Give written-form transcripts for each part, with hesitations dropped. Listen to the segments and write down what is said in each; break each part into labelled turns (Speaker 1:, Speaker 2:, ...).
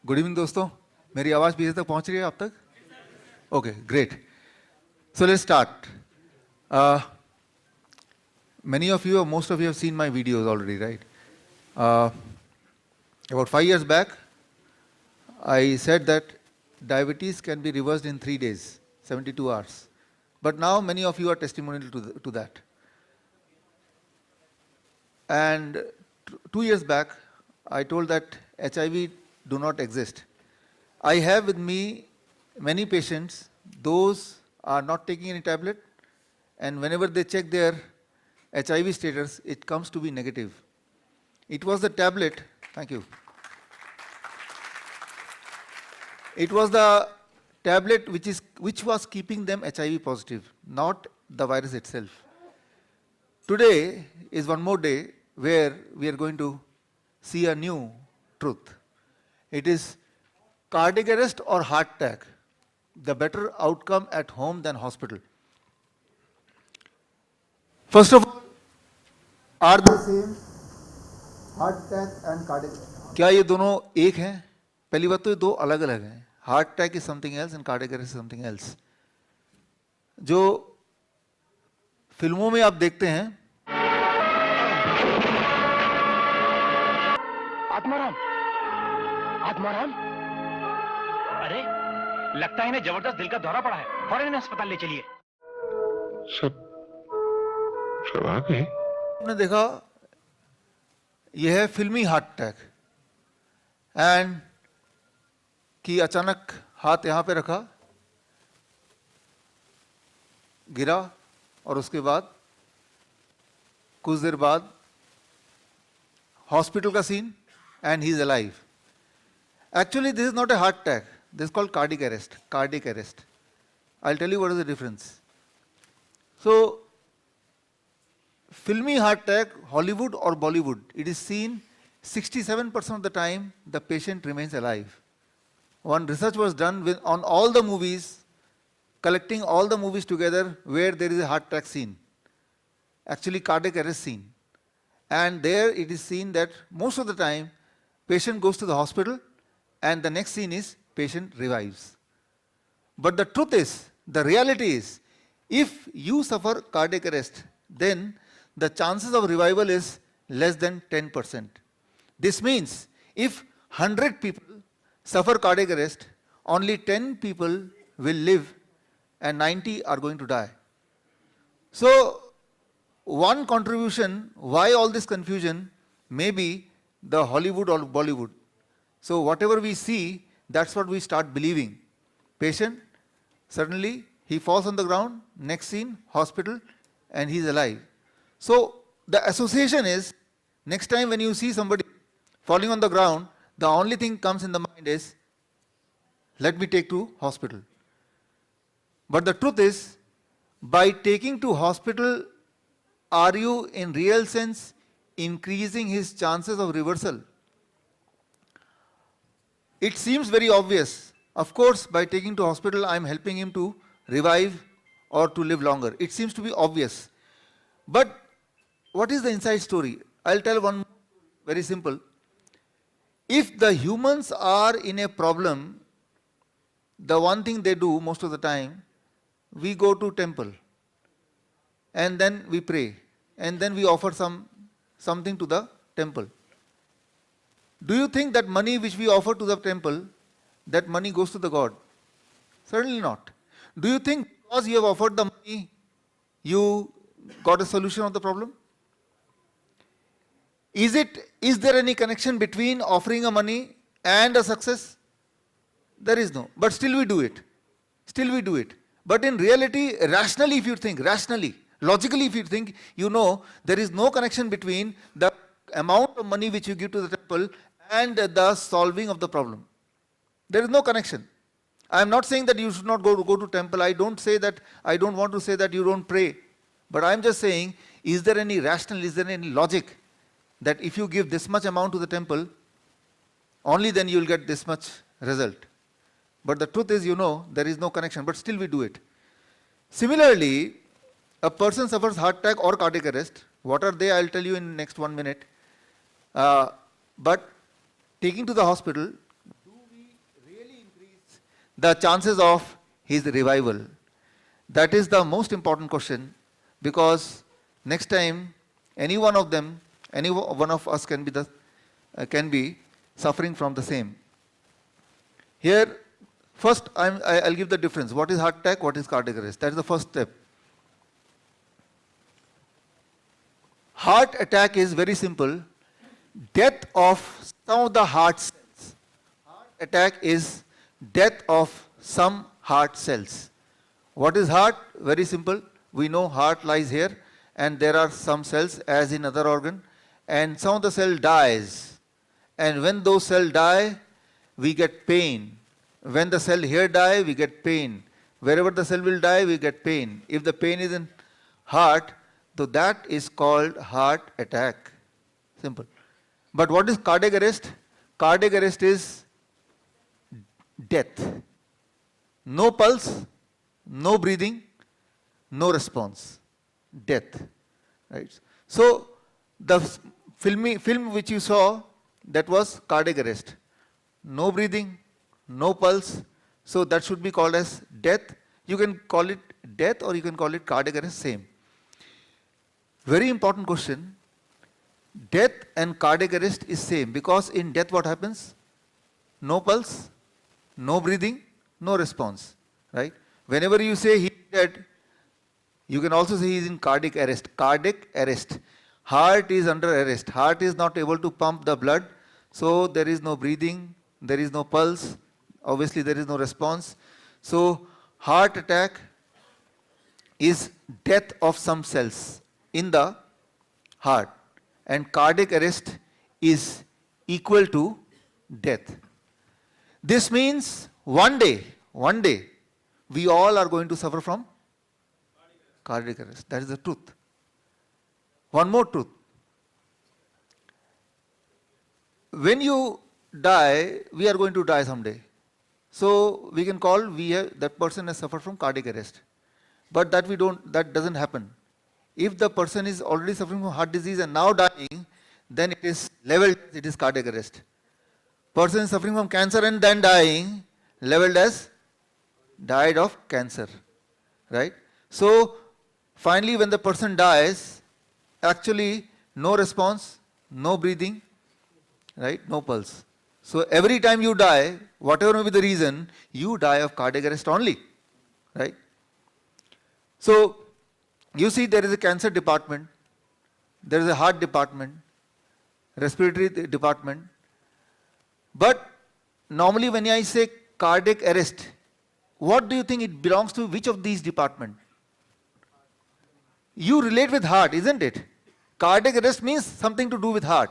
Speaker 1: Good evening दोस्तों, मेरी आवाज़ पीछे तक पहुंच रही है आप तक? Okay, great. So let's start. Many of you, or most of you have seen my videos already, right? About 5 years back, I said that diabetes can be reversed in 3 days, 72 hours. But now many of you are testimonial to that. And 2 years back, I told that HIV do not exist. I have with me many patients, those are not taking any tablet, and whenever they check their HIV status, it comes to be negative. It was the tablet, thank you. It was the tablet which was keeping them HIV positive, not the virus itself. Today is one more day where we are going to see a new truth. It is cardiac arrest or heart attack, the better outcome at home than hospital. First of all, are the same heart attack and cardiac arrest? क्या ये दोनों एक हैं? पहली बात तो ये दो अलग अलग हैं. Heart attack is something else and cardiac arrest is something else. जो फिल्मों में आप देखते हैं,
Speaker 2: आत्माराम, आत्माराम, अरे लगता है इन्हें जबरदस्त दिल का दौरा पड़ा है. फौरन इन्हें अस्पताल ले चलिए. सब आ गए.
Speaker 1: आपने देखा यह है फिल्मी हार्ट अटैक, एंड कि अचानक हाथ यहाँ पे रखा, गिरा, और उसके बाद कुछ देर बाद हॉस्पिटल का scene, and he is alive. Actually, this is not a heart attack. This is called cardiac arrest. Cardiac arrest. I'll tell you what is the difference. So, filmy heart attack, Hollywood or Bollywood, it is seen 67% of the time the patient remains alive. One research was done on all the movies, collecting all the movies together where there is a heart attack scene, actually cardiac arrest scene. And there it is seen that most of the time patient goes to the hospital and the next scene is patient revives. But the truth is, the reality is, if you suffer cardiac arrest, then the chances of revival is less than 10%. This means if 100 people suffer cardiac arrest, only 10 people will live and 90 are going to die. So, one contribution why all this confusion may be the Hollywood or Bollywood. So whatever we see, that's what we start believing. Patient, suddenly he falls on the ground, next scene, hospital, and he's alive. So the association is, next time when you see somebody falling on the ground, the only thing comes in the mind is, let me take to hospital. But the truth is, by taking to hospital, are you in real sense increasing his chances of reversal? It seems very obvious. Of course, by taking to hospital, I am helping him to revive or to live longer. It seems to be obvious. But what is the inside story? I'll tell one very simple. If the humans are in a problem, the one thing they do most of the time, we go to temple and then we pray and then we offer something to the temple. Do you think that money which we offer to the temple, that money goes to the God? Certainly not. Do you think because you have offered the money, you got a solution of the problem? Is there any connection between offering a money and a success? There is no. But still we do it. Still we do it. But in reality, rationally if you think, logically if you think, you know there is no connection between the amount of money which you give to the temple and the solving of the problem. There is no connection. I am not saying that you should not go to temple. I don't want to say that you don't pray. But I am just saying, is there any rational, is there any logic that if you give this much amount to the temple, only then you will get this much result? But the truth is, you know, there is no connection, but still we do it. Similarly, a person suffers heart attack or cardiac arrest. What are they? I will tell you in next 1 minute. But taking to the hospital, do we the chances of his revival? That is the most important question, because next time any one of them, any one of us can be suffering from the same. Here, first I'll give the difference. What is heart attack? What is cardiac arrest? That is the first step. Heart attack is very simple. Death of some of the heart cells. Heart attack is death of some heart cells. What is heart? Very simple. We know heart lies here, and there are some cells as in other organ, and some of the cell dies. And when those cells die, we get pain. When the cell here die, we get pain. Wherever the cell will die, we get pain. If the pain is in heart, so that is called heart attack. Simple. But what is cardiac arrest? Cardiac arrest is death. No pulse, no breathing, no response. Death. Right? So the film which you saw, that was cardiac arrest. No breathing, no pulse. So that should be called as death. You can call it death or you can call it cardiac arrest, same. Very important question. Death and cardiac arrest is same, because in death what happens? No pulse, no breathing, no response. Right? Whenever you say he is dead, you can also say he is in cardiac arrest. Cardiac arrest. Heart is under arrest. Heart is not able to pump the blood. So there is no breathing, there is no pulse, obviously there is no response. So heart attack is death of some cells in the heart, and cardiac arrest is equal to death. This means one day, we all are going to suffer from cardiac arrest. That is the truth. One more truth. When you die, we are going to die someday. So we can call that person has suffered from cardiac arrest. But that doesn't happen. If the person is already suffering from heart disease and now dying, then it is labeled, it is cardiac arrest. Person is suffering from cancer and then dying, labeled as died of cancer. Right? So finally when the person dies, actually no response, no breathing, right? No pulse. So every time you die, whatever may be the reason, you die of cardiac arrest only. Right? So you see, there is a cancer department, there is a heart department, respiratory department. But normally when I say cardiac arrest, what do you think it belongs to? Which of these departments? You relate with heart, isn't it? Cardiac arrest means something to do with heart.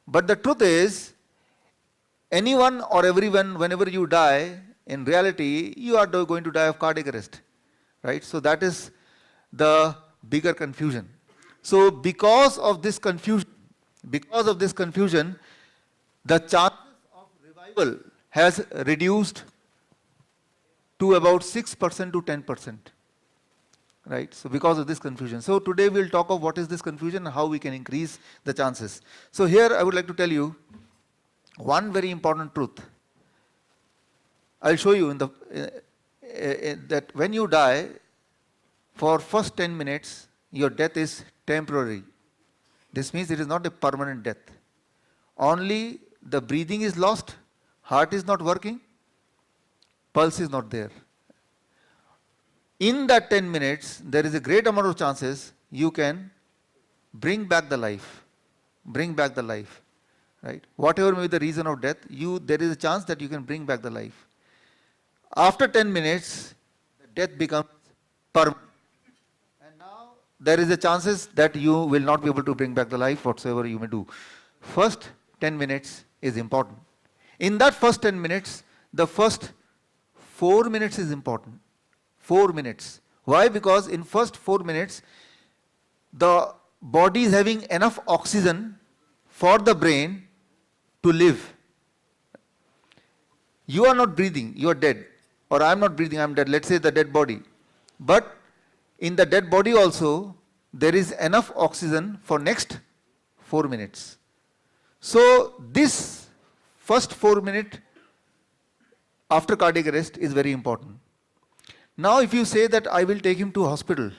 Speaker 1: But the truth is, anyone or everyone, whenever you die, in reality, you are going to die of cardiac arrest. Right? So that is the bigger confusion. So because of this confusion, the chances of revival has reduced to about 6% to 10%. Right? So because of this confusion. So today we'll talk of what is this confusion and how we can increase the chances. So here I would like to tell you one very important truth. I'll show you that when you die, for first 10 minutes, your death is temporary. This means it is not a permanent death. Only the breathing is lost, heart is not working, pulse is not there. In that 10 minutes, there is a great amount of chances you can bring back the life. Right? Whatever may be the reason of death, there is a chance that you can bring back the life. After 10 minutes, the death becomes permanent. And now there is a chances that you will not be able to bring back the life whatsoever you may do. First 10 minutes is important. In that first 10 minutes, the first 4 minutes is important. 4 minutes. Why? Because in first 4 minutes, the body is having enough oxygen for the brain to live. You are not breathing, you are dead. Or I am not breathing, I am dead. Let's say the dead body. But in the dead body also, there is enough oxygen for next 4 minutes. So this first 4 minute after cardiac arrest is very important. Now if you say that I will take him to hospital,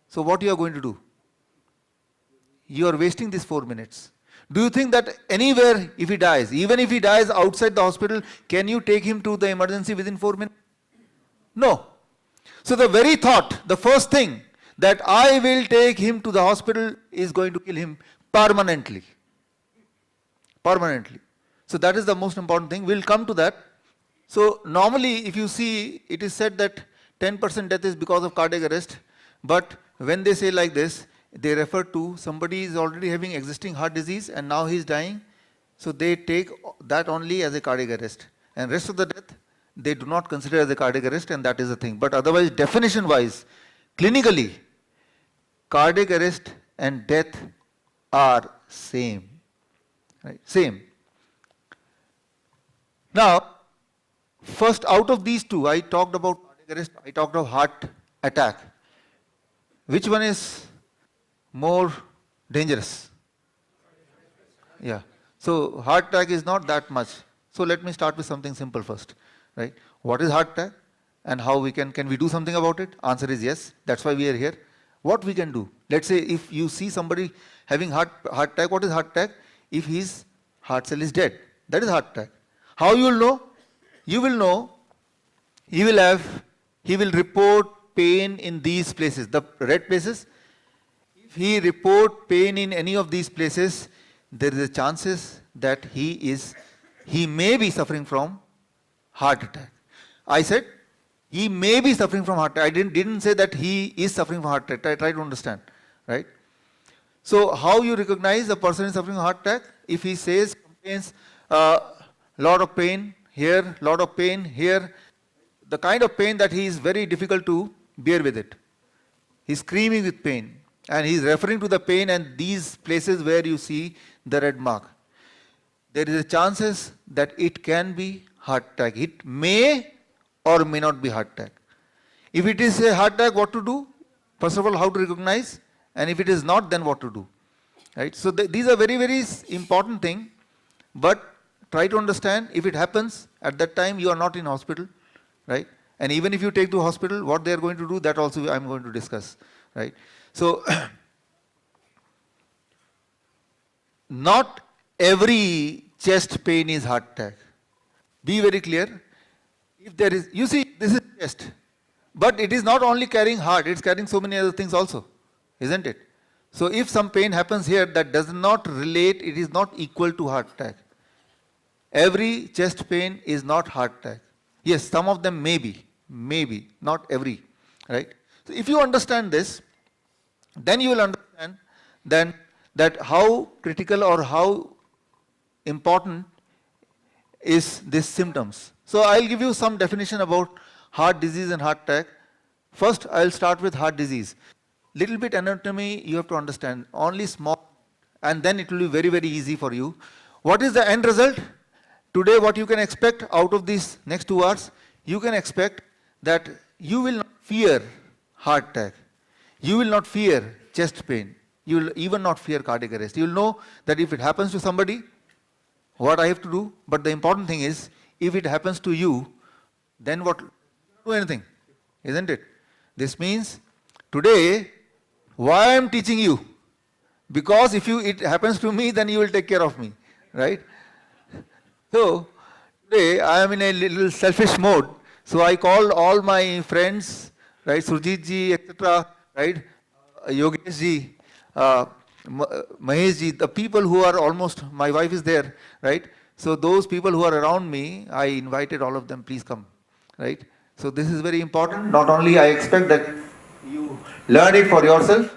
Speaker 1: so what you are going to do? You are wasting these 4 minutes. Do you think that anywhere if he dies, even if he dies outside the hospital, can you take him to the emergency within 4 minutes? No. So the very thought, the first thing that I will take him to the hospital is going to kill him permanently. Permanently. So that is the most important thing. We'll come to that. So normally if you see, it is said that 10% death is because of cardiac arrest, but when they say like this, they refer to somebody is already having existing heart disease and now he is dying, so they take that only as a cardiac arrest, and rest of the death they do not consider as a cardiac arrest, and that is the thing. But otherwise, definition wise, clinically, cardiac arrest and death are same, right? Same. Now, first out of these two, I talked about cardiac arrest, I talked of heart attack. Which one is more dangerous? Yeah. So heart attack is not that much. So let me start with something simple first, right? What is heart attack and how we can we do something about it? Answer is yes. That's why we are here. What we can do? Let's say if you see somebody having heart attack, what is heart attack? If his heart cell is dead, that is heart attack. How you will know? You will know, he will report pain in these places, the red places. If he report pain in any of these places, there is a chances that he may be suffering from heart attack. I said he may be suffering from heart attack. I didn't say that he is suffering from heart attack. Try to understand, right? So how you recognize a person is suffering from heart attack? If he says, complains, lot of pain here, lot of pain here, the kind of pain that he is very difficult to bear with it. He's screaming with pain and he's referring to the pain and these places where you see the red mark. There is a chances that it can be heart attack. It may or may not be heart attack. If it is a heart attack, what to do? First of all, how to recognize, and if it is not, then what to do, right? So these are very, very important thing, but try to understand if it happens at that time you are not in hospital, right? And even if you take to hospital, what they are going to do, that also I am going to discuss, right? So not every chest pain is heart attack. Be very clear. If there is, you see, this is chest, but it is not only carrying heart, it's carrying so many other things also, isn't it? So if some pain happens here that does not relate, it is not equal to heart attack. Every chest pain is not heart attack. Yes, some of them may be, not every, right? So if you understand this, then you will understand then that how critical or how important is this symptoms. So I'll give you some definition about heart disease and heart attack. First, I'll start with heart disease. Little bit anatomy you have to understand, only small, and then it will be very, very easy for you. What is the end result? Today what you can expect out of these next 2 hours, you can expect that you will not fear heart attack. You will not fear chest pain. You will even not fear cardiac arrest. You will know that if it happens to somebody, what I have to do, but the important thing is, if it happens to you, then what? You don't do anything, isn't it? This means today, why I am teaching you? Because if it happens to me, then you will take care of me, right? So today I am in a little selfish mode. So I called all my friends, right, Surjit ji, etc., right, Yogesh ji, Mahesh ji, the people who are almost, my wife is there, right? So those people who are around me, I invited all of them, please come, right? So this is very important. Not only I expect that you learn it for yourself,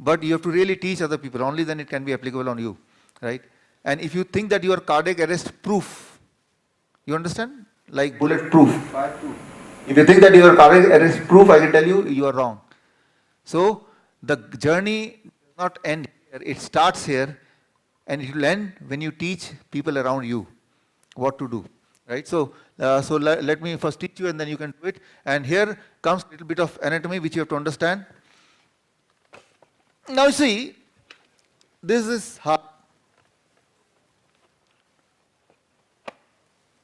Speaker 1: but you have to really teach other people, only then it can be applicable on you, right? And if you think that you are cardiac arrest proof, you understand? Like bullet proof. If you think that you are cardiac arrest proof, I can tell you, you are wrong. So the journey does not end here, it starts here, and it will end when you teach people around you what to do, right? So, let me first teach you and then you can do it. And here comes a little bit of anatomy which you have to understand. Now see, this is heart.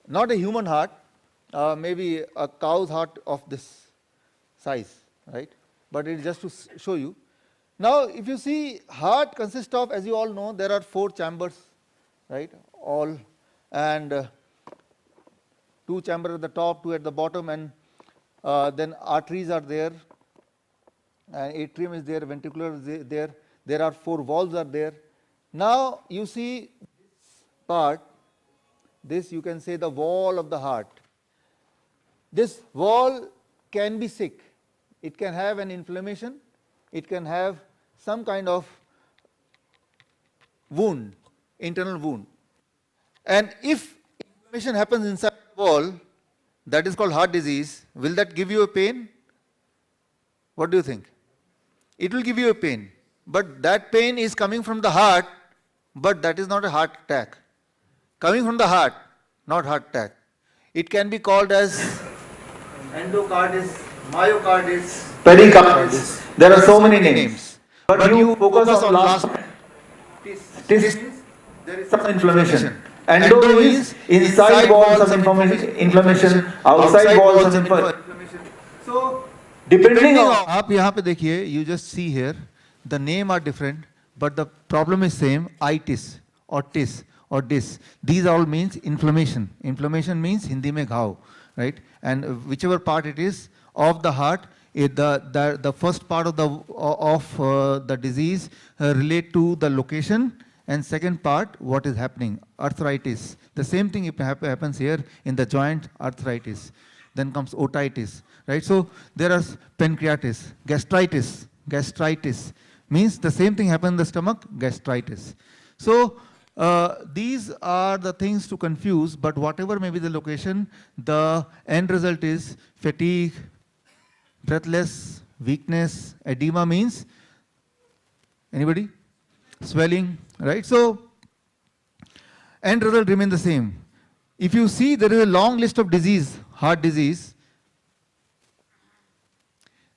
Speaker 1: Not a human heart, maybe a cow's heart of this size, right? But it is just to show you. Now, if you see, heart consists of, as you all know, there are 4 chambers, right? All, and 2 chambers at the top, 2 at the bottom, and then arteries are there, and atrium is there, ventricular is there. There are 4 valves are there. Now you see this part, this you can say the wall of the heart. This wall can be sick. It can have an inflammation. It can have some kind of wound, internal wound. And if inflammation happens inside the wall, that is called heart disease, will that give you a pain? What do you think? It will give you a pain. But that pain is coming from the heart, but that is not a heart attack. Coming from the heart, not heart attack. It can be called as endocarditis, myocarditis, pericarditis. There are so many names. But you focus on last. Tis means there is some inflammation. Endo is inside wall some inflammation, outside wall some inflammation. So depending on आप यहाँ पे देखिए, you just see here, the name are different, but the problem is same. Itis or tis or dis. These all means inflammation. Inflammation means Hindi में घाव, right? And whichever part it is of the heart, the first part of the disease relate to the location, and second part what is happening, arthritis. The same thing happens here in the joint, arthritis. Then comes otitis, right? So there are pancreatitis, gastritis means the same thing happens in the stomach, gastritis. So these are the things to confuse, but whatever may be the location, the end result is fatigue, breathless, weakness. Edema means, anybody? Swelling, right? So end result remain the same. If you see, there is a long list of disease, heart disease.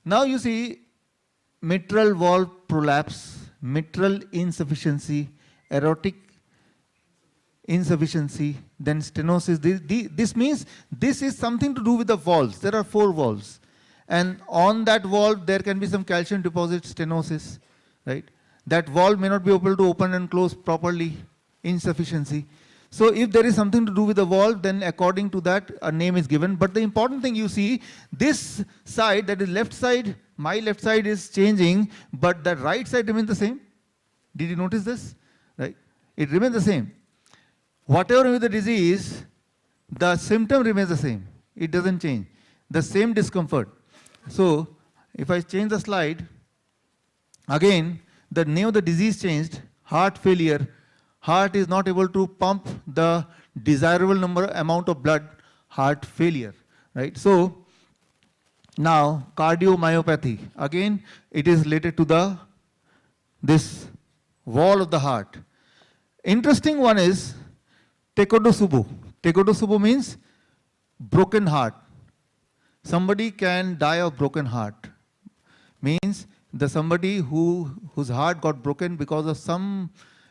Speaker 1: Now you see mitral valve prolapse, mitral insufficiency, aortic insufficiency, then stenosis. This means this is something to do with the valves. There are 4 valves. And on that valve, there can be some calcium deposit, stenosis, right? That valve may not be able to open and close properly, insufficiency. So if there is something to do with the valve, then according to that, a name is given. But the important thing you see, this side, that is left side, my left side is changing, but the right side remains the same. Did you notice this? Right? It remains the same. Whatever is the disease, the symptom remains the same. It doesn't change. The same discomfort. So if I change the slide, again, the name of the disease changed, heart failure. Heart is not able to pump the desirable amount of blood, heart failure, right? So now cardiomyopathy, again it is related to this wall of the heart. Interesting one is Tekodosubo. Tekodosubo means broken heart. Somebody can die of broken heart. Means somebody whose heart got broken because of some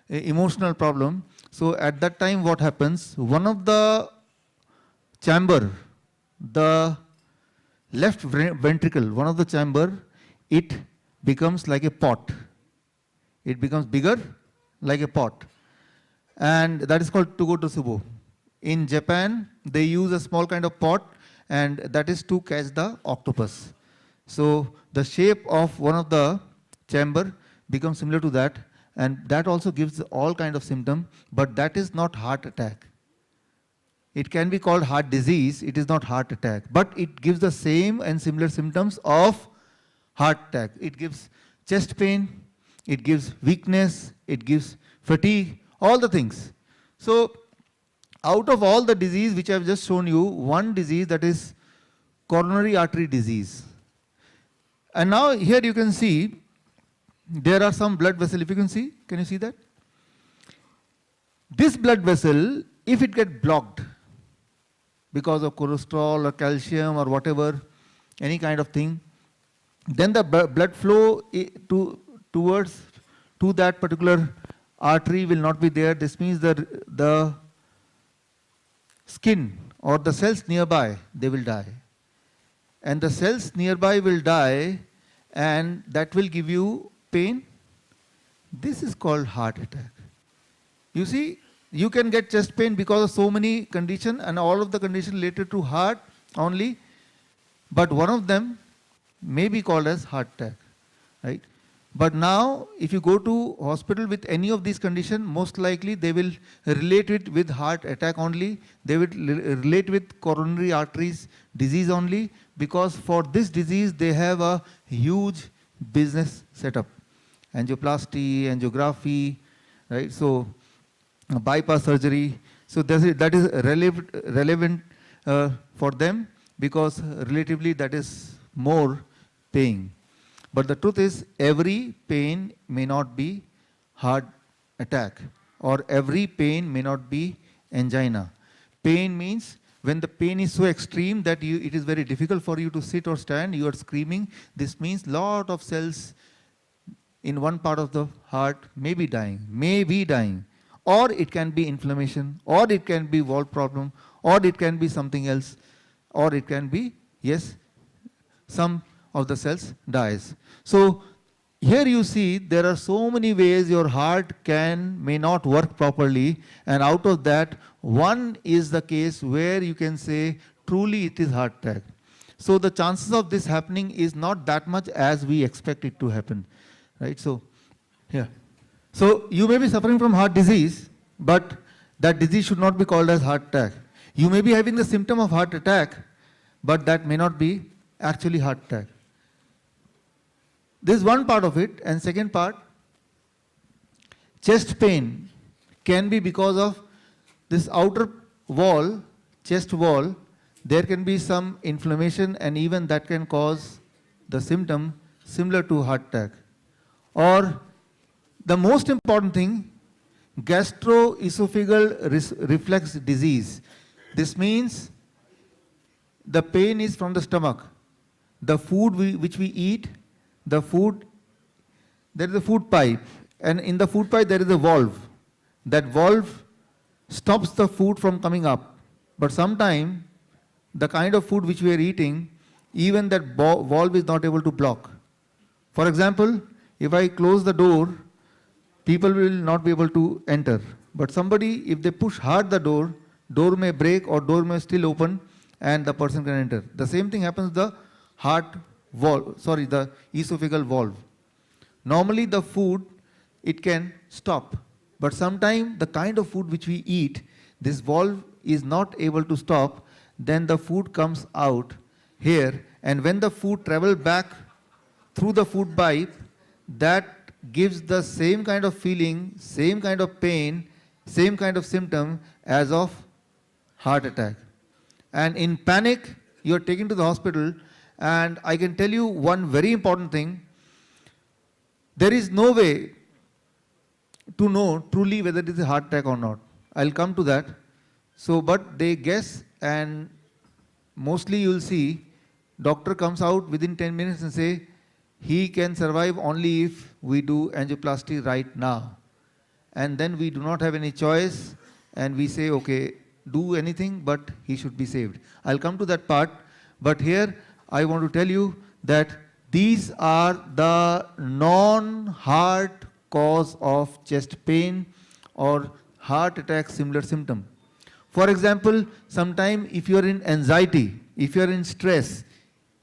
Speaker 1: emotional problem. So at that time what happens, one of the chamber, the left ventricle, one of the chamber, it becomes like a pot. It becomes bigger like a pot. And that is called Tekodosubo. In Japan, they use a small kind of pot, and that is to catch the octopus. So the shape of one of the chamber becomes similar to that, and that also gives all kind of symptom, but that is not heart attack. It can be called heart disease, it is not heart attack, but it gives the same and similar symptoms of heart attack. It gives chest pain, it gives weakness, it gives fatigue, all the things. So out of all the disease which I have just shown you, one disease, that is coronary artery disease. And now here you can see there are some blood vessels. If you can see, can you see that? This blood vessel, if it gets blocked because of cholesterol or calcium or whatever, any kind of thing, then the blood flow towards that particular artery will not be there. This means the skin or the cells nearby, they will die. And the cells nearby will die, and that will give you pain. This is called heart attack. You see, you can get chest pain because of so many conditions, and all of the conditions related to heart only, but one of them may be called as heart attack, right? But now, if you go to hospital with any of these conditions, most likely they will relate it with heart attack only. They will relate with coronary arteries disease only, because for this disease they have a huge business setup. Angioplasty, angiography, right? So bypass surgery. So that is relevant for them, because relatively that is more paying. But the truth is, every pain may not be heart attack, or every pain may not be angina. Pain means when the pain is so extreme that it is very difficult for you to sit or stand, you are screaming. This means lot of cells in one part of the heart may be dying, or it can be inflammation, or it can be valve problem, or it can be something else, or it can be, yes, some of the cells dies. So here you see there are so many ways your heart may not work properly, and out of that, one is the case where you can say truly it is heart attack. So the chances of this happening is not that much as we expect it to happen, right? So yeah. So you may be suffering from heart disease, but that disease should not be called as heart attack. You may be having the symptom of heart attack, but that may not be actually heart attack. This is one part of it, and second part, chest pain can be because of this outer wall, chest wall. There can be some inflammation, and even that can cause the symptom similar to heart attack. Or the most important thing, gastroesophageal reflux disease. This means the pain is from the stomach. The food which we eat, there is a food pipe, and in the food pipe there is a valve. That valve stops the food from coming up. But sometimes the kind of food which we are eating, even that valve is not able to block. For example, if I close the door, people will not be able to enter. But somebody, if they push hard the door may break or door may still open, and the person can enter. The same thing happens to the the esophageal valve. Normally the food, it can stop. But sometimes the kind of food which we eat, this valve is not able to stop, then the food comes out here, and when the food travels back through the food pipe, that gives the same kind of feeling, same kind of pain, same kind of symptom as of heart attack. And in panic, you are taken to the hospital, and I can tell you one very important thing. There is no way to know truly whether it is a heart attack or not. I'll come to that. So, but they guess, and mostly you'll see doctor comes out within 10 minutes and say, he can survive only if we do angioplasty right now. And then we do not have any choice, and we say, okay, do anything, but he should be saved. I'll come to that part, but here I want to tell you that these are the non-heart cause of chest pain or heart attack similar symptom. For example, sometime if you are in anxiety, if you are in stress,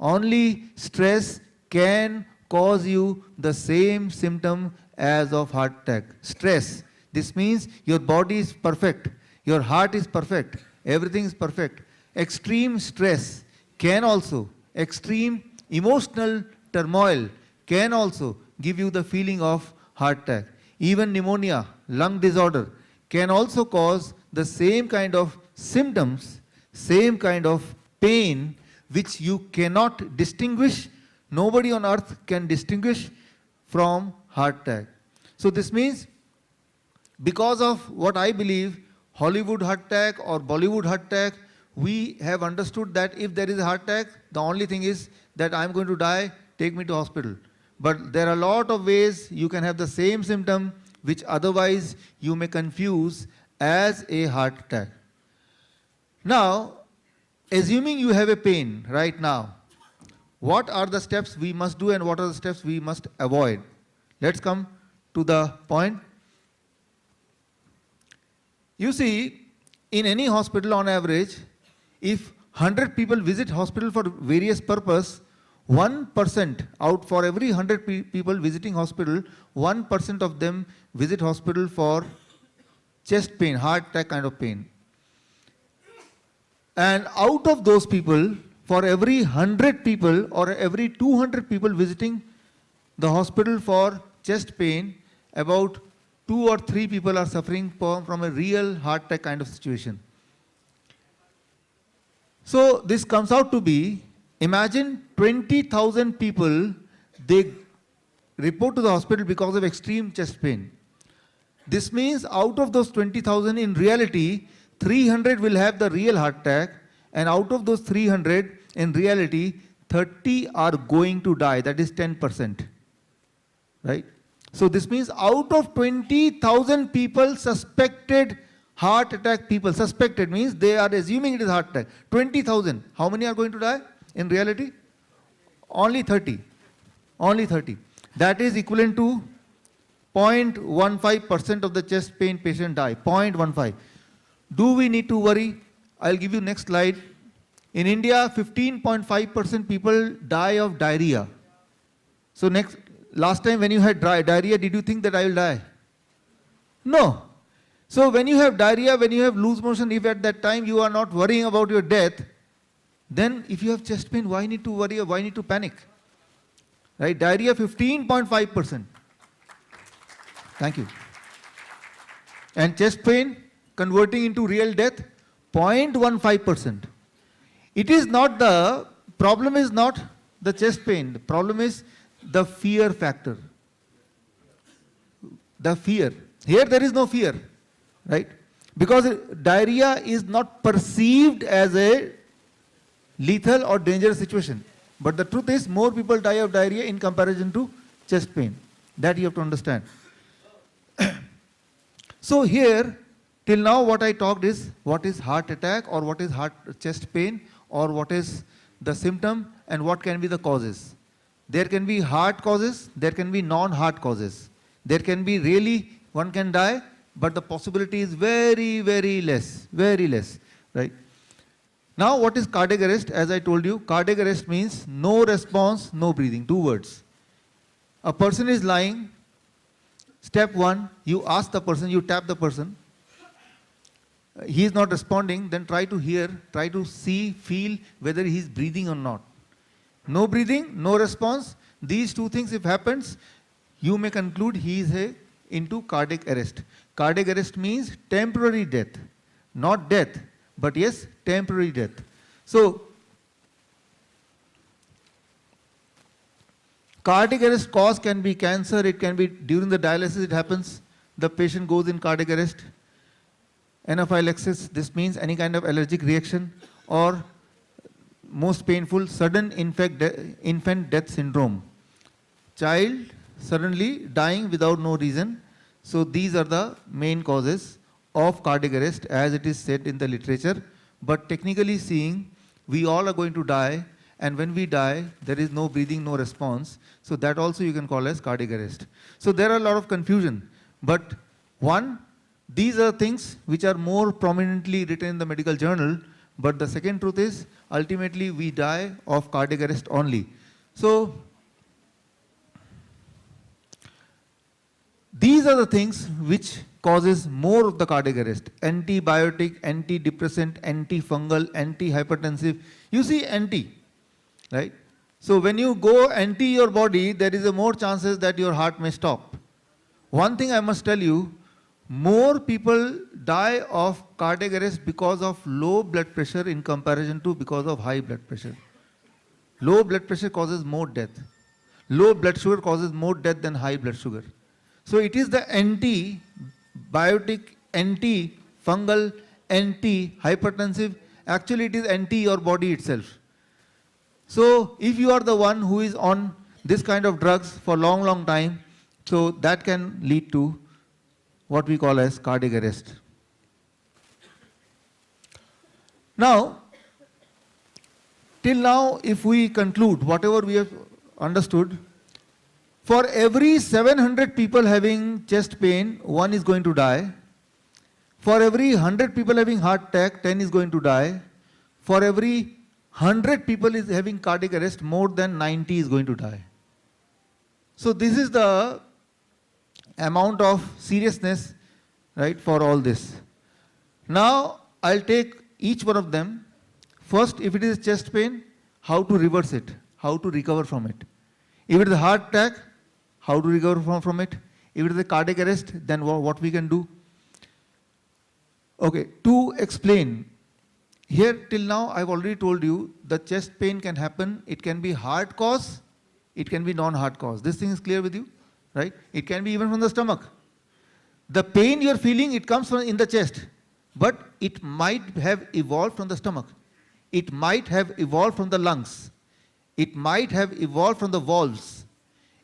Speaker 1: only stress can cause you the same symptom as of heart attack. Stress. This means your body is perfect, your heart is perfect, everything is perfect. Extreme stress can also, extreme emotional turmoil can also give you the feeling of heart attack. Even pneumonia, lung disorder can also cause the same kind of symptoms, same kind of pain which you cannot distinguish. Nobody on earth can distinguish from heart attack. So this means, because of what I believe, Hollywood heart attack or Bollywood heart attack, we have understood that if there is a heart attack, the only thing is that I'm going to die, take me to hospital. But there are a lot of ways you can have the same symptom which otherwise you may confuse as a heart attack. Now, assuming you have a pain right now, what are the steps we must do and what are the steps we must avoid? Let's come to the point. You see, in any hospital on average, if 100 people visit hospital for various purpose, 1% out for every 100 people visiting hospital, 1% of them visit hospital for chest pain, heart attack kind of pain. And out of those people, for every 100 people or every 200 people visiting the hospital for chest pain, about 2 or 3 people are suffering from a real heart attack kind of situation. So this comes out to be, imagine 20,000 people, they report to the hospital because of extreme chest pain. This means out of those 20,000, in reality, 300 will have the real heart attack, and out of those 300, in reality, 30 are going to die, that is 10%. Right? So this means out of 20,000 people, suspected heart attack people, suspected means they are assuming it is heart attack, 20,000, how many are going to die in reality? Only 30. Only 30. That is equivalent to 0.15% of the chest pain patient die, 0.15. Do we need to worry? I'll give you next slide. In India, 15.5% people die of diarrhea. So last time when you had diarrhea, did you think that I will die? No. So when you have diarrhea, when you have loose motion, if at that time you are not worrying about your death, then if you have chest pain, why need to worry or why need to panic? Right? Diarrhea 15.5%. Thank you. And chest pain converting into real death, 0.15%. It is not the problem is not the chest pain. The problem is the fear factor. The fear. Here there is no fear, right? Because diarrhea is not perceived as a lethal or dangerous situation. But the truth is more people die of diarrhea in comparison to chest pain. That you have to understand. So here, till now what I talked is what is heart attack or what is chest pain or what is the symptom and what can be the causes. There can be heart causes, there can be non-heart causes. There can be really, one can die, but the possibility is very, very less, right? Now what is cardiac arrest? As I told you, cardiac arrest means no response, no breathing, 2 words. A person is lying, step 1, you ask the person, you tap the person, he is not responding, then try to hear, try to see, feel whether he is breathing or not. No breathing, no response, these 2 things if happens, you may conclude he is into cardiac arrest. Cardiac arrest means temporary death, not death, but yes, temporary death. So, cardiac arrest cause can be cancer, it can be during the dialysis it happens, the patient goes in cardiac arrest. Anaphylaxis, this means any kind of allergic reaction, or most painful, sudden infant death syndrome. Child suddenly dying without no reason. So these are the main causes of cardiac arrest as it is said in the literature. But technically seeing, we all are going to die, and when we die, there is no breathing, no response. So that also you can call as cardiac arrest. So there are a lot of confusion. But one, these are things which are more prominently written in the medical journal, but the second truth is ultimately we die of cardiac arrest only. So these are the things which causes more of the cardiac arrest. Antibiotic, antidepressant, antifungal, antihypertensive. You see anti, right? So when you go anti your body, there is a more chances that your heart may stop. One thing I must tell you, more people die of cardiac arrest because of low blood pressure in comparison to because of high blood pressure. Low blood pressure causes more death. Low blood sugar causes more death than high blood sugar. So it is the antibiotic, anti-fungal, anti-hypertensive, actually it is anti your body itself. So if you are the one who is on this kind of drugs for long time, so that can lead to what we call as cardiac arrest. Now, till now, if we conclude whatever we have understood, for every 700 people having chest pain, 1 is going to die. For every 100 people having heart attack, 10 is going to die. For every 100 people is having cardiac arrest, more than 90 is going to die. So this is the amount of seriousness, right, for all this. Now I'll take each one of them. First, if it is chest pain, how to reverse it, how to recover from it. If it is a heart attack, how to recover from it. If it is a cardiac arrest, then what we can do. Okay, to explain, here till now I've already told you the chest pain can happen, it can be heart cause, it can be non-heart cause. This thing is clear with you, right? It can be even from the stomach. The pain you're feeling, it comes from in the chest, but it might have evolved from the stomach. It might have evolved from the lungs. It might have evolved from the valves.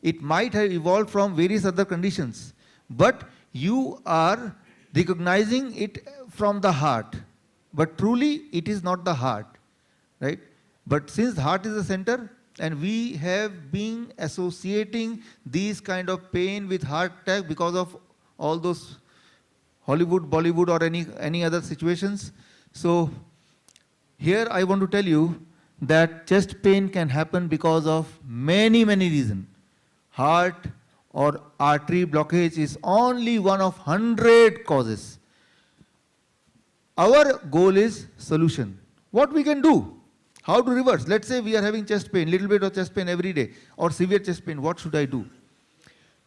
Speaker 1: It might have evolved from various other conditions. But you are recognizing it from the heart. But truly, it is not the heart, right? But since heart is the center, and we have been associating these kind of pain with heart attack because of all those Hollywood, Bollywood, or any other situations. So here I want to tell you that chest pain can happen because of many reasons. Heart or artery blockage is only one of 100 causes. Our goal is solution. What we can do? How to reverse? Let's say we are having chest pain, little bit of chest pain every day, or severe chest pain. What should I do?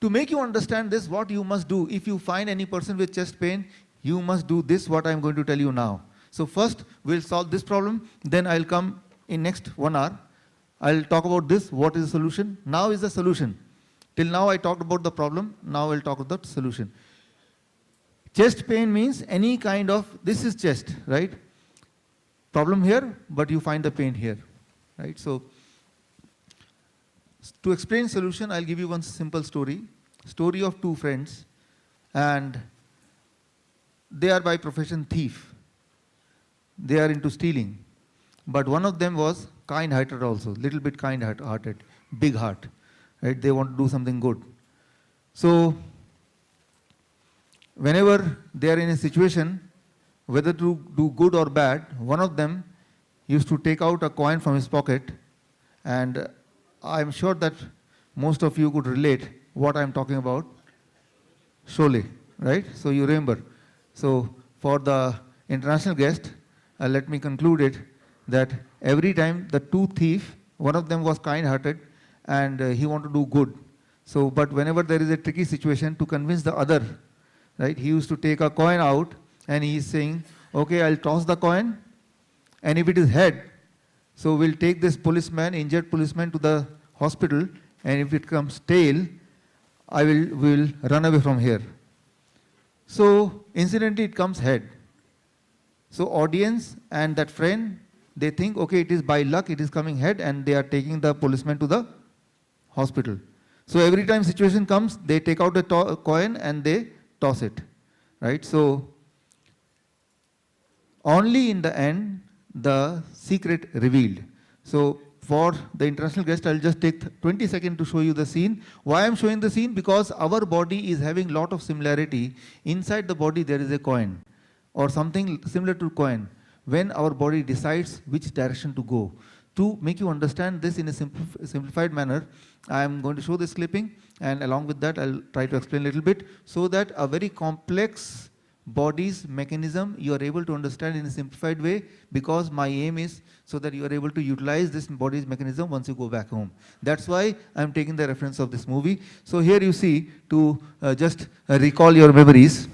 Speaker 1: To make you understand this, what you must do, if you find any person with chest pain, you must do this, what I am going to tell you now. So first, we'll solve this problem, then I'll come in next 1 hour. I'll talk about this, what is the solution. Now is the solution. Till now I talked about the problem, now I'll talk about the solution. Chest pain means any kind of, this is chest, right? Problem here, but you find the pain here, right? So, to explain solution, I'll give you one simple story. Story of 2 friends, and they are by profession thief. They are into stealing. But one of them was kind-hearted also, little bit kind-hearted, big heart, right? They want to do something good. So, whenever they are in a situation, whether to do good or bad, one of them used to take out a coin from his pocket, and I'm sure that most of you could relate what I'm talking about. Sholay, right? So you remember. So for the international guest, let me conclude it that every time the 2 thieves, one of them was kind-hearted and he wanted to do good. So, but whenever there is a tricky situation, to convince the other, right, he used to take a coin out and he is saying, okay, I'll toss the coin, and if it is head, so we'll take this policeman, injured policeman, to the hospital, and if it comes tail, we'll run away from here. So incidentally it comes head. So audience and that friend, they think, okay, it is by luck, it is coming head, and they are taking the policeman to the hospital. So every time situation comes, they take out a coin and they toss it, right? So only in the end, the secret revealed. So for the international guest, I'll just take 20 seconds to show you the scene. Why I'm showing the scene? Because our body is having lot of similarity. Inside the body there is a coin or something similar to coin. When our body decides which direction to go. To make you understand this in a simplified manner, I am going to show this clipping, and along with that I'll try to explain a little bit so that a very complex body's mechanism you are able to understand in a simplified way, because my aim is so that you are able to utilize this body's mechanism once you go back home. That's why I am taking the reference of this movie. So here you see, to just recall your memories.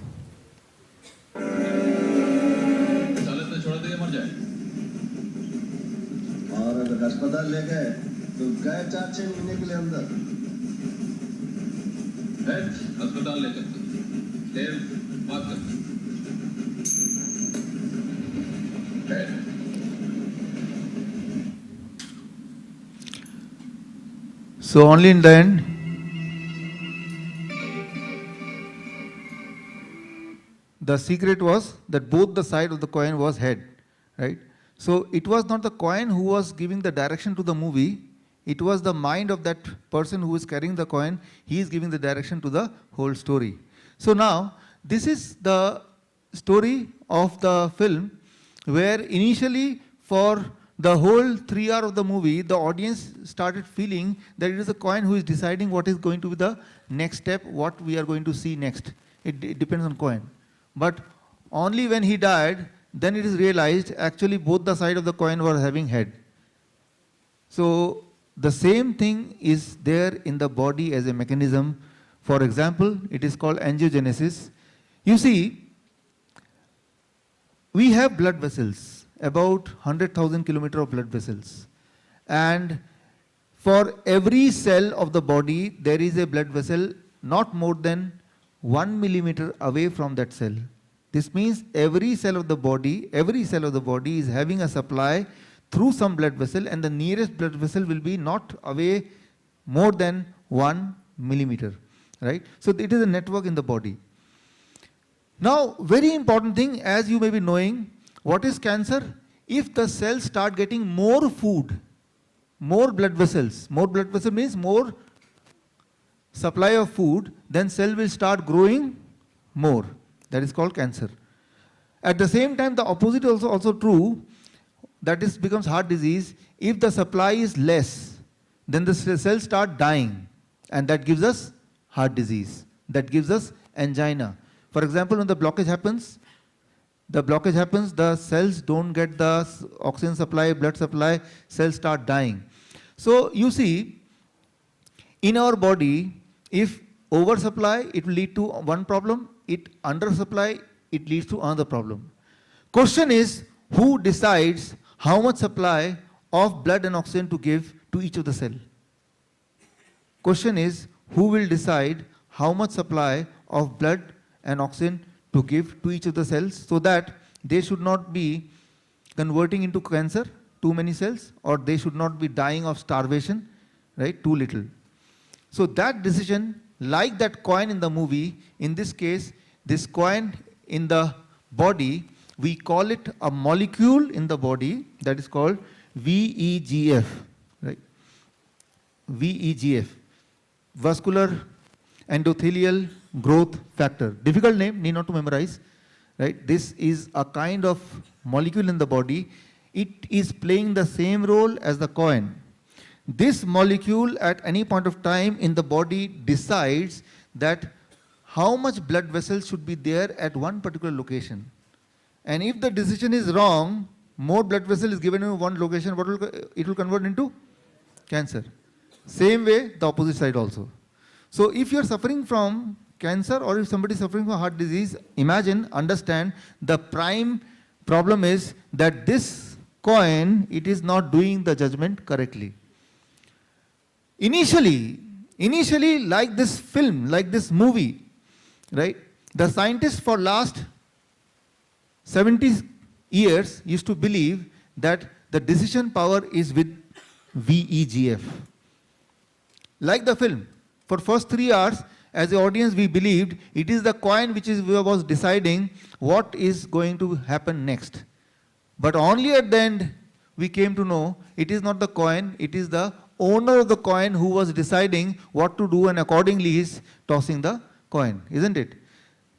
Speaker 3: अस्पताल ले गए तो गए 4-6 महीने के लिए अंदर अस्पताल ले चलते देव बात करते
Speaker 1: So only in the end, the secret was that both the side of the coin was head, right? So it was not the coin who was giving the direction to the movie, it was the mind of that person who is carrying the coin, he is giving the direction to the whole story. So now, this is the story of the film, where initially for the whole 3 hours of the movie, the audience started feeling that it is the coin who is deciding what is going to be the next step, what we are going to see next. It depends on coin. But only when he died, then it is realized actually both the side of the coin were having head. So the same thing is there in the body as a mechanism. For example, it is called angiogenesis. You see, we have blood vessels, about 100,000 kilometers of blood vessels. And for every cell of the body, there is a blood vessel not more than 1 millimeter away from that cell. This means every cell of the body is having a supply through some blood vessel, and the nearest blood vessel will be not away more than 1 millimeter, right? So it is a network in the body. Now, very important thing, as you may be knowing, what is cancer? If the cells start getting more food, more blood vessels means more supply of food, then cell will start growing more. That is called cancer. At the same time, the opposite is also true. That is becomes heart disease. If the supply is less, then the cells start dying, and that gives us heart disease. That gives us angina. For example, when the blockage happens, the cells don't get the oxygen supply, blood supply, cells start dying. So you see, in our body, if oversupply, it will lead to one problem. It undersupply, it leads to another problem. Question is, who decides how much supply of blood and oxygen to give to each of the cell? Question is, who will decide how much supply of blood and oxygen to give to each of the cells, so that they should not be converting into cancer, too many cells, or they should not be dying of starvation, right, too little. So that decision, like that coin in the movie, in this case, this coin in the body, we call it a molecule in the body that is called VEGF, right? VEGF, vascular endothelial growth factor. Difficult name, need not to memorize, right? This is a kind of molecule in the body. It is playing the same role as the coin. This molecule at any point of time in the body decides that how much blood vessels should be there at one particular location. And if the decision is wrong, more blood vessel is given in one location, it will convert into cancer. Same way, the opposite side also. So if you are suffering from cancer, or if somebody is suffering from heart disease, imagine, understand, the prime problem is that this coin, it is not doing the judgment correctly. Initially, like this film, like this movie, right? The scientists for last 70 years used to believe that the decision power is with VEGF. Like the film, for first 3 hours, as the audience we believed it is the coin which was deciding what is going to happen next. But only at the end we came to know it is not the coin, it is the owner of the coin who was deciding what to do, and accordingly he is tossing the coin, isn't it?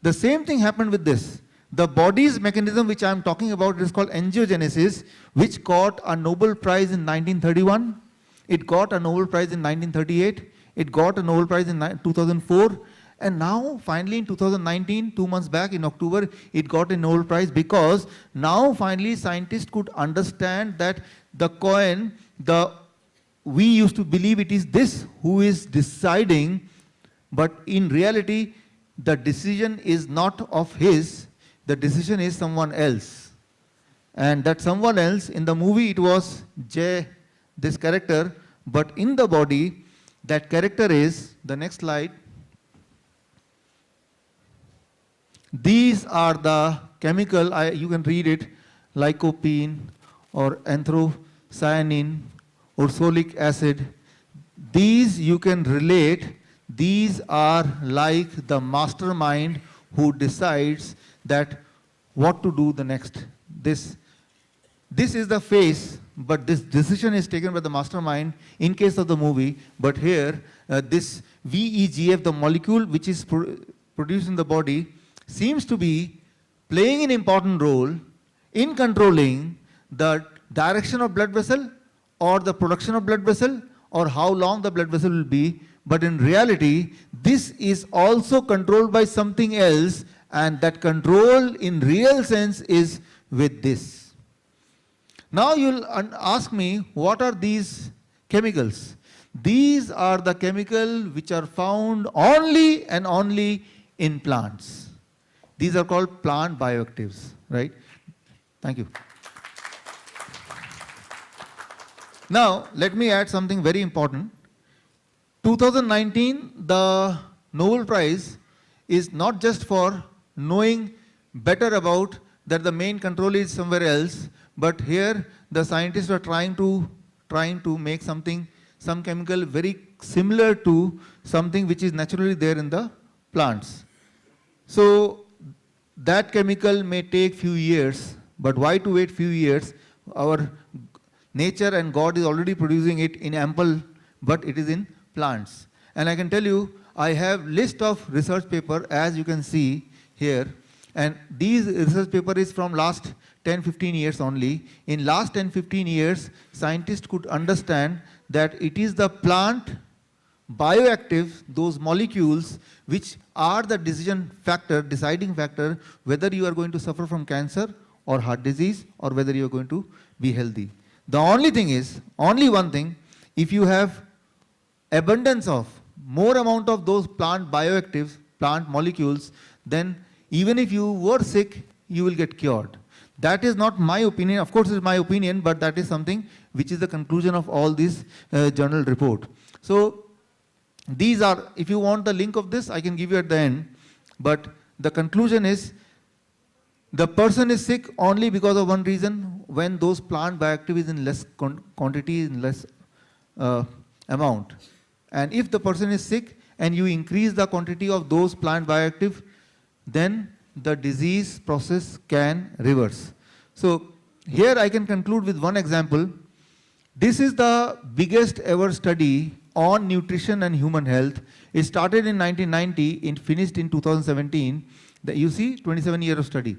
Speaker 1: The same thing happened with this. The body's mechanism which I am talking about is called angiogenesis, which got a Nobel Prize in 1931. It got a Nobel Prize in 1938. It got a Nobel Prize in 2004. And now finally in 2019, 2 months back in October, it got a Nobel Prize, because now finally scientists could understand that the coin, we used to believe it is this who is deciding, but in reality the decision is not of his, the decision is someone else. And that someone else, in the movie it was this character, but in the body that character is, the next slide, these are the chemical, you can read it, lycopene or anthocyanin, ursolic acid. These you can relate, these are like the mastermind who decides that what to do the next. This this is the face, but this decision is taken by the mastermind in case of the movie. But here, this VEGF, the molecule which is produced in the body, seems to be playing an important role in controlling the direction of blood vessel or the production of blood vessel or how long the blood vessel will be. But in reality, this is also controlled by something else, and that control in real sense is with this. Now you'll ask me, what are these chemicals? These are the chemicals which are found only and only in plants. These are called plant bioactives, right? Thank you. Now, let me add something very important. 2019, the Nobel Prize is not just for knowing better about that the main control is somewhere else, but here the scientists are trying to make some chemical very similar to something which is naturally there in the plants. So that chemical may take few years, but why to wait few years? Our nature and God is already producing it in ample, but it is in plants. And I can tell you, I have list of research paper, as you can see here, and these research paper is from last 10-15 years only. In last 10-15 years, scientists could understand that it is the plant bioactive, those molecules which are the deciding factor whether you are going to suffer from cancer or heart disease or whether you are going to be healthy. The only thing is, only one thing, if you have abundance of more amount of those plant bioactives, plant molecules, then even if you were sick, you will get cured. That is not my opinion. Of course, it's my opinion, but that is something which is the conclusion of all this journal report. So these are, if you want the link of this, I can give you at the end. But the conclusion is, the person is sick only because of one reason, when those plant bioactive is in less quantity, in less amount. And if the person is sick and you increase the quantity of those plant bioactive, then the disease process can reverse. So here I can conclude with one example. This is the biggest ever study on nutrition and human health. It started in 1990, it finished in 2017. You see, 27 years of study.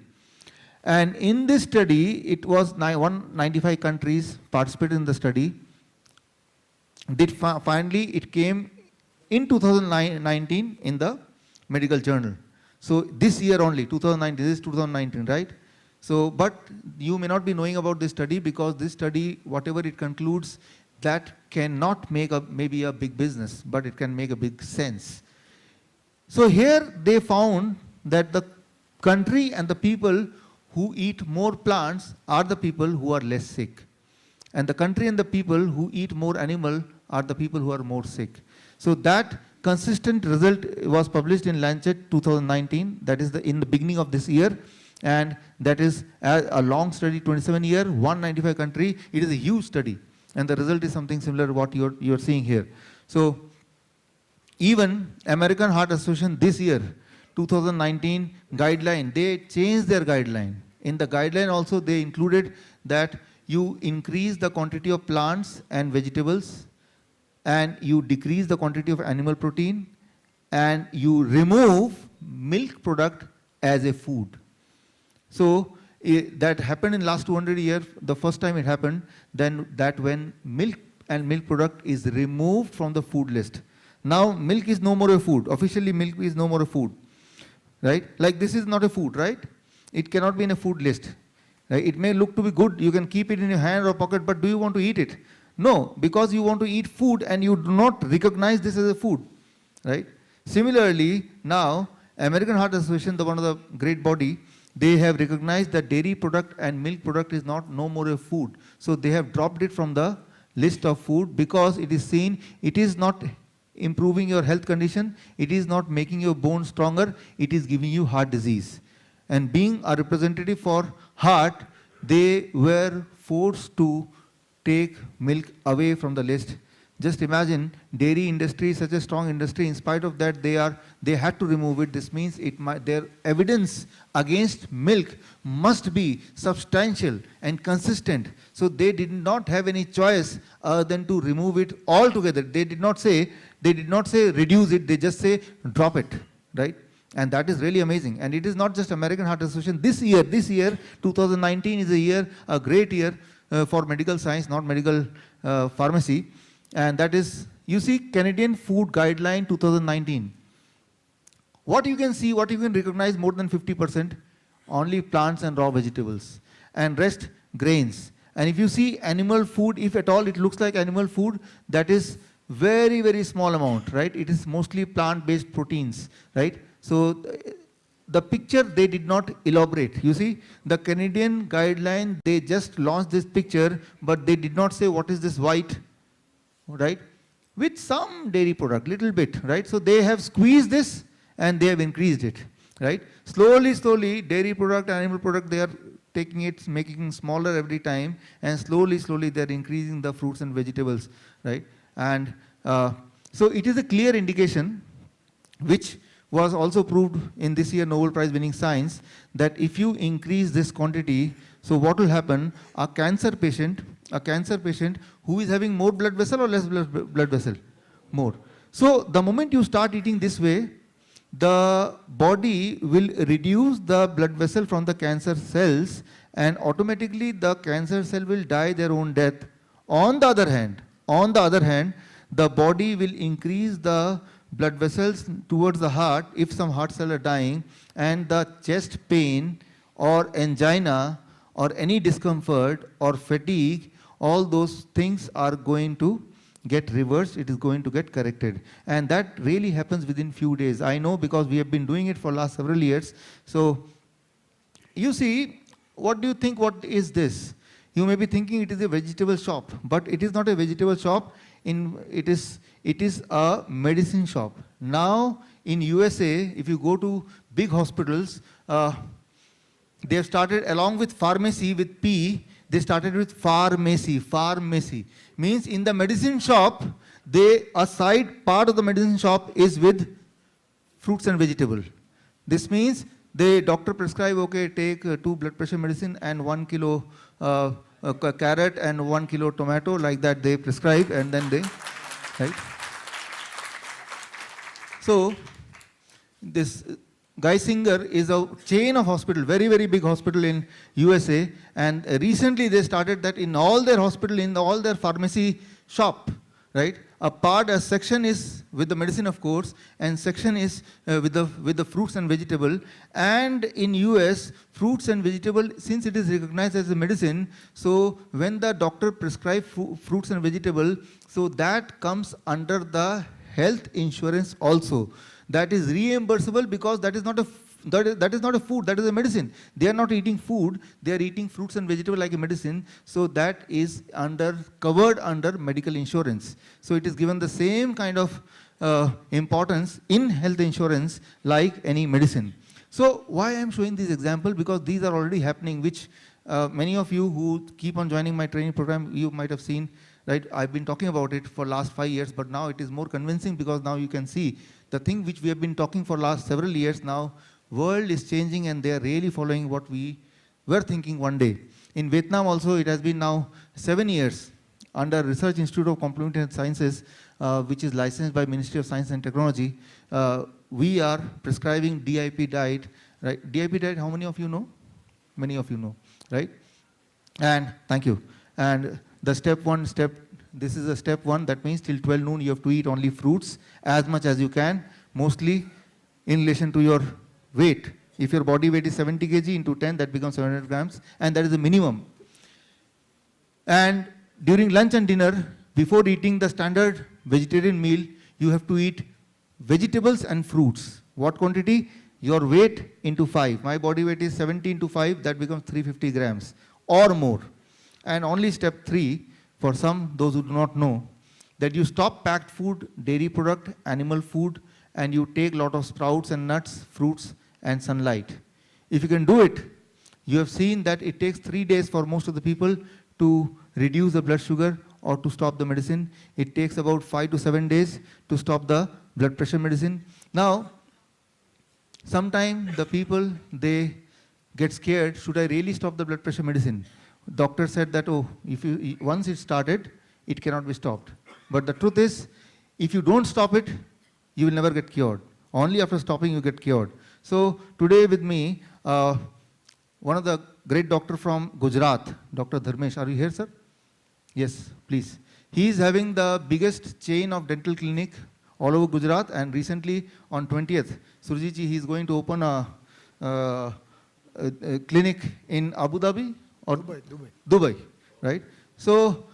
Speaker 1: And in this study, it was 195 countries participated in the study. Finally, it came in 2019 in the medical journal. So this year only, 2019, this is 2019, right? So, but you may not be knowing about this study because this study, whatever it concludes, that cannot make maybe a big business, but it can make a big sense. So here they found that the country and the people who eat more plants are the people who are less sick. And the country and the people who eat more animal are the people who are more sick. So that consistent result was published in Lancet 2019, that is in the beginning of this year, and that is a long study, 27 year, 195 country. It is a huge study, and the result is something similar to what you're seeing here. So even American Heart Association this year, 2019 guideline, they changed their guideline. In the guideline also they included that you increase the quantity of plants and vegetables, and you decrease the quantity of animal protein, and you remove milk product as a food. So that happened in last 200 years, the first time it happened, then that when milk and milk product is removed from the food list. Now milk is no more a food, officially milk is no more a food, right? Like this is not a food, right? It cannot be in a food list. Right? It may look to be good, you can keep it in your hand or pocket, but do you want to eat it? No, because you want to eat food and you do not recognize this as a food, right? Similarly, now American Heart Association, one of the great body, they have recognized that dairy product and milk product is no more a food. So they have dropped it from the list of food because it is seen it is not improving your health condition, it is not making your bones stronger, it is giving you heart disease. And being a representative for heart, they were forced to take milk away from the list. Just imagine dairy industry is such a strong industry. In spite of that, they had to remove it. This means their evidence against milk must be substantial and consistent. So they did not have any choice than to remove it altogether. They did not say reduce it. They just say drop it, right? And that is really amazing. And it is not just American Heart Association. This year, 2019 is a great year for medical science, not medical pharmacy. And that is, you see, Canadian Food Guideline 2019. What you can see, what you can recognize more than 50%, only plants and raw vegetables. And rest, grains. And if you see animal food, if at all it looks like animal food, that is very, very small amount, right? It is mostly plant-based proteins, right? So the picture they did not elaborate. You see, the Canadian guideline, they just launched this picture, but they did not say what is this white, right? With some dairy product, little bit, right? So they have squeezed this and they have increased it, right? Slowly, slowly, dairy product, animal product, they are taking it, making it smaller every time, and slowly, slowly they are increasing the fruits and vegetables, right? And so it is a clear indication, which was also proved in this year Nobel Prize winning science, that if you increase this quantity, so what will happen? A cancer patient who is having more blood vessel or less blood vessel? More. So the moment you start eating this way, the body will reduce the blood vessel from the cancer cells, and automatically the cancer cell will die their own death. On the other hand, the body will increase the blood vessels towards the heart if some heart cells are dying, and the chest pain or angina or any discomfort or fatigue, all those things are going to get reversed, it is going to get corrected. And that really happens within few days. I know, because we have been doing it for last several years. So you see, what do you think, what is this? You may be thinking it is a vegetable shop, but it is not a vegetable shop. It is a medicine shop. Now in USA, if you go to big hospitals, they have started, along with pharmacy with P, they started with pharmacy. Pharmacy means in the medicine shop, a side part of the medicine shop is with fruits and vegetable. This means the doctor prescribe, okay, take 2 blood pressure medicine and 1 kilo carrot and 1 kilo tomato, like that they prescribe, and then they, right? So this Geisinger is a chain of hospital, very, very big hospital in USA, and recently they started that in all their hospital, in all their pharmacy shop, right? A section is with the medicine, of course, and section is with the fruits and vegetable. And in US, fruits and vegetable, since it is recognized as a medicine, so when the doctor prescribes fruits and vegetable, so that comes under the health insurance also. That is reimbursable, because that is not a food, that is a medicine. They are not eating food, they are eating fruits and vegetables like a medicine. So that is covered under medical insurance. So it is given the same kind of importance in health insurance like any medicine. So why I am showing this example? Because these are already happening, which many of you who keep on joining my training program, you might have seen, right? I've been talking about it for last 5 years, but now it is more convincing, because now you can see the thing which we have been talking for last several years now. World is changing, and they are really following what we were thinking one day. In Vietnam also, it has been now 7 years under Research Institute of Complementary Health Sciences, which is licensed by Ministry of Science and Technology. We are prescribing DIP diet, right? DIP diet, how many of you know? Many of you know, right? And thank you. And the this is a step 1, that means till 12 noon you have to eat only fruits as much as you can, mostly in relation to your weight. If your body weight is 70 kg into 10, that becomes 700 grams, and that is the minimum. And during lunch and dinner, before eating the standard vegetarian meal, you have to eat vegetables and fruits. What quantity? Your weight into 5. My body weight is 70 into 5, that becomes 350 grams or more. And only step 3, for those who do not know, that you stop packed food, dairy product, animal food, and you take lot of sprouts and nuts, fruits and sunlight. If you can do it, you have seen that it takes 3 days for most of the people to reduce the blood sugar or to stop the medicine. It takes about 5 to 7 days to stop the blood pressure medicine. Now, sometimes the people, they get scared, should I really stop the blood pressure medicine? Doctor said that, oh, once it started, it cannot be stopped. But the truth is, if you don't stop it, you will never get cured. Only after stopping you get cured. So today with me, one of the great doctor from Gujarat, Dr. Dharmesh. Are you here, sir? Yes, please. He is having the biggest chain of dental clinic all over Gujarat, and recently on 20th, Surjiji, he is going to open a clinic in Abu Dhabi or Dubai, right? So,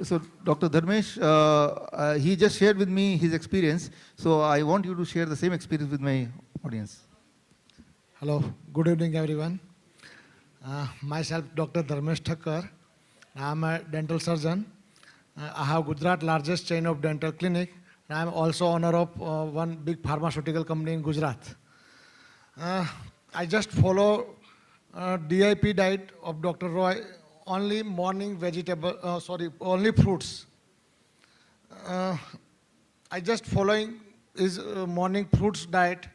Speaker 1: so Dr. Dharmesh, he just shared with me his experience. So I want you to share the same experience with my audience.
Speaker 4: Hello, good evening everyone. Myself Dr. Dharmesh Thakkar. I am a dental surgeon. I have Gujarat largest chain of dental clinic. I am also owner of one big pharmaceutical company in Gujarat. I just follow DIP diet of Dr. Roy, only morning only fruits. I just following his morning fruits diet.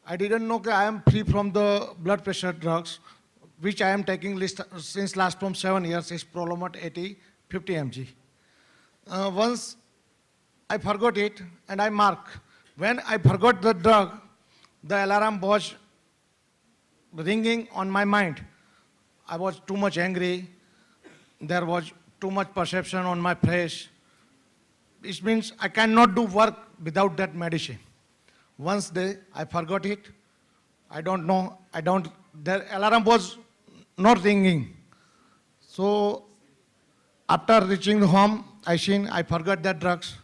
Speaker 4: I didn't know that I am free from the blood pressure drugs, which I am taking since last from 7 years, is Prolomat 80, 50 mg. Once I forgot it and I mark. When I forgot the drug, the alarm was ringing on my mind. I was too much angry. There was too much perception on my face. It means I cannot do work without that medicine. Once I forgot it. I don't know. The alarm was not ringing. So after reaching home, I forgot that drugs.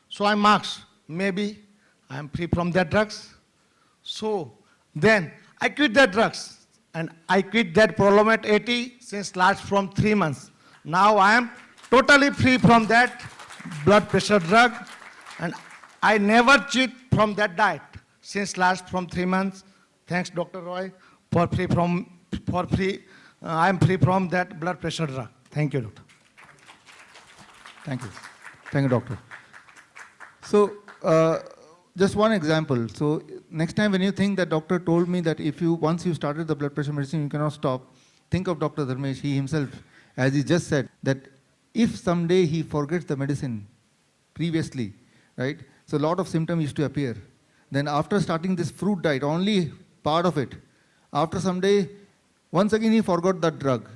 Speaker 4: So I marked, maybe I am free from that drugs. So then I quit that drugs, and I quit that Prolomat 80 since last from 3 months. Now I am totally free from that blood pressure drug, and I never cheat from that diet since last from 3 months. Thanks, Dr. Roy, I am free from that blood pressure drug. Thank you, doctor.
Speaker 1: Thank you. Thank you, doctor. So, just one example. So, next time when you think that doctor told me that once you started the blood pressure medicine, you cannot stop, think of Dr. Dharmesh. He himself, as he just said, that if someday he forgets the medicine previously, right? So, a lot of symptoms used to appear. Then after starting this fruit diet, only part of it, after some day, once again he forgot that drug.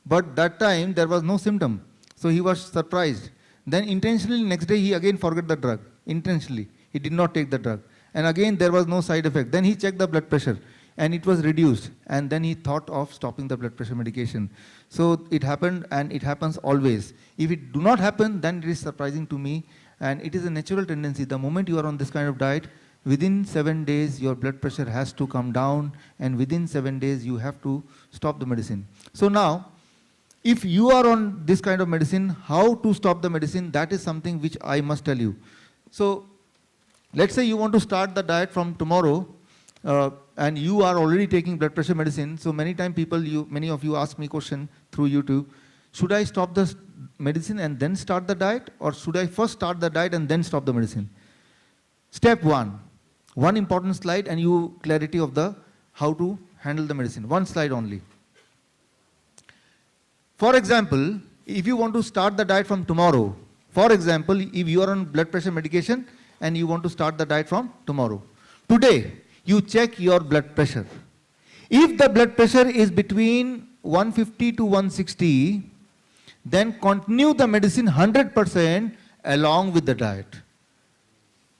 Speaker 1: But that time there was no symptom. So he was surprised. Then intentionally next day he again forgot the drug. Intentionally. He did not take the drug. And again there was no side effect. Then he checked the blood pressure and it was reduced. And then he thought of stopping the blood pressure medication. So it happened, and it happens always. If it do not happen, then it is surprising to me. And it is a natural tendency. The moment you are on this kind of diet, within 7 days your blood pressure has to come down, and within 7 days you have to stop the medicine. So now, if you are on this kind of medicine, how to stop the medicine, that is something which I must tell you. So let's say you want to start the diet from tomorrow, and you are already taking blood pressure medicine. So many times many of you ask me question through YouTube, should I stop the medicine and then start the diet, or should I first start the diet and then stop the medicine? Step one important slide, and clarity of how to handle the medicine. One slide only. For example, if you want to start the diet from tomorrow, for example, if you are on blood pressure medication and you want to start the diet from tomorrow, today you check your blood pressure. If the blood pressure is between 150 to 160, then continue the medicine 100% along with the diet.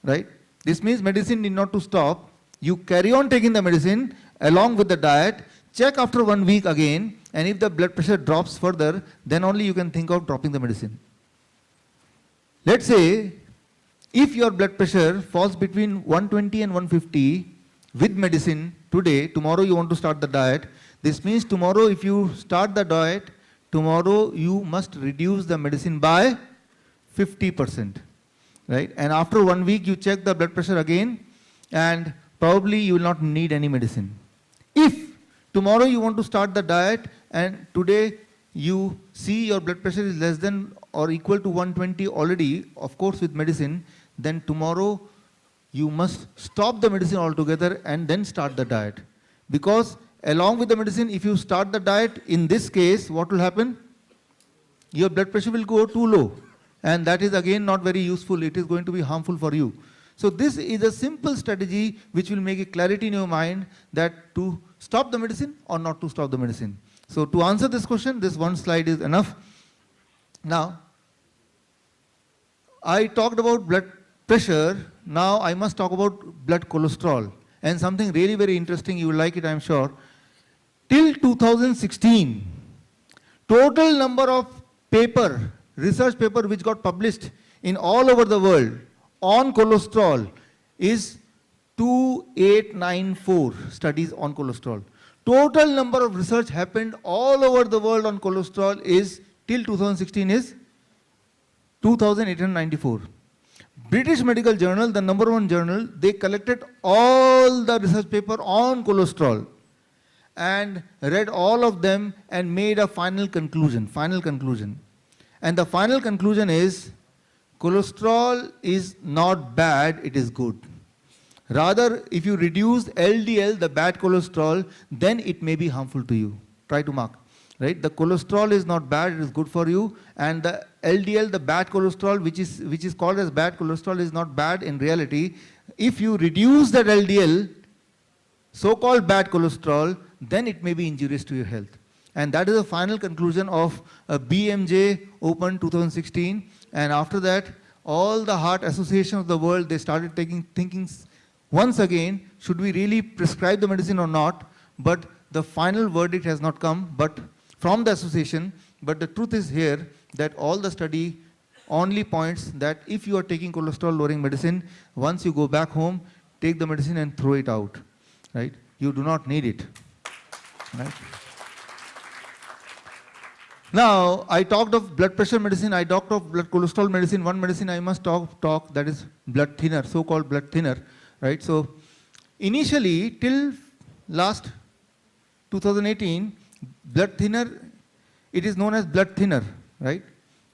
Speaker 1: Right? This means medicine need not to stop. You carry on taking the medicine along with the diet, check after 1 week again, and if the blood pressure drops further, then only you can think of dropping the medicine. Let's say, if your blood pressure falls between 120 and 150 with medicine today, tomorrow you want to start the diet, this means tomorrow if you start the diet, tomorrow you must reduce the medicine by 50%. Right? And after 1 week you check the blood pressure again, and probably you will not need any medicine. If Tomorrow you want to start the diet, and today you see your blood pressure is less than or equal to 120 already, of course with medicine, then tomorrow you must stop the medicine altogether and then start the diet. Because along with the medicine, if you start the diet, in this case, what will happen? Your blood pressure will go too low. And that is again not very useful. It is going to be harmful for you. So this is a simple strategy which will make a clarity in your mind that to stop the medicine or not to stop the medicine. So to answer this question, this one slide is enough. Now, I talked about blood pressure. Now I must talk about blood cholesterol. And something really very interesting, you will like it, I am sure. Till 2016, total number of research paper which got published in all over the world on cholesterol is 2894 studies on cholesterol. Total number of research happened all over the world on cholesterol is, till 2016 is 2894. British Medical Journal, the #1 journal, they collected all the research paper on cholesterol and read all of them and made a final conclusion. And the final conclusion is, cholesterol is not bad, it is good. Rather, if you reduce LDL, the bad cholesterol, then it may be harmful to you. Try to mark. Right? The cholesterol is not bad, it is good for you. And the LDL, the bad cholesterol, which is called as bad cholesterol, is not bad in reality. If you reduce that LDL, so-called bad cholesterol, then it may be injurious to your health. And that is the final conclusion of BMJ Open 2016. And after that, all the heart associations of the world, they started thinking once again, should we really prescribe the medicine or not? But the final verdict has not come from the association. But the truth is here that all the study only points that if you are taking cholesterol lowering medicine, once you go back home, take the medicine and throw it out. Right? You do not need it. Right? Now, I talked of blood pressure medicine, I talked of blood cholesterol medicine. One medicine I must talk that is blood thinner, so-called blood thinner. Right? So, initially, till last 2018, blood thinner, it is known as blood thinner, right?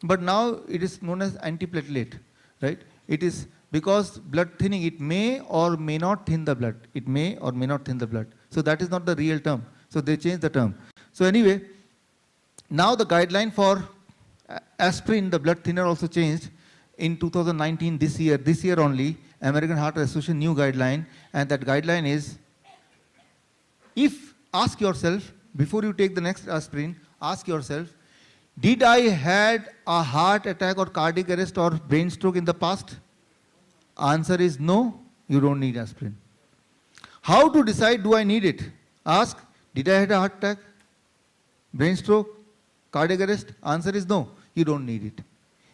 Speaker 1: But now it is known as antiplatelet, right? It is because blood thinning, it may or may not thin the blood. It may or may not thin the blood. So that is not the real term. So they changed the term. So anyway, now the guideline for aspirin, the blood thinner, also changed in 2019, this year only. American Heart Association new guideline, and that guideline is, ask yourself, before you take the next aspirin, ask yourself, did I had a heart attack or cardiac arrest or brain stroke in the past? Answer is no, you don't need aspirin. How to decide, do I need it? Ask, did I had a heart attack, brain stroke, cardiac arrest? Answer is no, you don't need it.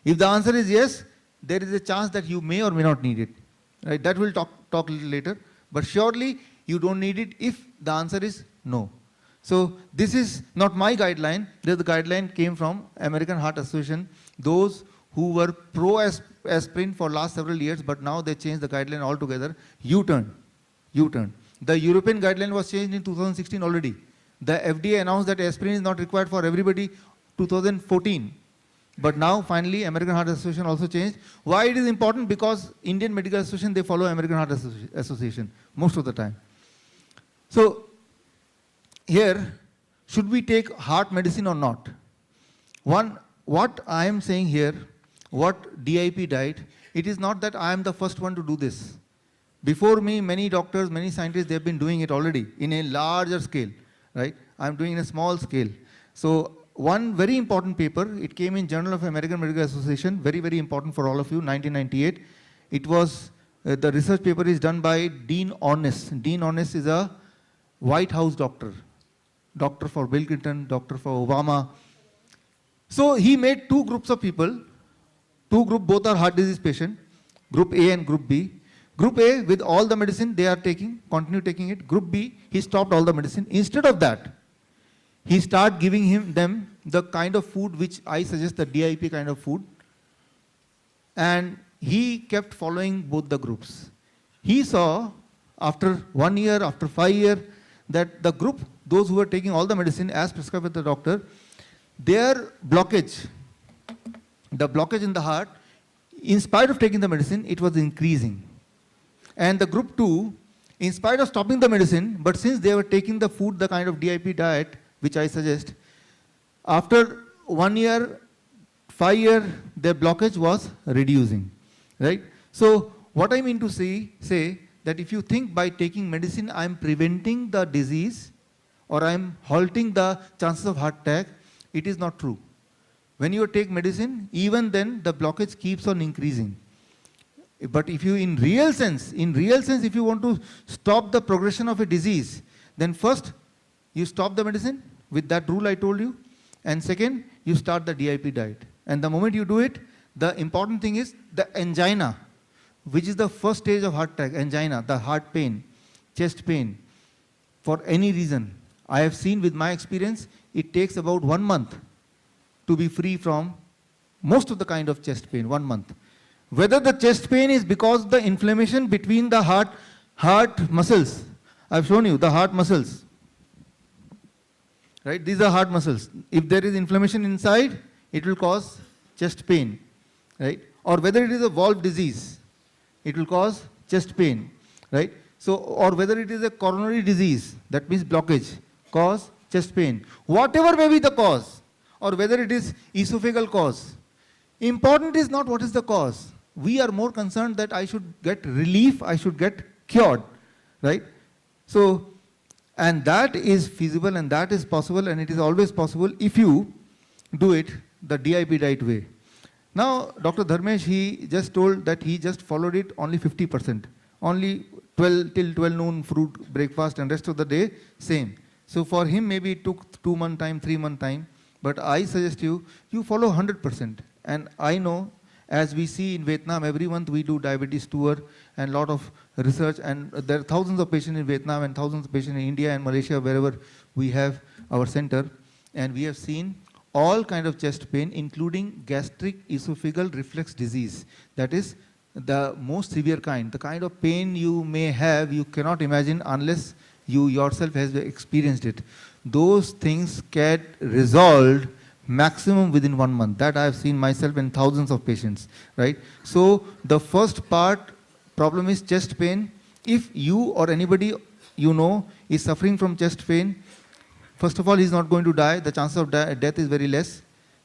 Speaker 1: If the answer is yes, there is a chance that you may or may not need it. Right? That we'll talk a little later. But surely you don't need it if the answer is no. So this is not my guideline. The guideline came from American Heart Association. Those who were pro-aspirin for last several years, but now they changed the guideline altogether. U-turn. The European guideline was changed in 2016 already. The FDA announced that aspirin is not required for everybody 2014. But now, finally, American Heart Association also changed. Why it is important? Because Indian Medical Association, they follow American Heart Association most of the time. So, here, should we take heart medicine or not? What I am saying here, what DIP diet, it is not that I am the first one to do this. Before me, many doctors, many scientists, they have been doing it already in a larger scale. Right? I am doing in a small scale. So, one very important paper, it came in Journal of American Medical Association, very, very important for all of you, 1998. It was, the research paper is done by Dean Ornish. Dean Ornish is a White House doctor for Bill Clinton, doctor for Obama. So he made two groups of people, both are heart disease patient, group A and group B. Group A, with all the medicine they are taking, continue taking it. Group B, he stopped all the medicine. Instead of that, he started giving them the kind of food which I suggest, the DIP kind of food. And he kept following both the groups. He saw after 1 year, after 5 years, that the group those who were taking all the medicine as prescribed by the doctor, their blockage, the blockage in the heart, in spite of taking the medicine, it was increasing. And the group 2, in spite of stopping the medicine, but since they were taking the food, the kind of DIP diet, which I suggest, after 1 year, 5 years, their blockage was reducing, right? So what I mean to say that if you think by taking medicine, I am preventing the disease or I am halting the chances of heart attack, it is not true. When you take medicine, even then the blockage keeps on increasing. But if you, in real sense, if you want to stop the progression of a disease, then first you stop the medicine with that rule I told you, and second, you start the DIP diet. And the moment you do it, the important thing is the angina, which is the first stage of heart attack, angina, the heart pain, chest pain, for any reason. I have seen with my experience, it takes about 1 month to be free from most of the kind of chest pain, 1 month. Whether the chest pain is because the inflammation between the heart muscles. I've shown you the heart muscles. Right? These are heart muscles. If there is inflammation inside, it will cause chest pain. Right? Or whether it is a valve disease, it will cause chest pain. Right? So, or whether it is a coronary disease, that means blockage, cause chest pain. Whatever may be the cause, or whether it is esophageal cause. Important is not what is the cause. We are more concerned that I should get relief, I should get cured, right? So, and that is feasible and that is possible, and it is always possible if you do it the DIP diet way. Now, Dr. Dharmesh, he just told that he just followed it only 50%, only 12 till 12 noon fruit breakfast and rest of the day same. So for him maybe it took 2 month time, 3 month time, but I suggest you follow 100%. And I know, as we see in Vietnam, every month we do diabetes tour and lot of research, and there are thousands of patients in Vietnam and thousands of patients in India and Malaysia, wherever we have our center, and we have seen all kind of chest pain, including gastric esophageal reflux disease. That is the most severe kind. The kind of pain you may have, you cannot imagine unless you yourself has experienced it. Those things get resolved maximum within 1 month. That I have seen myself in thousands of patients, right? So the first problem is chest pain. If you or anybody you know is suffering from chest pain, first of all, he is not going to die. The chance of death is very less.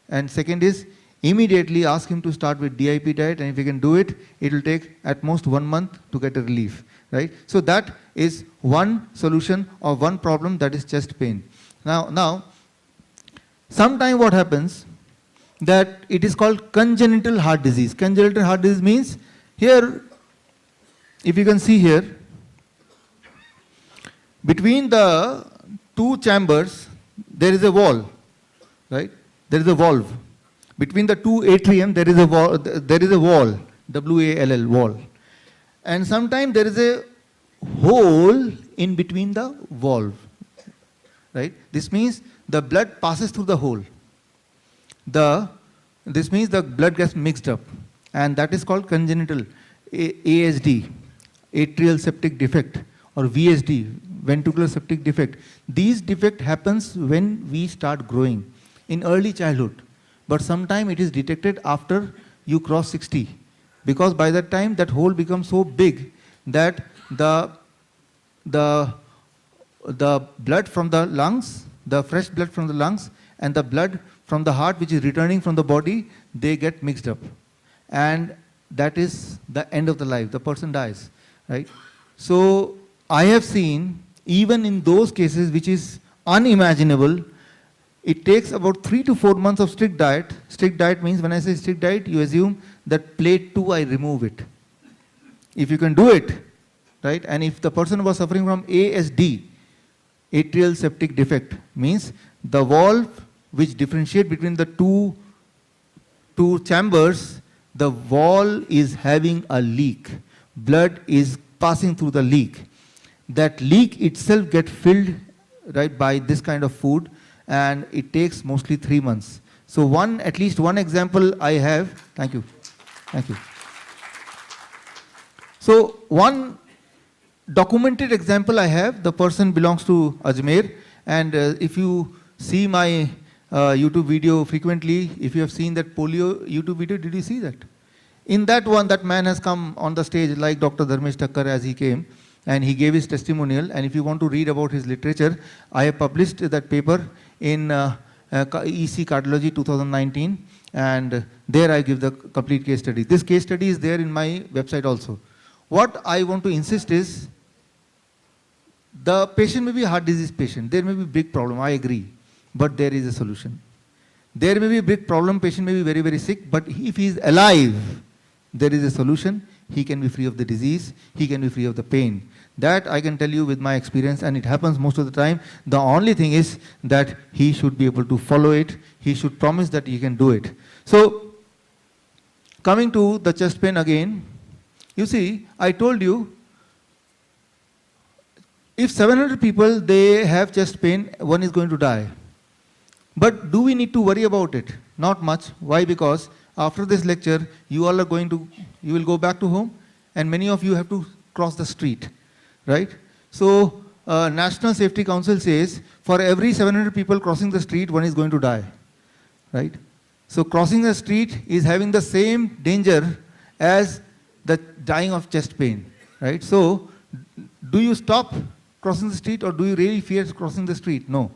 Speaker 1: And second is, immediately ask him to start with DIP diet, and if he can do it, it will take at most 1 month to get a relief, right? So that is one solution of one problem, that is chest pain. Now, sometime what happens, that it is called congenital heart disease. Congenital heart disease means, here, if you can see here, between the two chambers, there is a wall, right? There is a valve. Between the two atrium, there is a wall, W-A-L-L, wall. And sometimes there is a hole in between the valve, right? This means the blood passes through the hole. This means the blood gets mixed up, and that is called congenital ASD, atrial septic defect, or VSD, ventricular septic defect. These defect happens when we start growing in early childhood, but sometime it is detected after you cross 60, because by that time that hole becomes so big that the blood from the lungs, the fresh blood from the lungs, and the blood from the heart which is returning from the body, they get mixed up, and that is the end of the life. The person dies, right? So I have seen, even in those cases which is unimaginable, it takes about 3 to 4 months of strict diet. Strict diet means, when I say strict diet, you assume that plate 2 I remove it. If you can do it, right? And if the person was suffering from ASD, atrial septic defect, means the valve which differentiate between the two chambers, the wall is having a leak. Blood is passing through the leak. That leak itself gets filled, right, by this kind of food, and it takes mostly 3 months. So at least one example I have. Thank you. Thank you. So one documented example I have, the person belongs to Ajmer, And if you see my YouTube video frequently, if you have seen that polio YouTube video, did you see that? In that one, that man has come on the stage like Dr. Dharmesh Thakkar as he came, and he gave his testimonial. And if you want to read about his literature, I have published that paper in EC Cardiology 2019, and there I give the complete case study. This case study is there in my website also. What I want to insist is, the patient may be a heart disease patient, there may be a big problem, I agree, but there is a solution. There may be a big problem, patient may be very, very sick, but if he is alive, there is a solution. He can be free of the disease, he can be free of the pain. That I can tell you with my experience, and it happens most of the time. The only thing is that he should be able to follow it, he should promise that he can do it. So, coming to the chest pain again, you see, I told you, if 700 people, they have chest pain, one is going to die. But do we need to worry about it? Not much. Why? Because after this lecture, you all are going to, you will go back to home, and many of you have to cross the street, right? So, National Safety Council says, for every 700 people crossing the street, one is going to die, right? So, crossing the street is having the same danger as the dying of chest pain, right? So, do you stop crossing the street, or do you really fear crossing the street? No.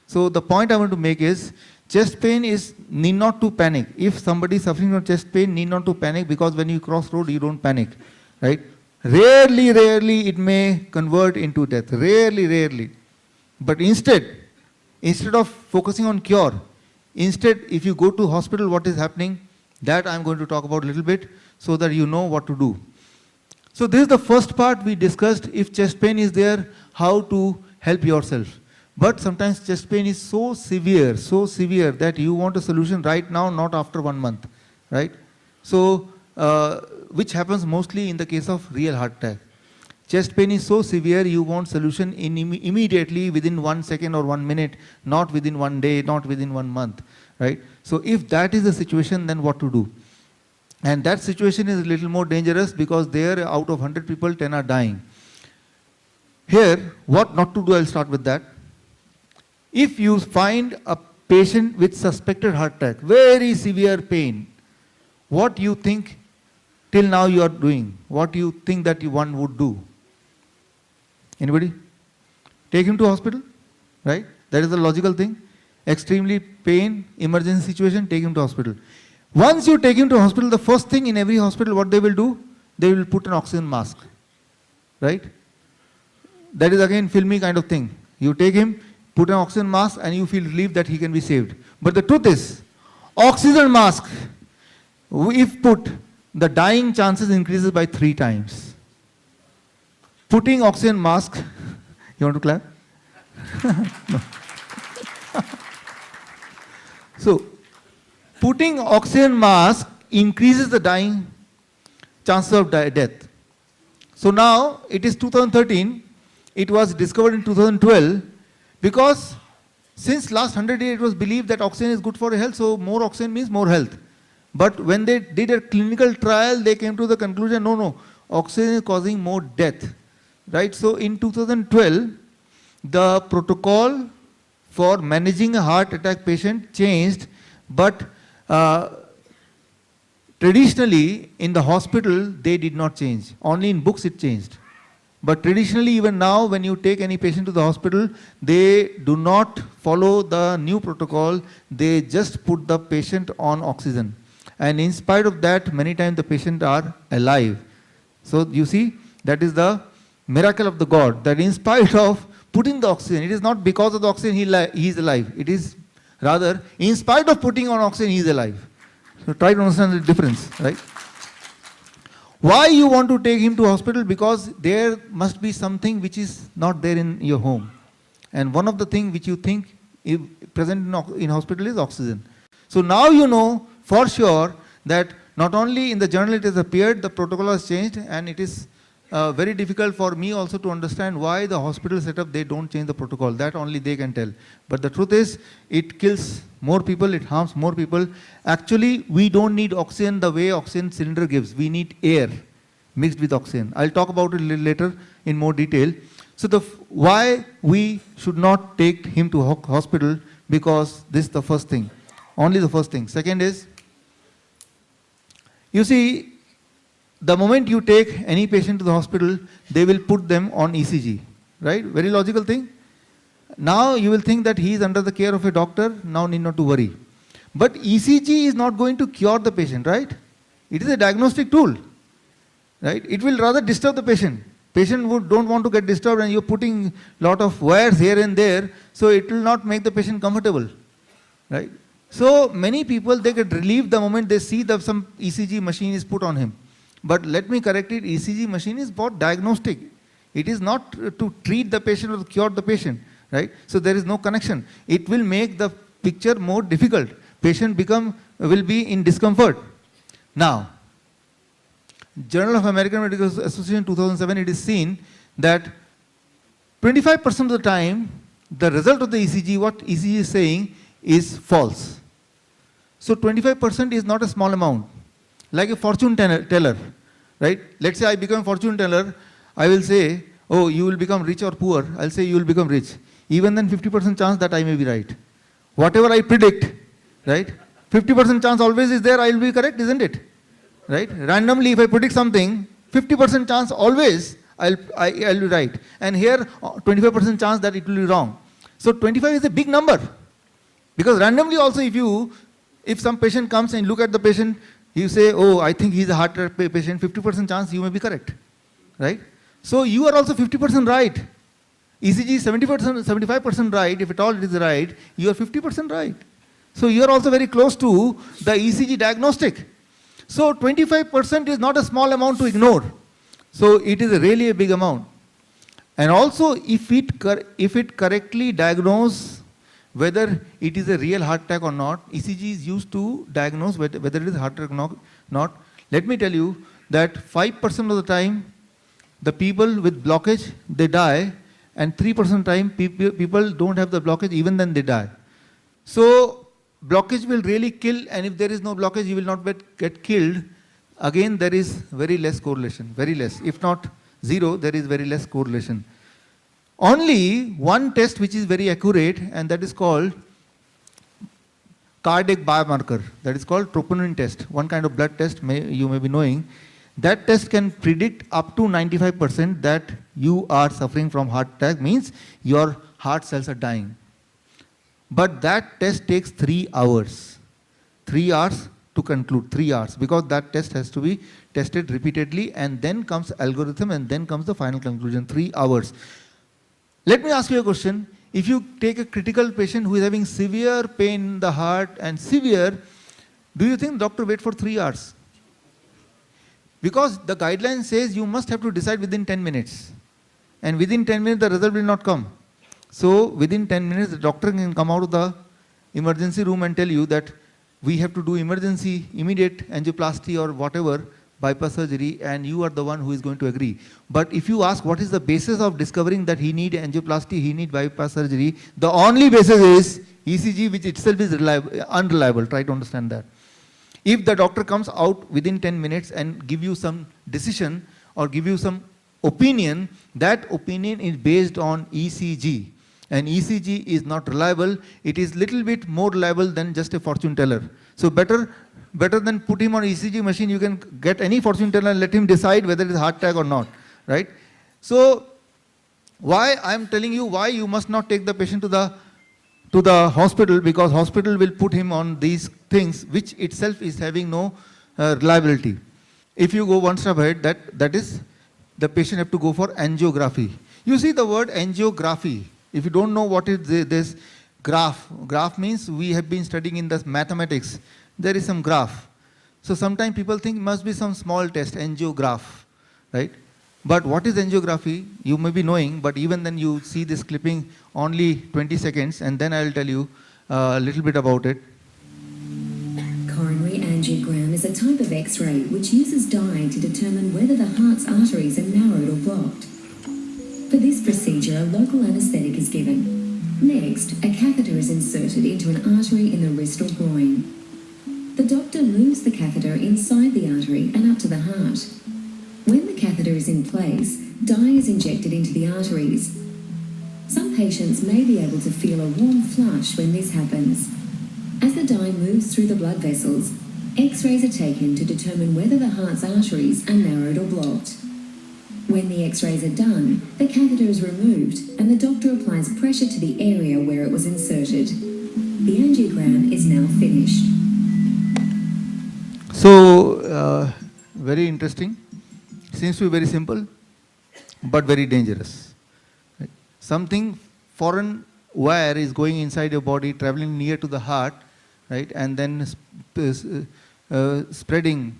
Speaker 1: So, the point I want to make is, chest pain is need not to panic. If somebody is suffering from chest pain, need not to panic, because when you cross road, you don't panic, right? Rarely, rarely it may convert into death. Rarely, rarely. But instead of focusing on cure, instead if you go to hospital, what is happening, that I am going to talk about a little bit, so that you know what to do. So this is the first part we discussed. If chest pain is there, how to help yourself. But sometimes chest pain is so severe that you want a solution right now, not after 1 month, right? So, which happens mostly in the case of real heart attack. Chest pain is so severe, you want solution immediately, within 1 second or 1 minute, not within 1 day, not within 1 month, right? So if that is the situation, then what to do? And that situation is a little more dangerous, because there out of 100 people, 10 are dying. Here, what not to do, I'll start with that. If you find a patient with suspected heart attack, very severe pain, what you think till now you are doing? What do you think that one would do? Anybody? Take him to hospital, right? That is the logical thing. Extremely pain, emergency situation, take him to hospital. Once you take him to hospital, the first thing in every hospital, what they will do? They will put an oxygen mask, right? That is again filmy kind of thing. You take him, put an oxygen mask, and you feel relieved that he can be saved. But the truth is, oxygen mask, if put, the dying chances increases by 3 times. Putting oxygen mask, you want to clap? No. So, putting oxygen mask increases the dying chances of death. So now, it is 2013, it was discovered in 2012, because since last 100 years it was believed that oxygen is good for health, so more oxygen means more health. But when they did a clinical trial, they came to the conclusion, no, oxygen is causing more death, right? So in 2012, the protocol for managing a heart attack patient changed, but traditionally in the hospital they did not change, only in books it changed. But traditionally, even now, when you take any patient to the hospital, they do not follow the new protocol, they just put the patient on oxygen. And in spite of that, many times the patients are alive. So you see, that is the miracle of the God, that in spite of putting the oxygen, it is not because of the oxygen he is alive, it is rather, in spite of putting on oxygen, he is alive. So try to understand the difference, right? Why you want to take him to hospital? Because there must be something which is not there in your home. And one of the things which you think is present in hospital is oxygen. So now you know for sure that not only in the journal it has appeared, the protocol has changed, and it is very difficult for me also to understand why the hospital setup, they don't change the protocol. That only they can tell. But the truth is, it kills more people, it harms more people. Actually, we don't need oxygen the way oxygen cylinder gives. We need air mixed with oxygen. I'll talk about it a little later in more detail. So why we should not take him to hospital, because this is the first thing, only the first thing. Second is, you see, the moment you take any patient to the hospital, they will put them on ECG, right? Very logical thing. Now you will think that he is under the care of a doctor, now need not to worry. But ECG is not going to cure the patient, right? It is a diagnostic tool, right? It will rather disturb the patient. Patient would don't want to get disturbed, and you're putting lot of wires here and there, so it will not make the patient comfortable, right? So many people, they get relieved the moment they see that some ECG machine is put on him. But let me correct it, ECG machine is for diagnostic. It is not to treat the patient or to cure the patient, right? So there is no connection. It will make the picture more difficult. Patient will be in discomfort. Now, Journal of American Medical Association 2007, it is seen that 25% of the time, the result of the ECG, what ECG is saying, is false. So 25% is not a small amount. Like a fortune teller, right? Let's say I become a fortune teller, I will say, oh, you will become rich or poor. I'll say you will become rich. Even then 50% chance that I may be right. Whatever I predict, right? 50% chance always is there, I will be correct, isn't it? Right? Randomly, if I predict something, 50% chance always I'll be right. And here, 25% chance that it will be wrong. So 25 is a big number. Because randomly also, if some patient comes and look at the patient, you say, oh, I think he's a heart attack patient, 50% chance you may be correct. Right? So you are also 50% right. ECG is 70%, 75% right. If at all it is right, you are 50% right. So you are also very close to the ECG diagnostic. So 25% is not a small amount to ignore. So it is really a big amount. And also, if it correctly diagnoses whether it is a real heart attack or not, ECG is used to diagnose whether it is heart attack or not. Let me tell you that 5% of the time, the people with blockage, they die, and 3% of the time, people don't have the blockage, even then they die. So blockage will really kill, and if there is no blockage, you will not get killed. Again, there is very less correlation, very less. If not zero, there is very less correlation. Only one test which is very accurate, and that is called cardiac biomarker. That is called troponin test. One kind of blood test you may be knowing. That test can predict up to 95% that you are suffering from heart attack, means your heart cells are dying. But that test takes 3 hours. 3 hours to conclude, 3 hours, because that test has to be tested repeatedly, and then comes algorithm, and then comes the final conclusion, 3 hours. Let me ask you a question. If you take a critical patient who is having severe pain in the heart and severe, do you think doctor wait for 3 hours? Because the guideline says you must have to decide within 10 minutes. And within 10 minutes the result will not come. So within 10 minutes the doctor can come out of the emergency room and tell you that we have to do emergency, immediate angioplasty or whatever, bypass surgery, and you are the one who is going to agree. But if you ask what is the basis of discovering that he need angioplasty, he need bypass surgery, the only basis is ECG, which itself is unreliable. Try to understand that. If the doctor comes out within 10 minutes and give you some decision or give you some opinion, that opinion is based on ECG. And ECG is not reliable. It is little bit more reliable than just a fortune teller. So better than put him on ECG machine, you can get any fortune teller and let him decide whether it is heart attack or not, right? So why I am telling you why you must not take the patient to the hospital, because hospital will put him on these things which itself is having no reliability. If you go one step ahead, that is the patient have to go for angiography. You see the word angiography. If you don't know what is this graph means, we have been studying in the mathematics. There is some graph. So sometimes people think must be some small test, angiograph, right? But what is angiography? You may be knowing, but even then you see this clipping only 20 seconds, and then I will tell you a little bit about it.
Speaker 5: Coronary angiogram is a type of X-ray which uses dye to determine whether the heart's arteries are narrowed or blocked. For this procedure, local anaesthetic is given. Next, a catheter is inserted into an artery in the wrist or groin. The doctor moves the catheter inside the artery and up to the heart. When the catheter is in place, dye is injected into the arteries. Some patients may be able to feel a warm flush when this happens. As the dye moves through the blood vessels, X-rays are taken to determine whether the heart's arteries are narrowed or blocked. When the X-rays are done, the catheter is removed and the doctor applies pressure to the area where it was inserted. The angiogram is now finished.
Speaker 1: So, very interesting. Seems to be very simple, but very dangerous. Right? Something foreign wire is going inside your body, traveling near to the heart, right, and then spreading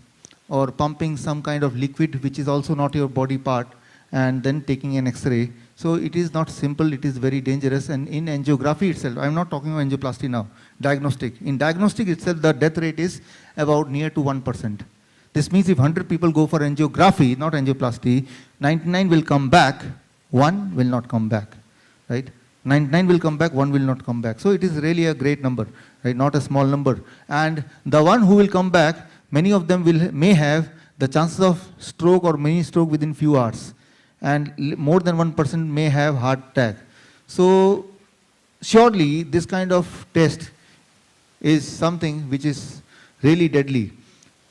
Speaker 1: or pumping some kind of liquid which is also not your body part, and then taking an X-ray. So it is not simple, it is very dangerous. And in angiography itself, I am not talking about angioplasty now, diagnostic. In diagnostic itself, the death rate is about near to 1%. This means if 100 people go for angiography, not angioplasty, 99 will come back, 1 will not come back, right? 99 will come back, 1 will not come back. So it is really a great number, right? Not a small number. And the one who will come back, many of them may have the chances of stroke or mini stroke within few hours. And more than 1% may have heart attack. So surely this kind of test is something which is really deadly.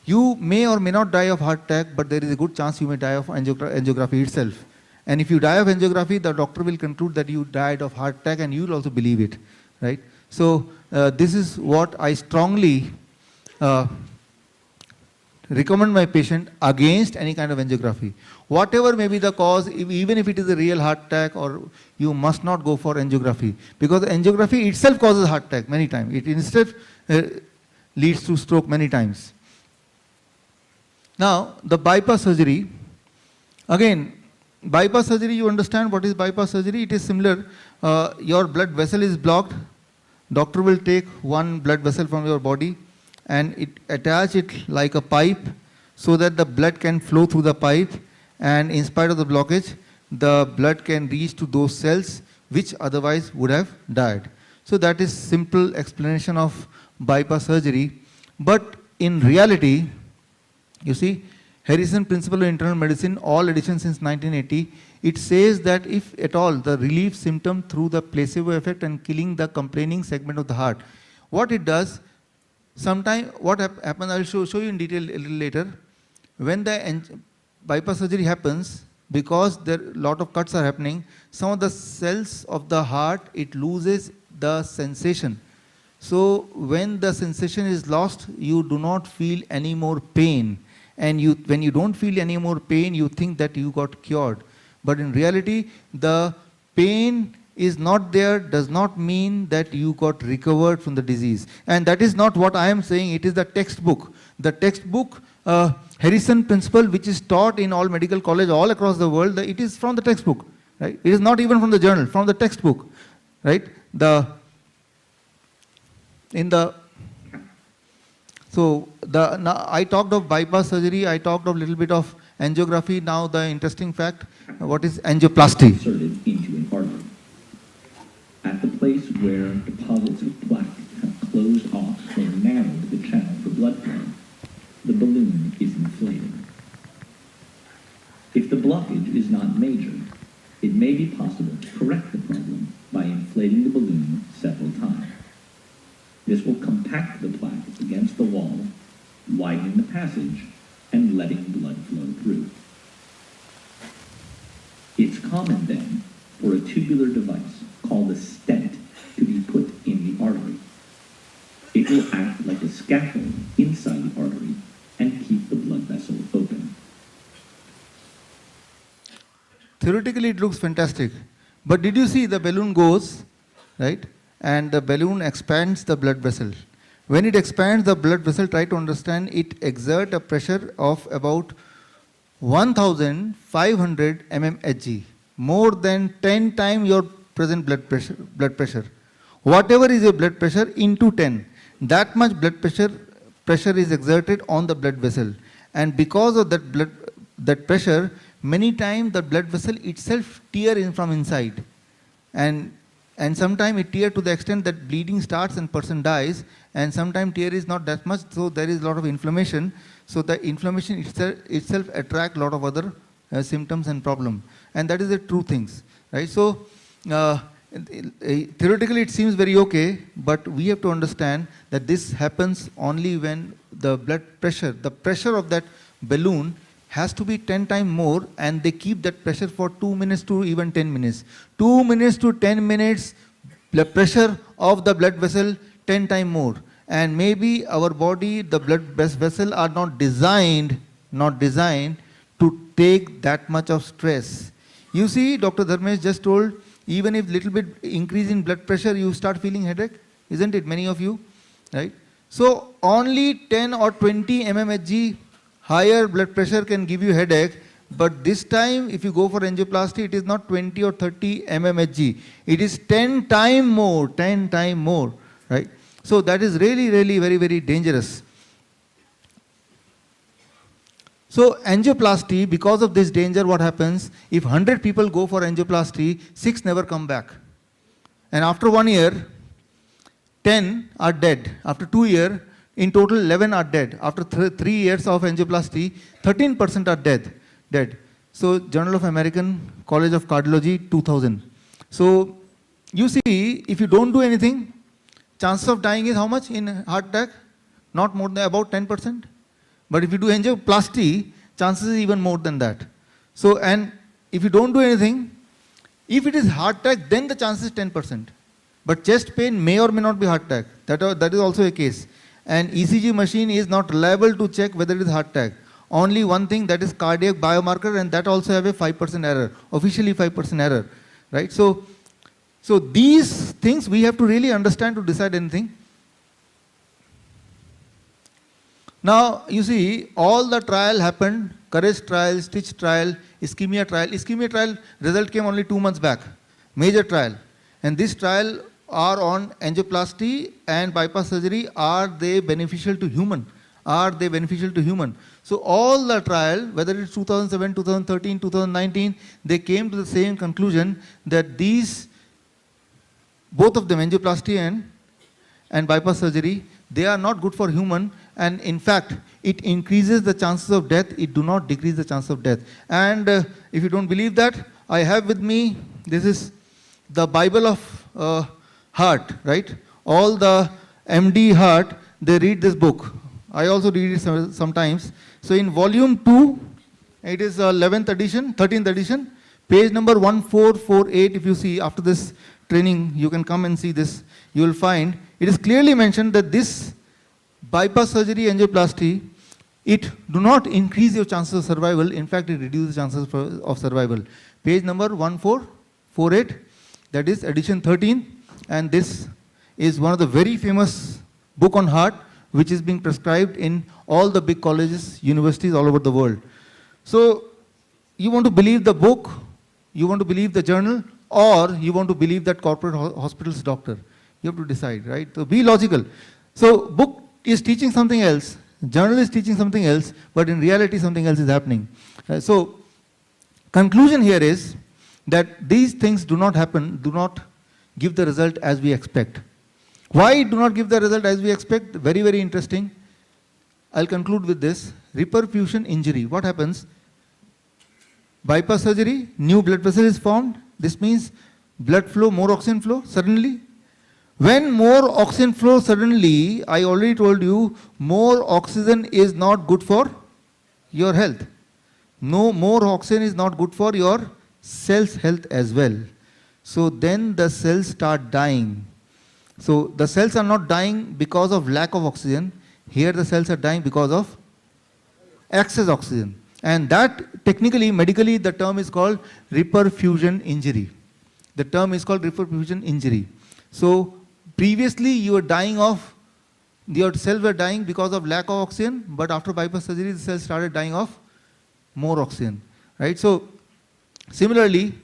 Speaker 1: You may or may not die of heart attack, but there is a good chance you may die of angiography itself. And if you die of angiography, the doctor will conclude that you died of heart attack, and you will also believe it, right? So this is what I strongly recommend my patient against any kind of angiography. Whatever may be the cause, even if it is a real heart attack, or you must not go for angiography, because angiography itself causes heart attack many times. It instead leads to stroke many times. Now, the bypass surgery, again, bypass surgery, you understand what is bypass surgery? It is similar. Your blood vessel is blocked. Doctor will take one blood vessel from your body and attach it like a pipe so that the blood can flow through the pipe, and in spite of the blockage, the blood can reach to those cells which otherwise would have died. So that is simple explanation of bypass surgery. But in reality, you see, Harrison Principle of Internal Medicine, all editions since 1980, it says that if at all the relief symptom through the placebo effect and killing the complaining segment of the heart, what it does, sometimes what happens, I will show you in detail a little later. When the bypass surgery happens, because there a lot of cuts are happening, some of the cells of the heart, it loses the sensation. So when the sensation is lost, you do not feel any more pain. And when you don't feel any more pain, you think that you got cured. But in reality, the pain is not there does not mean that you got recovered from the disease. And that is not what I am saying, it is the textbook. The textbook, Harrison Principle, which is taught in all medical college all across the world, it is from the textbook. Right? It is not even from the journal, from the textbook. Right? So I talked of bypass surgery, I talked of a little bit of angiography. Now the interesting fact, what is angioplasty?
Speaker 6: Inserted into an artery. At the place where deposits of plaque have closed off or narrowed the channel for blood flow, the balloon is inflated. If the blockage is not major, it may be possible to correct the problem by inflating the balloon several times. This will compact the plaque against the wall, widening the passage, and letting blood flow through. It's common then for a tubular device called a stent to be put in the artery. It will act like a scaffold inside the artery and keep the blood vessel open.
Speaker 1: Theoretically, it looks fantastic. But did you see the balloon goes, right? And the balloon expands the blood vessel. When it expands the blood vessel, try to understand, it exerts a pressure of about 1500 mmHg, more than 10 times your present blood pressure. Whatever is your blood pressure into 10, that much blood pressure is exerted on the blood vessel. And because of that pressure, many times the blood vessel itself tears in from inside. And and sometimes it tear to the extent that bleeding starts and person dies, and sometimes tear is not that much, so there is a lot of inflammation. So the inflammation itself attract a lot of other symptoms and problem, and that is the true things, right? So theoretically it seems very okay, but we have to understand that this happens only when the blood pressure, the pressure of that balloon has to be 10 times more, and they keep that pressure for 2 minutes to even 10 minutes. 2 minutes to 10 minutes, the pressure of the blood vessel 10 times more. And maybe our body, the blood vessel are not designed to take that much of stress. You see, Dr. Dharmesh just told, even if little bit increase in blood pressure, you start feeling headache, isn't it, many of you, right? So only 10 or 20 mmHg higher blood pressure can give you headache, but this time if you go for angioplasty, it is not 20 or 30 mmHg, it is 10 times more, right? So that is really, really very, very dangerous. So angioplasty, because of this danger, what happens, if 100 people go for angioplasty, 6 never come back. And after 1 year, 10 are dead. After 2 years, in total 11 are dead. After 3 years of angioplasty, 13% are dead. So Journal of American College of Cardiology, 2000. So you see, if you don't do anything, chances of dying is how much in heart attack? Not more than about 10%. But if you do angioplasty, chances is even more than that. So, and if you don't do anything, if it is heart attack, then the chance is 10%. But chest pain may or may not be heart attack. That is also a case. And ECG machine is not reliable to check whether it is heart attack. Only one thing, that is cardiac biomarker, and that also have a 5% error, officially 5% error, right? So these things we have to really understand to decide anything. Now, you see, all the trial happened, courage trial, stitch trial, ischemia trial. Ischemia trial result came only 2 months back, major trial. And this trial are on angioplasty and bypass surgery. Are they beneficial to human? Are they beneficial to human? So all the trial, whether it's 2007, 2013, 2019, they came to the same conclusion that these, both of them, angioplasty and bypass surgery, they are not good for human, and in fact, it increases the chances of death, it do not decrease the chance of death. And if you don't believe that, I have with me, this is the Bible of heart, right? All the MD heart, they read this book. I also read it sometimes. So in volume 2, it is 11th edition, 13th edition, page number 1448, if you see after this training, you can come and see this, you will find, it is clearly mentioned that this bypass surgery angioplasty, it do not increase your chances of survival, in fact it reduces chances of survival. Page number 1448, that is edition 13, and this is one of the very famous book on heart, which is being prescribed in all the big colleges, universities all over the world. So you want to believe the book, you want to believe the journal, or you want to believe that corporate hospital's doctor. You have to decide, right? So be logical. So book is teaching something else, journal is teaching something else, but in reality something else is happening. So conclusion here is that these things do not happen, do not give the result as we expect. Why do not give the result as we expect? Very, very interesting. I'll conclude with this. Reperfusion injury. What happens? Bypass surgery, new blood vessel is formed. This means blood flow, more oxygen flow suddenly. When more oxygen flow suddenly, I already told you, more oxygen is not good for your health. No, more oxygen is not good for your cell's health as well. So then the cells start dying. So the cells are not dying because of lack of oxygen. Here the cells are dying because of excess oxygen. And that technically, medically, the term is called reperfusion injury. The term is called reperfusion injury. So previously you were dying of, your cells were dying because of lack of oxygen, but after bypass surgery the cells started dying of more oxygen, right? So similarly,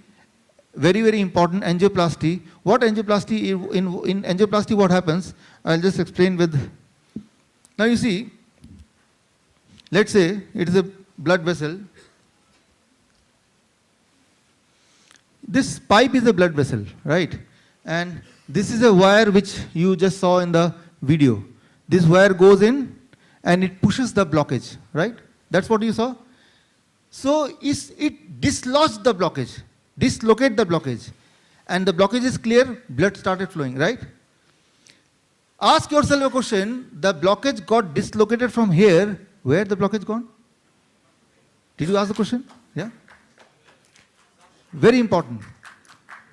Speaker 1: very, very important, angioplasty. What angioplasty, in angioplasty what happens? I'll just explain with, now you see, let's say it is a blood vessel. This pipe is a blood vessel, right? and this is a wire which you just saw in the video. This wire goes in and it pushes the blockage, right? That's what you saw. So it dislodged the blockage, dislocate the blockage, and the blockage is clear, blood started flowing, right? Ask yourself a question, the blockage got dislocated from here, where the blockage gone? Did you ask the question? Yeah? Very important.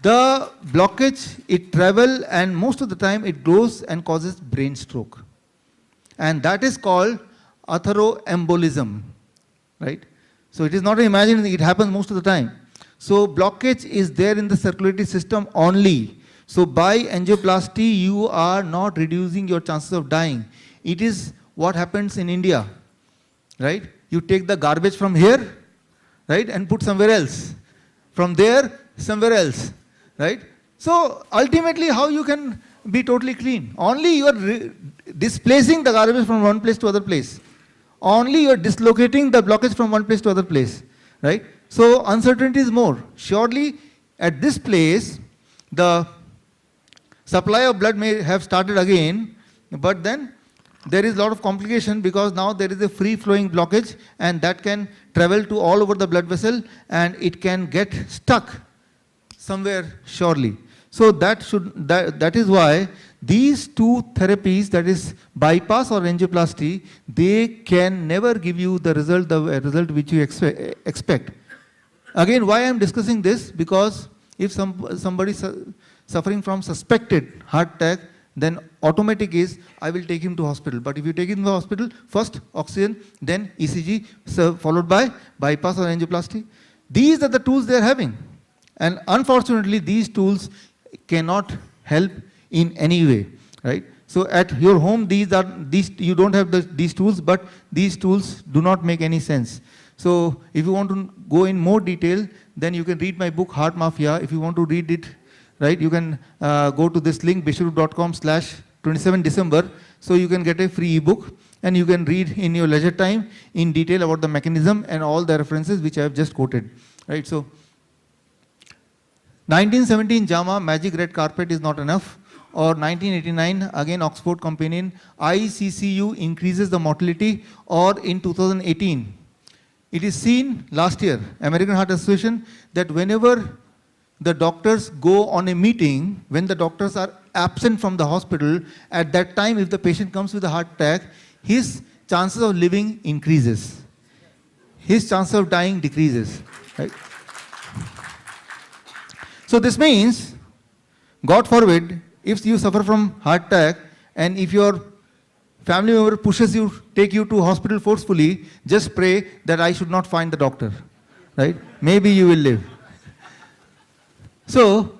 Speaker 1: The blockage, it travels and most of the time it goes and causes brain stroke. And that is called atherombolism, right? So it is not imagined, it happens most of the time. So blockage is there in the circulatory system only. So by angioplasty, you are not reducing your chances of dying. It is what happens in India, right? You take the garbage from here, right, and put somewhere else. From there, somewhere else, right? So ultimately, how you can be totally clean? Only you are displacing the garbage from one place to other place. Only you are dislocating the blockage from one place to other place, right? So uncertainty is more. Surely at this place, the supply of blood may have started again, but then there is a lot of complication because now there is a free flowing blockage and that can travel to all over the blood vessel and it can get stuck somewhere surely. So that is why these two therapies, that is bypass or angioplasty, they can never give you the result which you expect. Again, why I am discussing this? Because if somebody suffering from suspected heart attack, then automatic is I will take him to hospital. But if you take him to the hospital, first oxygen, then ECG, followed by bypass or angioplasty. These are the tools they are having. And unfortunately, these tools cannot help in any way, right? So at your home, you don't have these tools, but these tools do not make any sense. So if you want to go in more detail, then you can read my book, Heart Mafia. If you want to read it, right, you can go to this link, biswaroop.com/27 December. So you can get a free ebook and you can read in your leisure time in detail about the mechanism and all the references which I have just quoted, right? So 1917 JAMA, magic red carpet is not enough. Or 1989, again Oxford Companion, ICCU increases the mortality. Or in 2018, it is seen last year, American Heart Association, that whenever the doctors go on a meeting, when the doctors are absent from the hospital, at that time if the patient comes with a heart attack, his chances of living increases. His chances of dying decreases, right? So this means, God forbid, if you suffer from heart attack and if your family member pushes you, take you to hospital forcefully, just pray that I should not find the doctor, right? Maybe you will live. So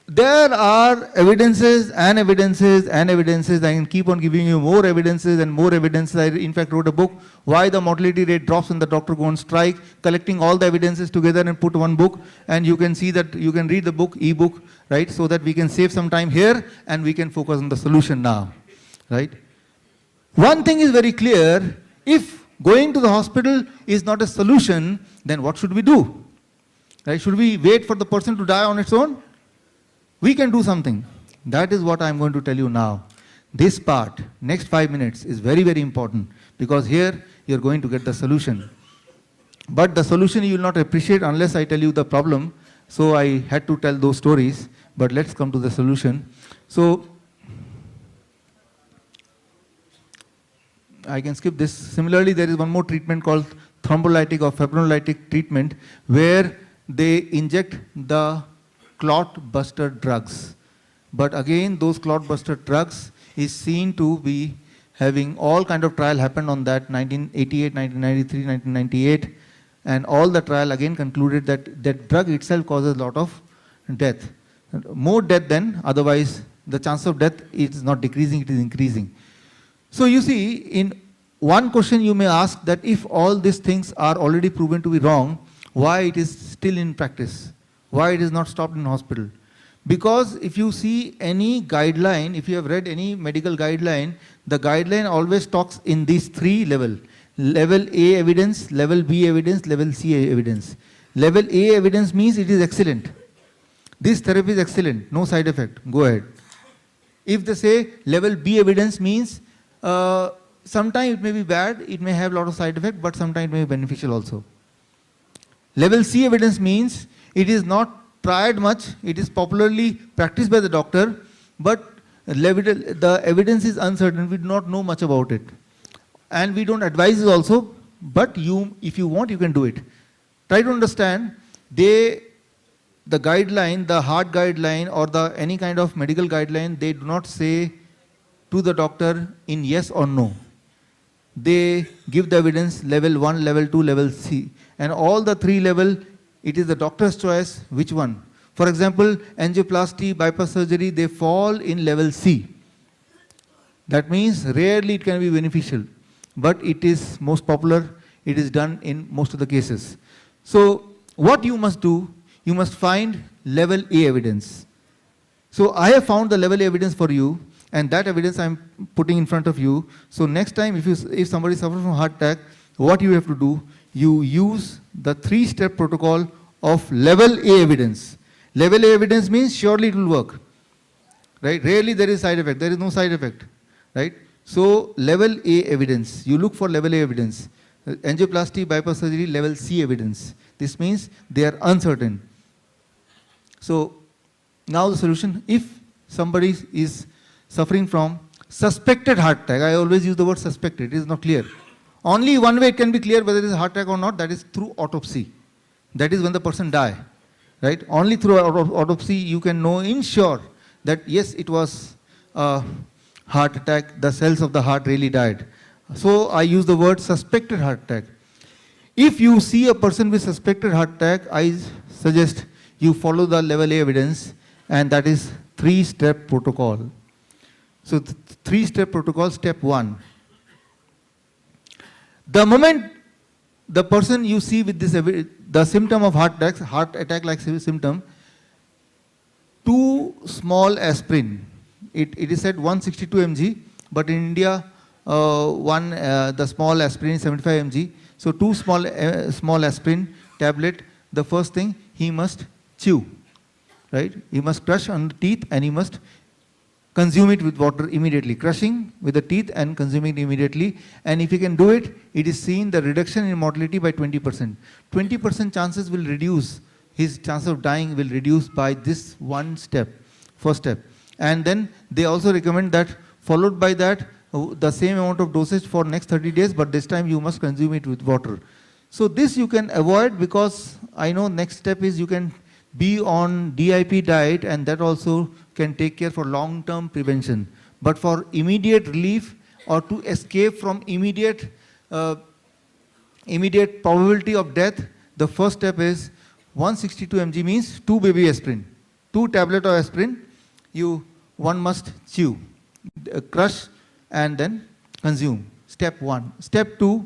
Speaker 1: there are evidences and evidences and evidences. I can keep on giving you more evidences and more evidences. I in fact wrote a book, Why the Mortality Rate Drops When the Doctor Goes on Strike, collecting all the evidences together and put one book. And you can see that you can read the book, e-book, right? So that we can save some time here and we can focus on the solution now, right? One thing is very clear, if going to the hospital is not a solution, then what should we do? Right? Should we wait for the person to die on its own? We can do something. That is what I am going to tell you now. This part, next 5 minutes, is very, very important because here you are going to get the solution. But the solution you will not appreciate unless I tell you the problem. So I had to tell those stories. But let's come to the solution. So I can skip this. Similarly, there is one more treatment called thrombolytic or fibrinolytic treatment where they inject the clot buster drugs. But again, those clot buster drugs is seen to be having all kind of trial happened on that 1988, 1993, 1998, and all the trial again concluded that that drug itself causes a lot of death. More death than otherwise, the chance of death is not decreasing, it is increasing. So you see, in one question you may ask that if all these things are already proven to be wrong, why it is still in practice? Why it is not stopped in hospital? Because if you see any guideline, if you have read any medical guideline, the guideline always talks in these three levels. Level A evidence, level B evidence, level C evidence. Level A evidence means it is excellent. this therapy is excellent, no side effect, go ahead. If they say level B evidence means sometimes it may be bad, it may have a lot of side effect, but sometimes it may be beneficial also. Level C evidence means it is not tried much, it is popularly practiced by the doctor, but the evidence is uncertain, we do not know much about it. And we don't advise it also, but if you want, you can do it. Try to understand, the guideline, the heart guideline or any kind of medical guideline, they do not say to the doctor in yes or no. They give the evidence level 1, level 2, level C. And all the 3 level, it is the doctor's choice which one. For example, angioplasty, bypass surgery, they fall in level C. That means rarely it can be beneficial, but it is most popular, it is done in most of the cases. So what you must do, you must find level A evidence. So I have found the level A evidence for you, and that evidence I am putting in front of you. So next time if somebody suffers from heart attack, what you have to do, you use the 3-step protocol of level A evidence. Level A evidence means surely it will work, right? Rarely there is side effect, there is no side effect, right? So level A evidence, you look for level A evidence. Angioplasty, bypass surgery, level C evidence. This means they are uncertain. So now the solution, if somebody is suffering from suspected heart attack, I always use the word suspected, it is not clear. Only one way it can be clear whether it is a heart attack or not, that is through autopsy. That is when the person die, right? Only through autopsy you can know in sure that yes, it was a heart attack, the cells of the heart really died. So I use the word suspected heart attack. If you see a person with suspected heart attack, I suggest you follow the level A evidence, and that is 3-step protocol. So 3-step protocol, step 1. The moment the person you see with this, the symptom of heart attack like symptom, 2 small aspirin. It is said 162 mg, but in India, the small aspirin is 75 mg. So 2 small aspirin tablet. The first thing, he must chew, right? He must crush on the teeth and he must consume it with water immediately. Crushing with the teeth and consuming it immediately. And if he can do it, it is seen the reduction in mortality by 20%. 20% chances will reduce, his chance of dying will reduce by this one step, first step. And then they also recommend that followed by that, the same amount of dosage for next 30 days, but this time you must consume it with water. So this you can avoid, because I know next step is you can be on DIP diet, and that also can take care for long-term prevention. But for immediate relief or to escape from immediate probability of death, the first step is 162 mg means 2 baby aspirin, 2 tablet of aspirin, one must chew, crush and then consume. Step 1. Step 2,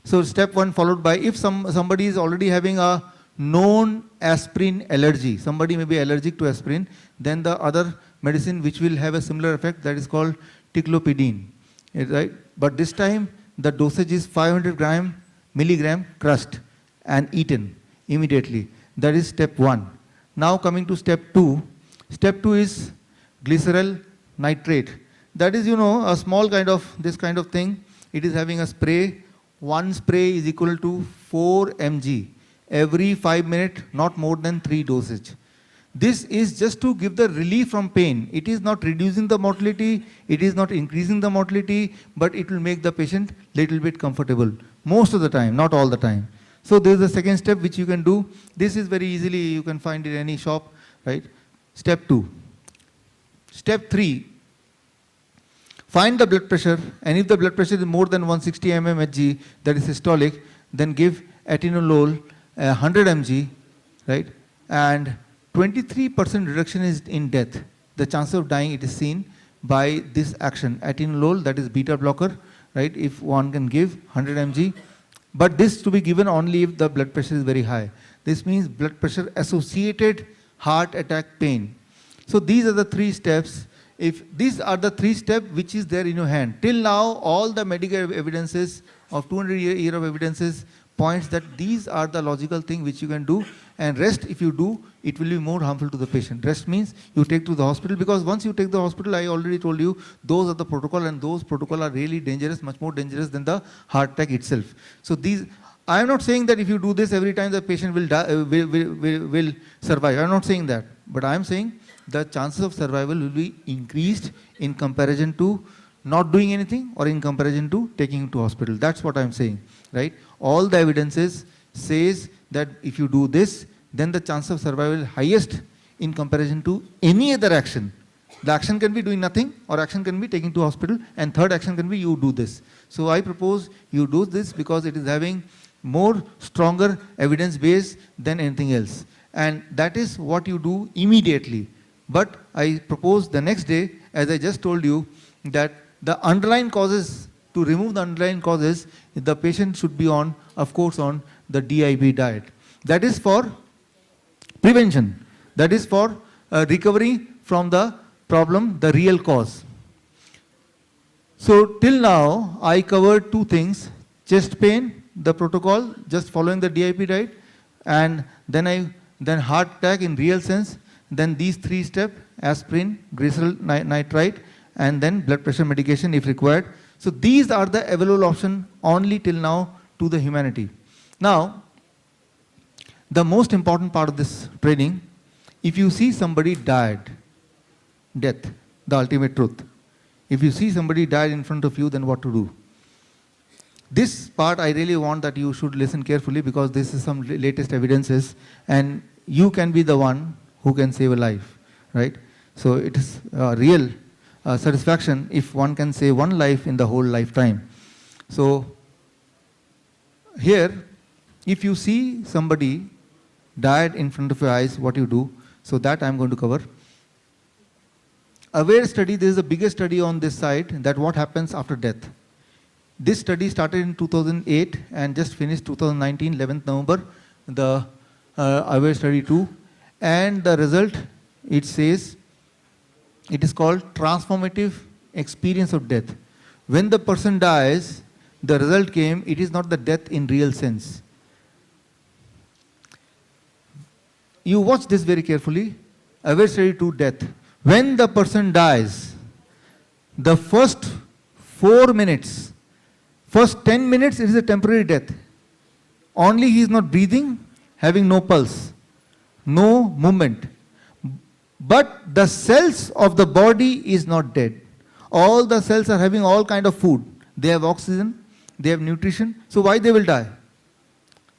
Speaker 1: so step 1 followed by, if somebody is already having a known aspirin allergy, somebody may be allergic to aspirin, then the other medicine which will have a similar effect, that is called ticlopidine, right? But this time the dosage is 500 milligram crushed and eaten immediately. That is step 1. Now coming to step 2. Step 2 is glyceral nitrate. That is, a small kind of, this kind of thing. It is having a spray. 1 spray is equal to 4 mg. Every 5 minutes, not more than 3 dosage. This is just to give the relief from pain. It is not reducing the mortality, it is not increasing the mortality, but it will make the patient little bit comfortable. Most of the time, not all the time. So there is a second step which you can do. This is very easily, you can find it in any shop, right? Step 2. Step 3. Find the blood pressure, and if the blood pressure is more than 160 mmHg, that is systolic, then give atenolol 100 mg, right? And 23% reduction is in death. The chance of dying, it is seen by this action. Atenolol, that is beta blocker, right? If one can give 100 mg, but this to be given only if the blood pressure is very high. This means blood pressure associated heart attack pain. So these are the 3 steps. If these are the 3 steps which is there in your hand. Till now, all the medical evidences of 200 years of evidences points that these are the logical thing which you can do, and rest if you do, it will be more harmful to the patient. Rest means you take to the hospital, because once you take the hospital, I already told you, those are the protocol, and those protocol are really dangerous, much more dangerous than the heart attack itself. So these, I am not saying that if you do this every time the patient will die, will survive. I am not saying that, but I am saying the chances of survival will be increased in comparison to not doing anything or in comparison to taking him to hospital. That's what I am saying, right? All the evidences says that if you do this, then the chance of survival is highest in comparison to any other action. The action can be doing nothing, or action can be taking to hospital, and third action can be you do this. So I propose you do this because it is having more stronger evidence base than anything else. And that is what you do immediately. But I propose the next day, as I just told you, that the underlying causes, to remove the underlying causes, the patient should be on, of course, on the DIP diet. That is for prevention. That is for recovery from the problem, the real cause. So till now, I covered two things: chest pain, the protocol, just following the DIP diet, and then heart attack in real sense, then these three steps: aspirin, glyceral, nitrate, and then blood pressure medication if required. So these are the available option only till now to the humanity. Now, the most important part of this training, if you see somebody died, death, the ultimate truth. If you see somebody died in front of you, then what to do? This part I really want that you should listen carefully, because this is some latest evidences, and you can be the one who can save a life, right? So it is real satisfaction if one can save one life in the whole lifetime. So here, if you see somebody died in front of your eyes, what you do? So that I am going to cover. AWARE study, there is a bigger study on this side, that what happens after death. This study started in 2008 and just finished 2019, 11th November, the AWARE study 2. And the result, it says, it is called transformative experience of death. When the person dies, the result came, it is not the death in real sense. You watch this very carefully. AWARE study 2, death. When the person dies, the first 4 minutes, first 10 minutes, it is a temporary death. Only he is not breathing, having no pulse, no movement. But the cells of the body is not dead. All the cells are having all kind of food. They have oxygen, they have nutrition. So why they will die?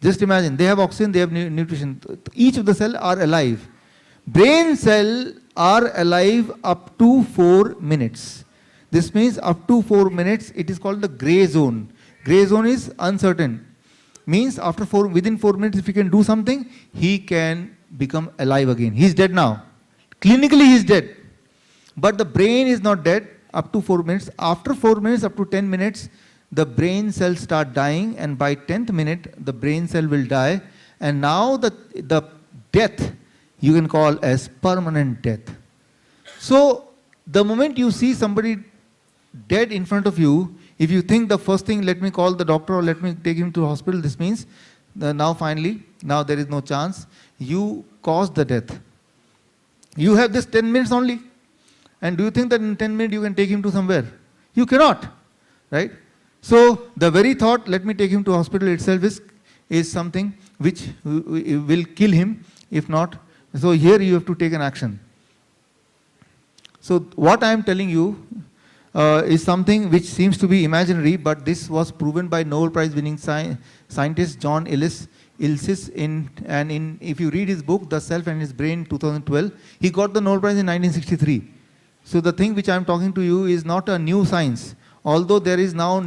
Speaker 1: Just imagine, they have oxygen, they have nutrition. Each of the cells are alive. Brain cells are alive up to 4 minutes. This means up to 4 minutes, it is called the gray zone. Gray zone is uncertain. Means after within 4 minutes, if he can do something, he can become alive again. He is dead now. Clinically he is dead. But the brain is not dead up to 4 minutes. After 4 minutes, up to 10 minutes, the brain cells start dying, and by 10th minute, the brain cell will die. And now the death, you can call as permanent death. So the moment you see somebody dead in front of you, if you think the first thing, let me call the doctor or let me take him to the hospital, this means now finally, now there is no chance, you caused the death. You have this 10 minutes only. And do you think that in 10 minutes you can take him to somewhere? You cannot, right? So the very thought, let me take him to hospital itself is something which will kill him, if not. So here you have to take an action. So what I am telling you is something which seems to be imaginary, but this was proven by Nobel Prize winning scientist John Ilsis if you read his book, The Self and His Brain, 2012, he got the Nobel Prize in 1963. So the thing which I am talking to you is not a new science, although there is now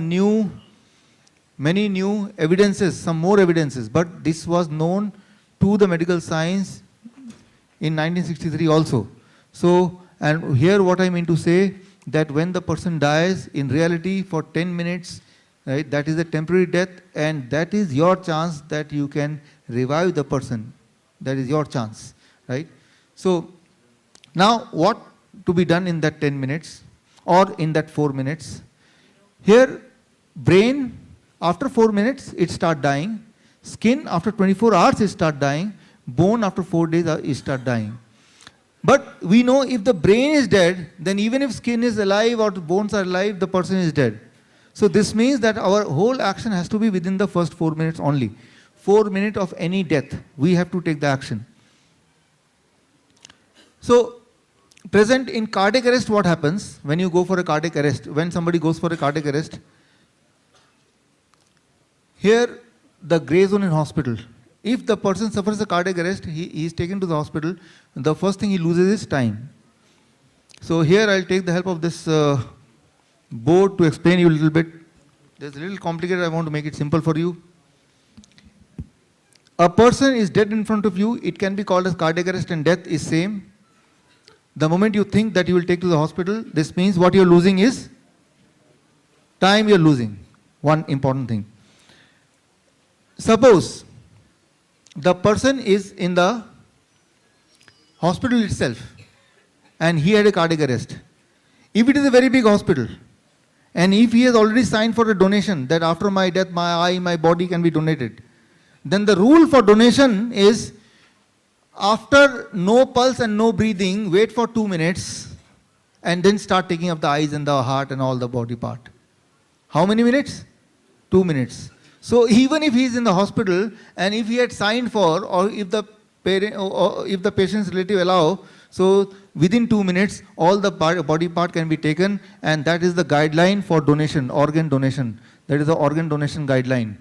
Speaker 1: many new evidences, some more evidences, but this was known to the medical science in 1963 also. So, and here what I mean to say, that when the person dies, in reality for 10 minutes, right, that is a temporary death, and that is your chance that you can revive the person. That is your chance, right? So now what to be done in that 10 minutes or in that 4 minutes? Here brain, after 4 minutes it start dying, Skin after 24 hours it start dying, bone after 4 days it start dying. But we know if the brain is dead, then even if skin is alive or the bones are alive, the person is dead. So this means that our whole action has to be within the first 4 minutes only. 4 minutes of any death, we have to take the action. So present in cardiac arrest, what happens when you go for a cardiac arrest? When somebody goes for a cardiac arrest, here the gray zone in hospital. If the person suffers a cardiac arrest, he is taken to the hospital, the first thing he loses is time. So here I'll take the help of this board to explain you a little bit. It's a little complicated, I want to make it simple for you. A person is dead in front of you, it can be called as cardiac arrest, and death is same. The moment you think that you will take to the hospital, this means what you're losing is time you're losing. One important thing. Suppose the person is in the hospital itself and he had a cardiac arrest. If it is a very big hospital and if he has already signed for a donation that after my death my eye, my body can be donated, then the rule for donation is after no pulse and no breathing, wait for 2 minutes and then start taking up the eyes and the heart and all the body part. How many minutes? 2 minutes. So even if he is in the hospital and if he had signed for, or if the parent or if the patient's relative allow, so within 2 minutes all the body part can be taken, and that is the guideline for donation, organ donation. That is the organ donation guideline.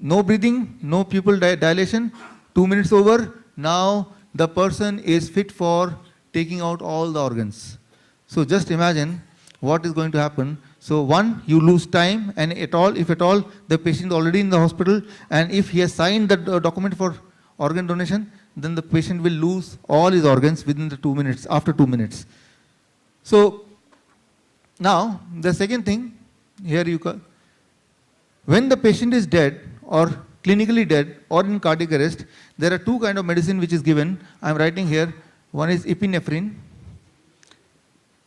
Speaker 1: No breathing, no pupil dilation, 2 minutes over, now the person is fit for taking out all the organs. So just imagine what is going to happen. So one, you lose time, and if at all, the patient is already in the hospital, and if he has signed the document for organ donation, then the patient will lose all his organs within the 2 minutes, after 2 minutes. So now the second thing, here you can, when the patient is dead or clinically dead or in cardiac arrest, there are two kinds of medicine which is given. I am writing here. One is epinephrine.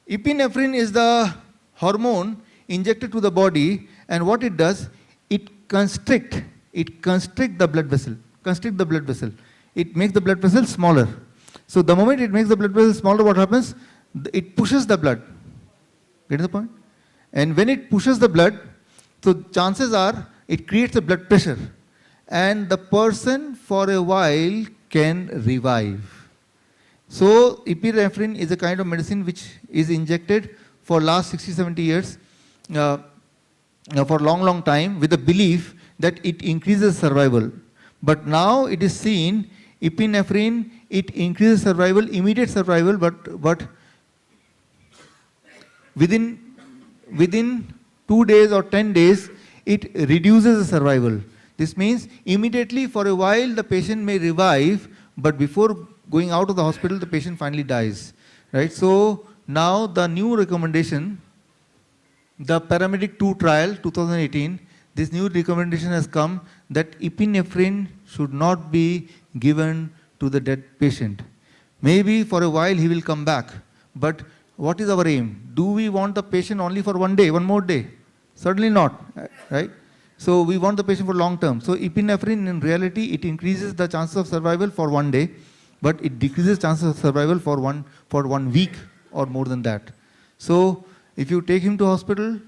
Speaker 1: Epinephrine is the hormone injected to the body, and what it does, it constrict the blood vessel. It makes the blood vessel smaller. So the moment it makes the blood vessel smaller, what happens? It pushes the blood. Get the point? And when it pushes the blood, so chances are it creates a blood pressure, and the person for a while can revive. So epinephrine is a kind of medicine which is injected for last 60-70 years, for long time, with the belief that it increases survival. But now it is seen, epinephrine, it increases survival, immediate survival, but within 2 days or 10 days, it reduces the survival. This means immediately for a while the patient may revive, but before going out of the hospital, the patient finally dies. Right? So now the new recommendation, the Paramedic 2 trial 2018, this new recommendation has come that epinephrine should not be given to the dead patient. Maybe for a while he will come back, but what is our aim? Do we want the patient only for 1 day, one more day? Certainly not, right? So we want the patient for long term. So epinephrine, in reality, it increases the chances of survival for 1 day, but it decreases chances of survival for 1 week or more than that. So if you take him to hospital,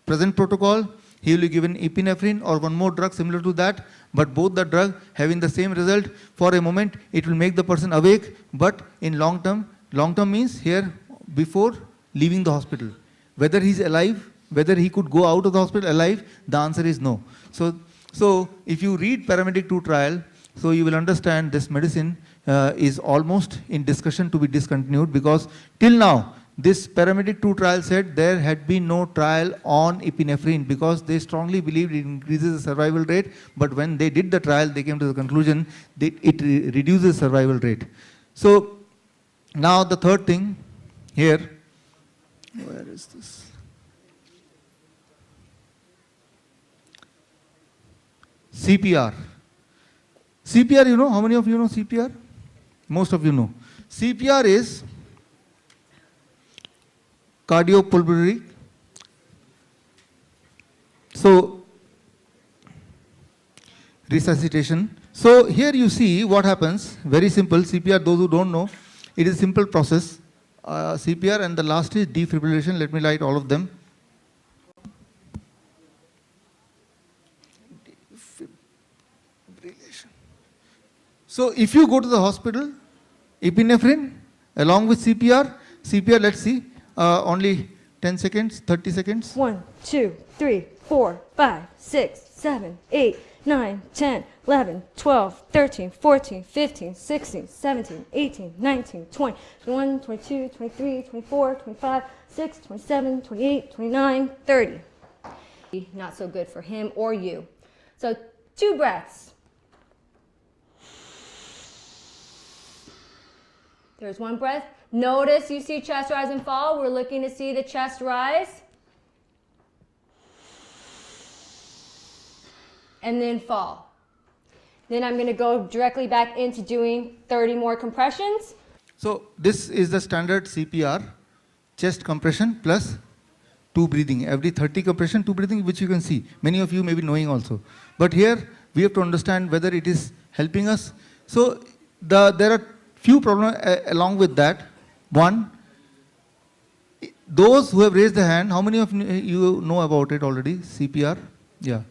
Speaker 1: present protocol, he will be given epinephrine or one more drug similar to that, but both the drug having the same result. For a moment, it will make the person awake, but in long term means here before leaving the hospital. Whether he is alive, whether he could go out of the hospital alive, the answer is no. So if you read Paramedic 2 trial, so you will understand this medicine is almost in discussion to be discontinued, because till now, this Paramedic 2 trial said there had been no trial on epinephrine because they strongly believed it increases the survival rate, but when they did the trial, they came to the conclusion that it reduces survival rate. So now the third thing here, where is this? CPR. CPR, you know, how many of you know CPR? Most of you know. CPR is cardiopulmonary. So resuscitation. So here you see what happens, very simple, CPR, those who don't know, it is a simple process, CPR, and the last is defibrillation. Let me write all of them. Defibrillation. So if you go to the hospital, epinephrine along with CPR, let's see, only 10 seconds, 30 seconds.
Speaker 7: 1, 2, 3, 4, 5, 6, 7, 8, 9, 10, 11, 12, 13, 14, 15, 16, 17, 18, 19, 20, 21, 22, 23, 24, 25, 6, 27, 28, 29, 30. Not so good for him or you. So 2 breaths. There's 1 breath. Notice you see chest rise and fall. We're looking to see the chest rise. And then fall. Then I'm going to go directly back into doing 30 more compressions.
Speaker 1: So this is the standard CPR, chest compression plus 2 breathing. Every 30 compression, 2 breathing, which you can see. Many of you may be knowing also. But here we have to understand whether it is helping us. So there are few problems along with that. One, those who have raised the hand, how many of you know about it already, CPR? Yeah.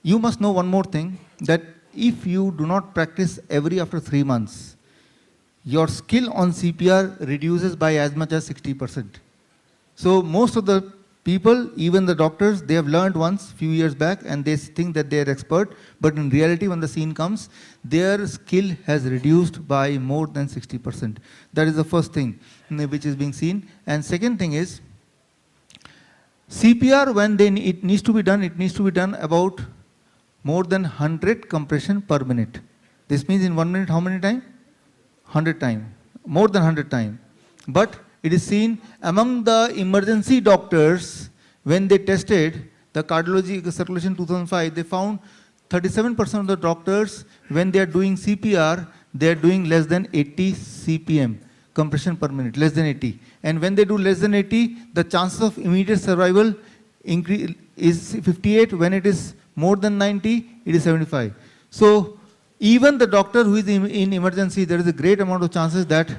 Speaker 1: You must know one more thing, that if you do not practice after 3 months, your skill on CPR reduces by as much as 60%. So most of the people, even the doctors, they have learned once few years back and they think that they are expert, but in reality when the scene comes, their skill has reduced by more than 60%. That is the first thing which is being seen. And second thing is, CPR, when it needs to be done about more than 100 compression per minute. This means in 1 minute how many times? 100 times. More than 100 times. But it is seen among the emergency doctors, when they tested the cardiology circulation 2005, they found 37% of the doctors, when they are doing CPR, they are doing less than 80 CPM, compression per minute, less than 80. And when they do less than 80, the chances of immediate survival is 58. When it is more than 90, it is 75. So even the doctor who is in emergency, there is a great amount of chances that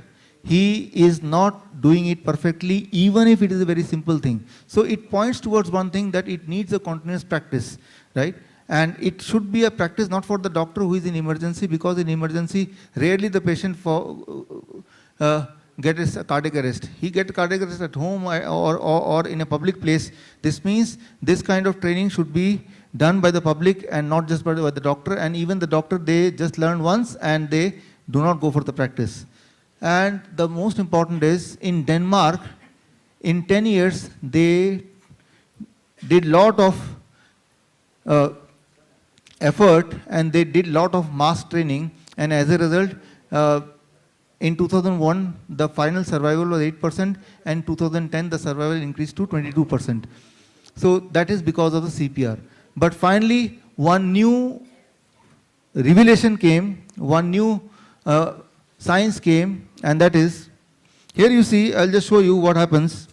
Speaker 1: he is not doing it perfectly, even if it is a very simple thing. So it points towards one thing, that it needs a continuous practice, right? And it should be a practice not for the doctor who is in emergency, because in emergency, rarely the patient gets a cardiac arrest. He gets cardiac arrest at home or in a public place. This means this kind of training should be done by the public and not just by the doctor. And even the doctor, they just learn once and they do not go for the practice. And the most important is, in Denmark, in 10 years, they did lot of effort and they did lot of mass training, and as a result, in 2001, the final survival was 8%, and 2010, the survival increased to 22%. So that is because of the CPR. But finally, one new revelation came, one new science came, and that is, here you see, I'll just show you what happens.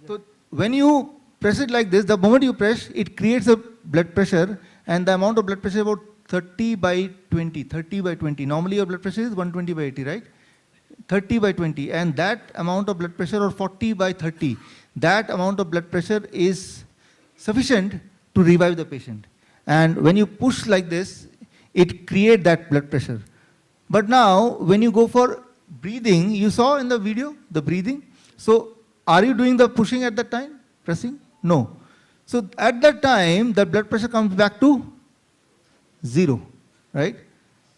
Speaker 1: So when you press it like this, the moment you press, it creates a blood pressure, and the amount of blood pressure is about 30 by 20. Normally your blood pressure is 120 by 80, right? 30 by 20, and that amount of blood pressure, or 40 by 30, that amount of blood pressure is sufficient to revive the patient. And when you push like this, it creates that blood pressure. But now, when you go for breathing, you saw in the video, the breathing. So, are you doing the pushing at that time, pressing? No. So, at that time, the blood pressure comes back to 0, right?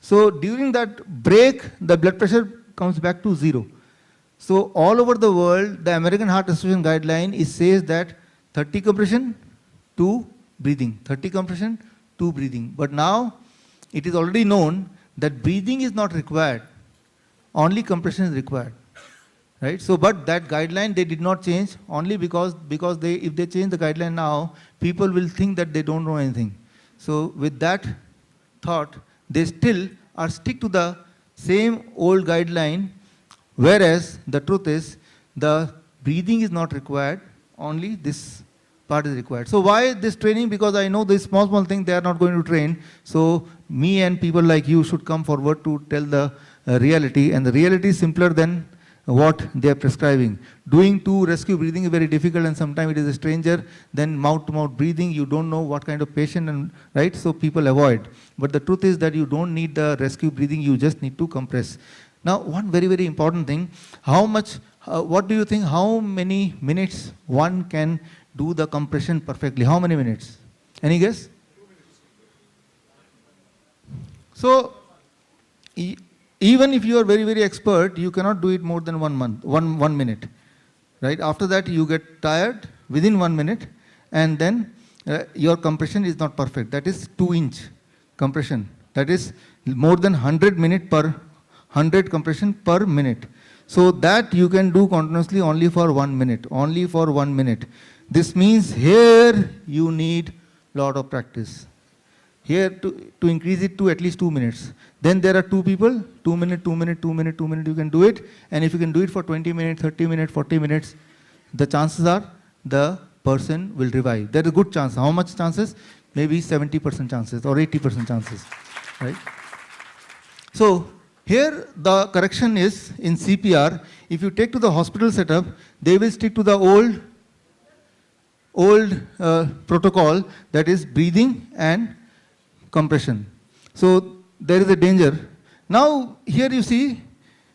Speaker 1: So, during that break, the blood pressure comes back to 0. So, all over the world, the American Heart Association guideline says that 30 compression, 2 breathing, 30 compression, 2 breathing. But now, it is already known that breathing is not required, only compression is required, right? So, but that guideline they did not change, only because if they change the guideline now, people will think that they don't know anything. So, with that thought, they still are stick to the same old guideline, whereas the truth is the breathing is not required, only this part is required. So why this training? Because I know this small thing they are not going to train. So me and people like you should come forward to tell the reality, and the reality is simpler than what they are prescribing. Doing two rescue breathing is very difficult, and sometimes it is a stranger. Then mouth-to-mouth breathing, you don't know what kind of patient, and right? So people avoid. But the truth is that you don't need the rescue breathing, you just need to compress. Now, one very important thing, how much, what do you think, how many minutes one can do the compression perfectly? How many minutes? Any guess? 2 minutes. So, even if you are very expert, you cannot do it more than 1 minute, right? After that, you get tired within 1 minute, and then your compression is not perfect. That is 2-inch compression. That is more than 100 compression per minute. So that you can do continuously only for 1 minute, only for 1 minute. This means here you need lot of practice. Here to increase it to at least 2 minutes. Then there are 2 people, 2 minutes, 2 minutes, 2 minutes, 2 minutes, you can do it. And if you can do it for 20 minutes, 30 minutes, 40 minutes, the chances are the person will revive. There is a good chance. How much chances? Maybe 70% chances or 80% chances, right? So here the correction is in CPR. If you take to the hospital setup, they will stick to the old protocol, that is breathing and compression. So there is a danger. Now here you see,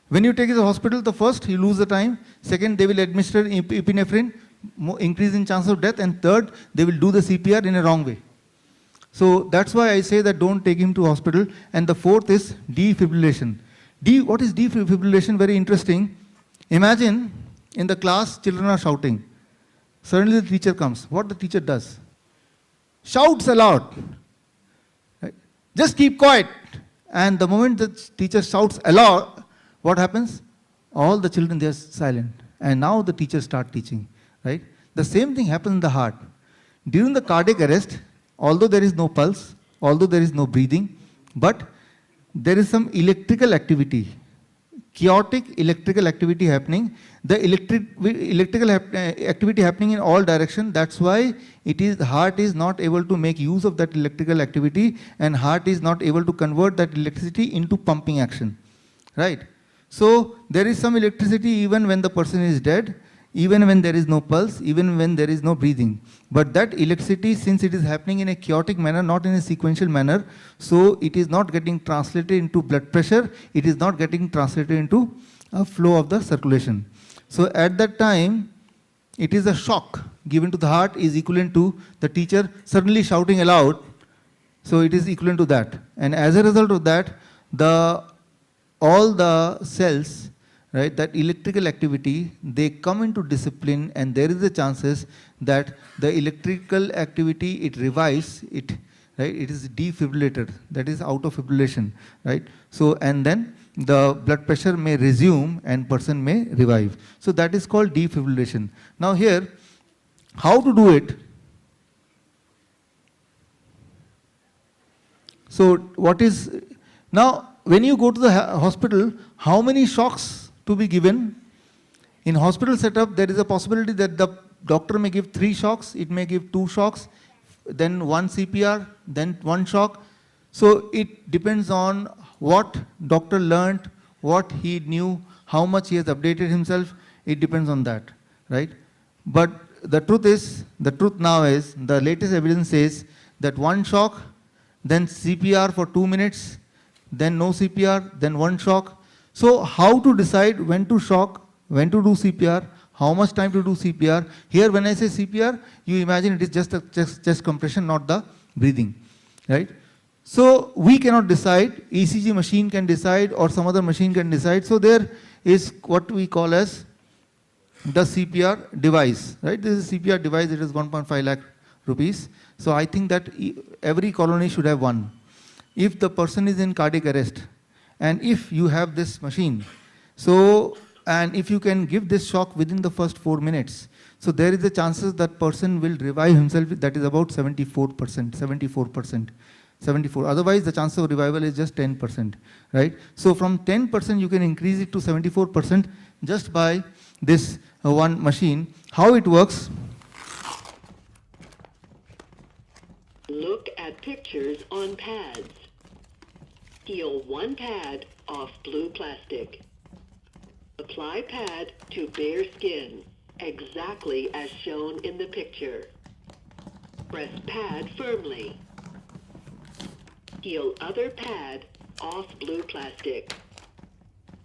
Speaker 1: when you take it to the hospital, the first you lose the time, second they will administer epinephrine, increase in chance of death, and third they will do the CPR in a wrong way. So that's why I say that don't take him to hospital. And the fourth is defibrillation. What is defibrillation? Very interesting. Imagine in the class children are shouting. Suddenly the teacher comes. What the teacher does? Shouts aloud. Right? Just keep quiet. And the moment the teacher shouts aloud, what happens? All the children, they are silent. And now the teacher starts teaching. Right? The same thing happens in the heart. During the cardiac arrest, although there is no pulse, although there is no breathing, but there is some electrical activity, chaotic electrical activity happening. The electrical activity happening in all directions. That's why the heart is not able to make use of that electrical activity, and heart is not able to convert that electricity into pumping action, right? So there is some electricity even when the person is dead, even when there is no pulse, even when there is no breathing. But that electricity, since it is happening in a chaotic manner, not in a sequential manner, so it is not getting translated into blood pressure, it is not getting translated into a flow of the circulation. So at that time, it is a shock given to the heart is equivalent to the teacher suddenly shouting aloud, so it is equivalent to that. And as a result of that, all the cells, right, that electrical activity, they come into discipline, and there is a chances that the electrical activity, it revives, it is defibrillated, that is out of fibrillation, right? So, and then the blood pressure may resume and person may revive. So that is called defibrillation. Now here, how to do it? So what is, now when you go to the hospital, how many shocks to be given? In hospital setup, there is a possibility that the doctor may give 3 shocks, it may give 2 shocks, then 1 CPR, then 1 shock. So it depends on what doctor learnt, what he knew, how much he has updated himself, it depends on that, right? But the truth now is, the latest evidence says that 1 shock, then CPR for 2 minutes, then no CPR, then 1 shock. So how to decide when to shock, when to do CPR, how much time to do CPR? Here when I say CPR, you imagine it is just a chest compression, not the breathing, right? So we cannot decide, ECG machine can decide or some other machine can decide. So there is what we call as the CPR device, right? This is CPR device, it is 1.5 lakh rupees. So I think that every colony should have one. If the person is in cardiac arrest, and if you have this machine, so, and if you can give this shock within the first 4 minutes, so there is a chances that person will revive himself, that is about 74%. Otherwise the chance of revival is just 10%, right? So from 10% you can increase it to 74% just by this one machine. How it works?
Speaker 8: pictures on pads. Peel one pad off blue plastic. Apply pad to bare skin, exactly as shown in the picture. Press pad firmly. Peel other pad off blue plastic.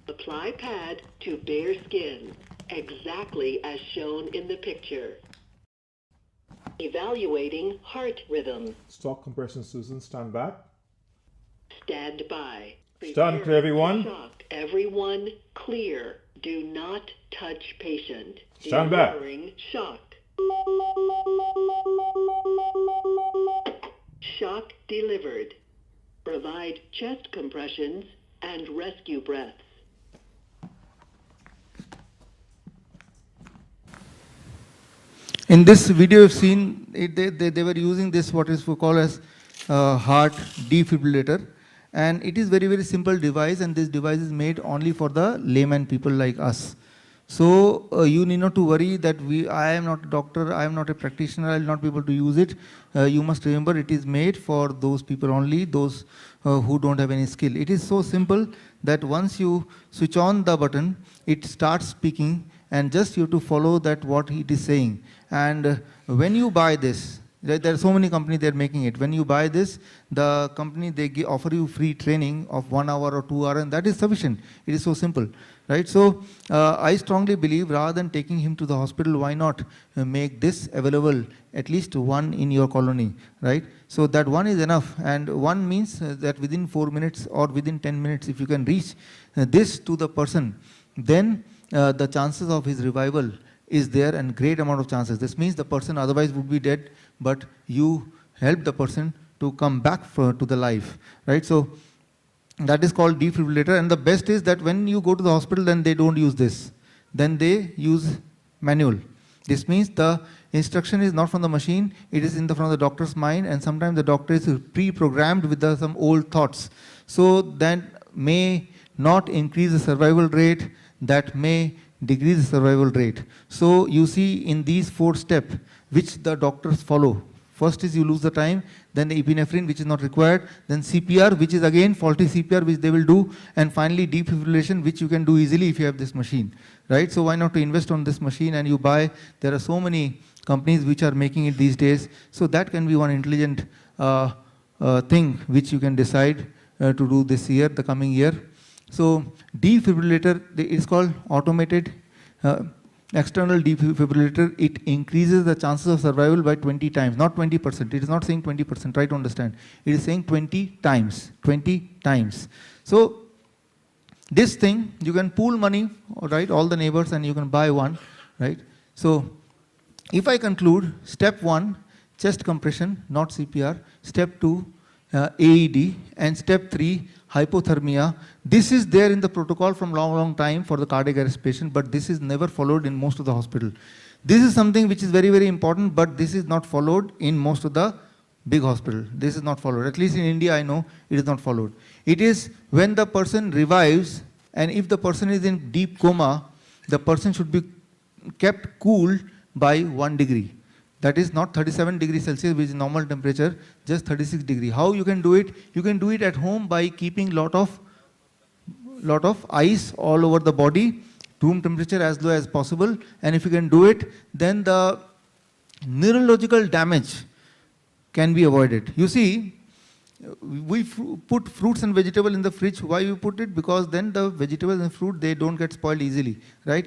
Speaker 8: Apply pad to bare skin, exactly as shown in the picture. Evaluating heart rhythm.
Speaker 9: Stop compression, Susan. Stand back.
Speaker 8: Stand by.
Speaker 9: Stand clear, everyone.
Speaker 8: Shock. Everyone clear. Do not touch patient.
Speaker 9: Stand back.
Speaker 8: Delivering shock. Shock delivered. Provide chest compressions and rescue breaths.
Speaker 1: In this video you've seen, they were using this what is called as heart defibrillator, and it is very, very simple device, and this device is made only for the layman people like us. So you need not to worry that I am not a doctor, I am not a practitioner, I will not be able to use it. You must remember it is made for those people only, those who don't have any skill. It is so simple that once you switch on the button, it starts speaking, and just you have to follow that what it is saying. And when you buy this, there are so many companies that are making it. When you buy this, the company, they offer you free training of 1 hour or 2 hours, and that is sufficient. It is so simple, right? So I strongly believe rather than taking him to the hospital, why not make this available, at least one in your colony, right? So that one is enough, and one means that within 4 minutes or within 10 minutes, if you can reach this to the person, then the chances of his revival is there, and great amount of chances. This means the person otherwise would be dead, but you help the person to come back to the life, right? So that is called defibrillator, and the best is that when you go to the hospital, then they don't use this. Then they use manual. This means the instruction is not from the machine, it is from the doctor's mind, and sometimes the doctor is pre-programmed with some old thoughts. So that may not increase the survival rate, that may decrease the survival rate. So you see in these 4 steps which the doctors follow. First is you lose the time, then the epinephrine which is not required, then CPR which is again faulty CPR which they will do, and finally defibrillation which you can do easily if you have this machine, right? So why not to invest on this machine and you buy, there are so many companies which are making it these days, so that can be one intelligent thing which you can decide to do this year, the coming year. So defibrillator is called automated external defibrillator. It increases the chances of survival by 20 times, not 20%. It is not saying 20%, try to understand. It is saying 20 times, 20 times. So this thing, you can pool money, right, all the neighbors, and you can buy one, right? So if I conclude, step 1, chest compression, not CPR. Step 2, AED, and step 3, hypothermia. This is there in the protocol from long time for the cardiac arrest patient, but this is never followed in most of the hospital. This is something which is very, very important, but this is not followed in most of the big hospital. This is not followed. At least in India, I know it is not followed. It is when the person revives, and if the person is in deep coma, the person should be kept cool by 1 degree. That is not 37 degrees Celsius, which is normal temperature, just 36 degrees. How you can do it? You can do it at home by keeping lot of ice all over the body, room temperature as low as possible. And if you can do it, then the neurological damage can be avoided. You see, we put fruits and vegetables in the fridge. Why we put it? Because then the vegetables and fruit, they don't get spoiled easily, right?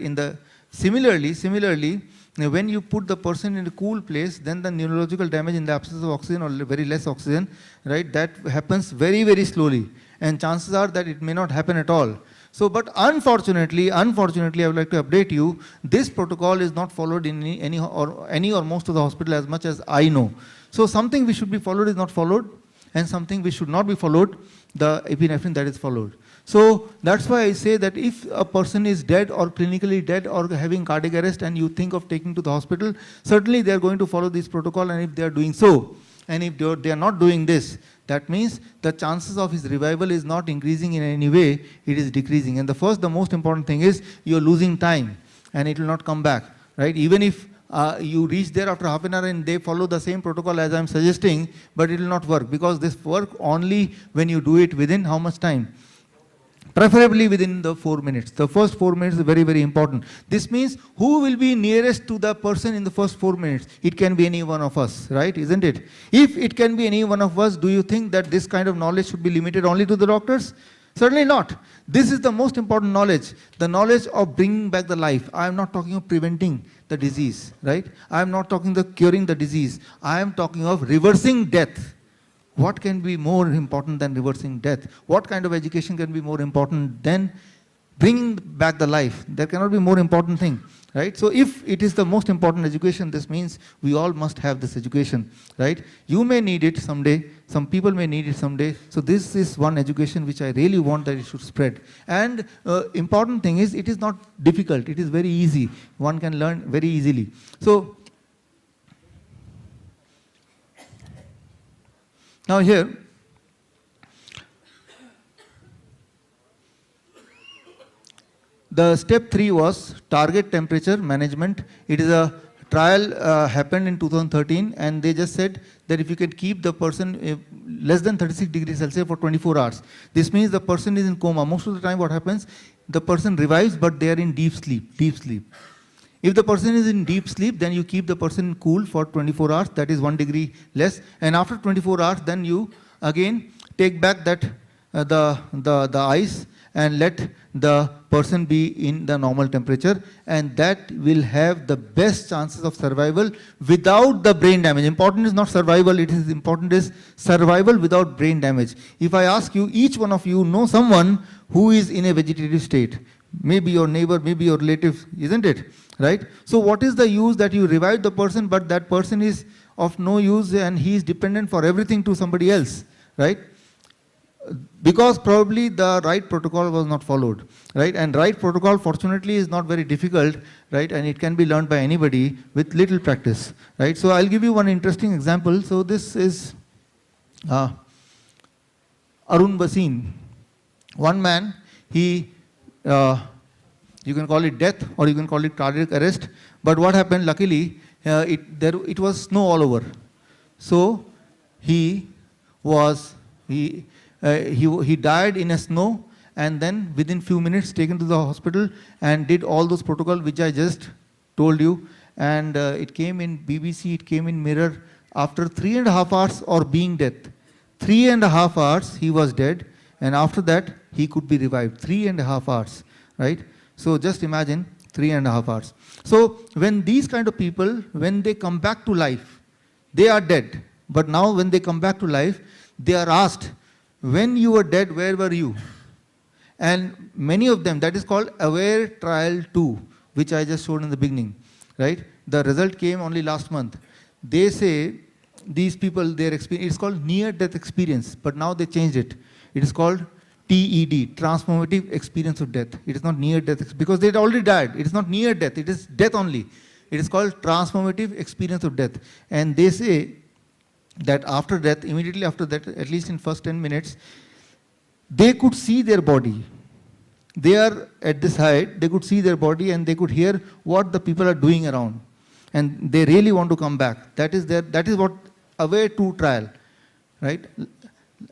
Speaker 1: Similarly, when you put the person in a cool place, then the neurological damage in the absence of oxygen or very less oxygen, right, that happens very, very slowly. And chances are that it may not happen at all. So, but unfortunately, I would like to update you, this protocol is not followed in any or most of the hospital as much as I know. So something which should be followed is not followed, and something which should not be followed, the epinephrine, that is followed. So that's why I say that if a person is dead or clinically dead or having cardiac arrest and you think of taking to the hospital, certainly they are going to follow this protocol, and if they are doing so, and if they are not doing this, that means the chances of his revival is not increasing in any way, it is decreasing. And the most important thing is you are losing time and it will not come back, right? Even if you reach there after half an hour and they follow the same protocol as I'm suggesting, but it will not work, because this work only when you do it within how much time? Preferably within the 4 minutes. The first 4 minutes is very, very important. This means who will be nearest to the person in the first 4 minutes? It can be any one of us, right? Isn't it? If it can be any one of us, do you think that this kind of knowledge should be limited only to the doctors? Certainly not. This is the most important knowledge, the knowledge of bringing back the life. I am not talking of preventing the disease, right? I am not talking of curing the disease. I am talking of reversing death. What can be more important than reversing death? What kind of education can be more important than bringing back the life? There cannot be more important thing, right? So if it is the most important education, this means we all must have this education, right? You may need it someday, some people may need it someday. So this is one education which I really want that it should spread. And important thing is, it is not difficult, it is very easy. One can learn very easily. So now here, the step 3 was target temperature management. It is a trial happened in 2013, and they just said that if you can keep the person less than 36 degrees Celsius for 24 hours, this means the person is in coma. Most of the time what happens, the person revives, but they are in deep sleep, deep sleep. If the person is in deep sleep, then you keep the person cool for 24 hours, that is 1 degree less. And after 24 hours, then you again take back that the ice and let the person be in the normal temperature, and that will have the best chances of survival without the brain damage. Important is not survival, it is important is survival without brain damage. If I ask you, each one of you know someone who is in a vegetative state, maybe your neighbor, maybe your relative, isn't it? Right? So what is the use that you revive the person, but that person is of no use and he is dependent for everything to somebody else, right? Because probably the right protocol was not followed, right? And right protocol, fortunately, is not very difficult, right? And it can be learned by anybody with little practice, right? So I'll give you one interesting example. So this is Arun Basin. One man, he you can call it death or you can call it cardiac arrest. But what happened, luckily, it was snow all over. So he died in a snow, and then within few minutes taken to the hospital and did all those protocols which I just told you. And it came in BBC, it came in Mirror. After 3.5 hours or being dead, 3.5 hours he was dead, and after that he could be revived. 3.5 hours, right? So just imagine 3.5 hours. So when these kind of people, when they come back to life, they are dead. But now when they come back to life, they are asked, when you were dead, where were you? And many of them, that is called AWARE Trial 2, which I just showed in the beginning, right? The result came only last month. They say, these people, their experience, it's called near-death experience, but now they changed it. It is called TED, transformative experience of death. It is not near-death, because they had already died. It is not near-death, it is death only. It is called transformative experience of death. And they say that after death, immediately after that, at least in first 10 minutes, they could see their body. They are at this height, they could see their body and they could hear what the people are doing around. And they really want to come back. That is what AWARE 2 trial, right?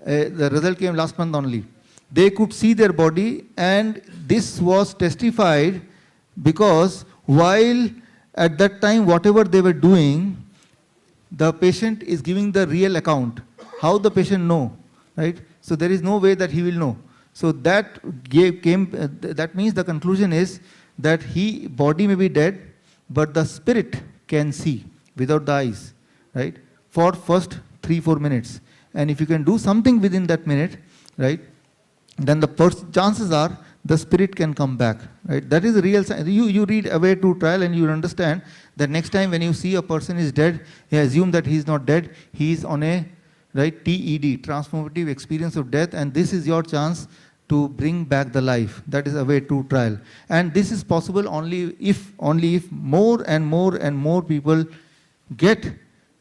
Speaker 1: The result came last month only. They could see their body, and this was testified because while at that time whatever they were doing, the patient is giving the real account. How the patient know, right? So there is no way that he will know. So that that means the conclusion is that body may be dead, but the spirit can see without the eyes, right? For first 3-4 minutes. And if you can do something within that minute, right, then the chances are the spirit can come back, right? That is the real sign. You read AWARE 2 trial and you will understand that next time when you see a person is dead, you assume that he is not dead, he is on a, right, TED, transformative experience of death, and this is your chance to bring back the life. That is AWARE 2 trial. And this is possible only if more and more and more people get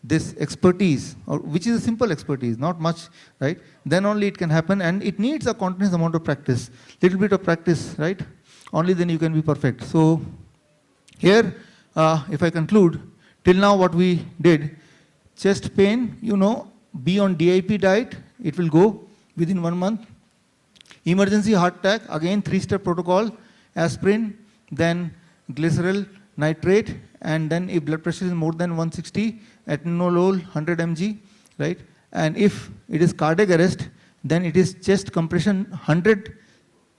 Speaker 1: this expertise, which is a simple expertise, not much, right? Then only it can happen, and it needs a continuous amount of practice. Little bit of practice, right? Only then you can be perfect. So here if I conclude, till now what we did, chest pain, be on DIP diet, it will go within 1 month. Emergency heart attack, again 3-step protocol, aspirin, then glyceral, nitrate, and then if blood pressure is more than 160, atenolol 100 mg, right? And if it is cardiac arrest, then it is chest compression, 100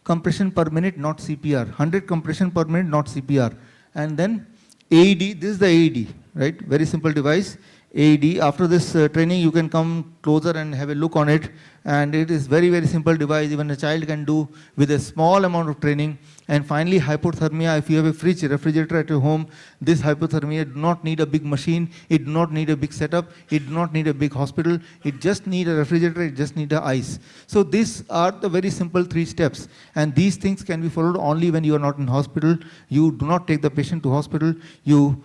Speaker 1: compression per minute, not CPR, 100 compression per minute, not CPR. And then AED, this is the AED, right? Very simple device. AED, after this training you can come closer and have a look on it, and it is very, very simple device, even a child can do with a small amount of training. And finally, hypothermia, if you have a fridge, refrigerator at your home, this hypothermia do not need a big machine, it do not need a big setup, it do not need a big hospital, it just need a refrigerator, it just need a ice. So these are the very simple 3 steps, and these things can be followed only when you are not in hospital. You do not take the patient to hospital, you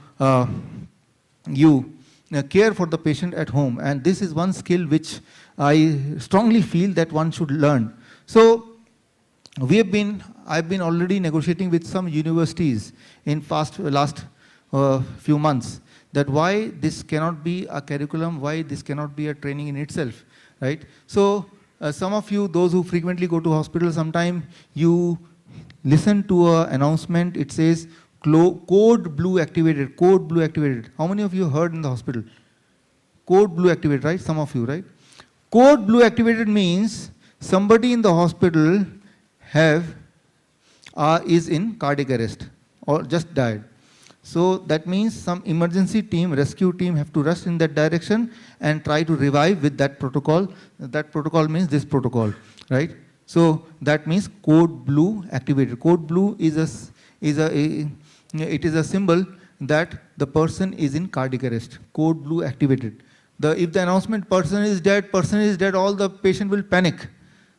Speaker 1: care for the patient at home, and this is one skill which I strongly feel that one should learn. So I've been already negotiating with some universities in last few months, that why this cannot be a curriculum, why this cannot be a training in itself, right? So some of you, those who frequently go to hospital, sometime you listen to an announcement, it says code blue activated, code blue activated. How many of you heard in the hospital? Code blue activated, right? Some of you, right? Code blue activated means somebody in the hospital is in cardiac arrest or just died. So that means some emergency team, rescue team have to rush in that direction and try to revive with that protocol. That protocol means this protocol, right? So that means code blue activated. Code blue is a symbol that the person is in cardiac arrest. Code blue activated. If the announcement person is dead, all the patient will panic.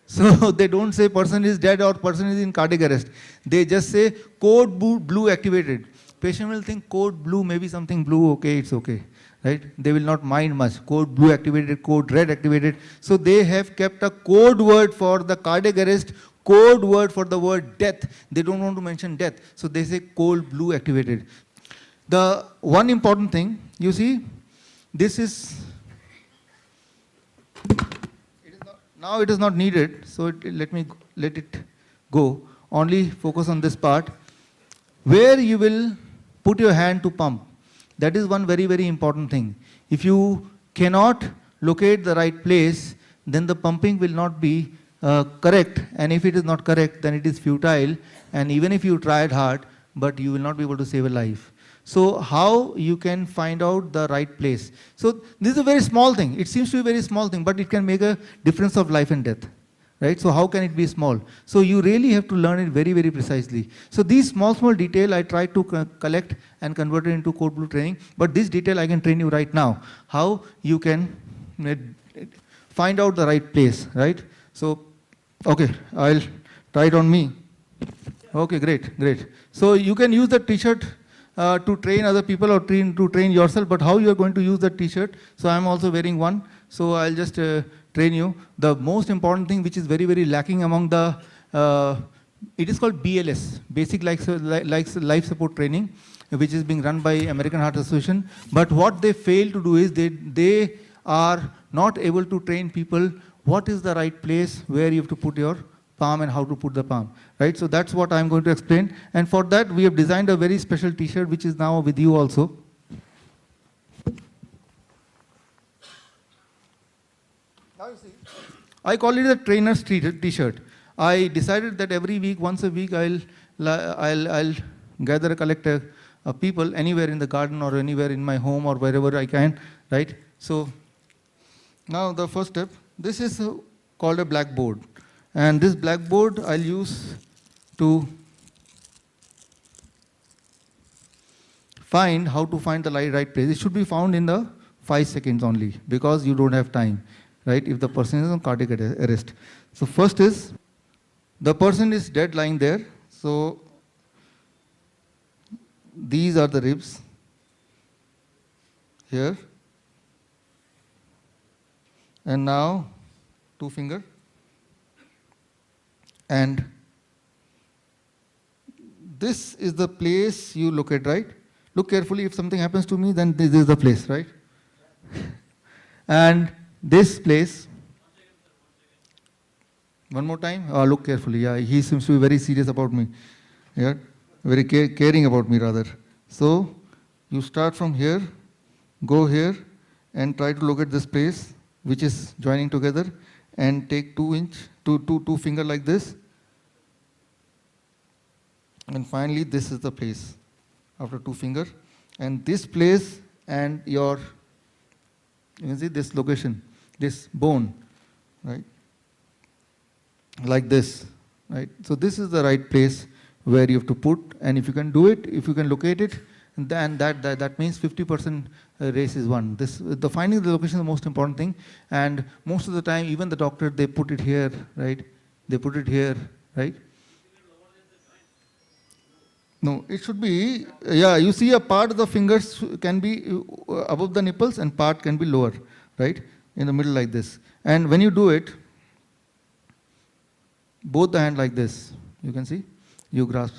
Speaker 1: So they don't say person is dead or person is in cardiac arrest. They just say code blue activated. Patient will think code blue, maybe something blue, okay, it's okay, right? They will not mind much. Code blue activated, code red activated. So they have kept a code word for the cardiac arrest, code word for the word death. They don't want to mention death, so they say code blue activated. The one important thing, you see, this is, now it is not needed, so let it go. Only focus on this part. Where you will put your hand to pump, that is one very, very important thing. If you cannot locate the right place, then the pumping will not be correct, and if it is not correct, then it is futile, and even if you tried hard, but you will not be able to save a life. So how you can find out the right place? So this is a very small thing. It seems to be a very small thing, but it can make a difference of life and death, right? So how can it be small? So you really have to learn it very, very precisely. So these small detail I try to collect and convert it into code blue training, but this detail I can train you right now. How you can find out the right place, right? So, okay, I'll try it on me. Okay, great. So you can use the t-shirt to train other people or to train yourself, but how you are going to use the t-shirt? So I'm also wearing one, so I'll just train you. The most important thing which is very, very lacking among the, it is called BLS, Basic Life Support Training, which is being run by American Heart Association. But what they fail to do is they are not able to train people what is the right place where you have to put your palm and how to put the palm, right? So that's what I'm going to explain. And for that, we have designed a very special t-shirt, which is now with you also. Now you see, I call it a trainer's t-shirt. I decided that every week, once a week, I'll collect people anywhere in the garden or anywhere in my home or wherever I can, right? So now the first step, this is called a blackboard. And this blackboard I'll use to find how to find the right place. It should be found in the 5 seconds only, because you don't have time, right? If the person is on cardiac arrest. So first is, the person is dead lying there. So these are the ribs here. And now 2 finger. And this is the place you locate, right? Look carefully, if something happens to me, then this is the place, right? And this place, one more time, look carefully, yeah, he seems to be very serious about me, yeah, very caring about me rather. So, you start from here, go here, and try to locate this place, which is joining together, and take 2 finger like this, and finally this is the place after 2 finger, and this place and your, you can see this location, this bone, right, like this, right. So this is the right place where you have to put, and if you can do it, if you can locate it, then that means 50% race is won. The finding the location is the most important thing, and most of the time even the doctor, they put it here, right, they put it here, right. No, it should be, yeah, you see a part of the fingers can be above the nipples and part can be lower, right, in the middle like this. And when you do it, both the hand like this, you can see, you grasp.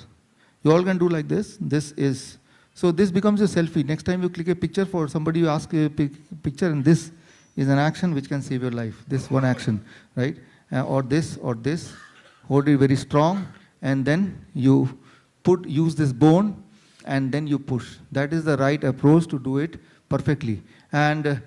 Speaker 1: You all can do like this. This is, so this becomes a selfie. Next time you click a picture for somebody, you ask a picture, and this is an action which can save your life. This one action, right, or this, hold it very strong, and then you use this bone, and then you push. That is the right approach to do it perfectly. And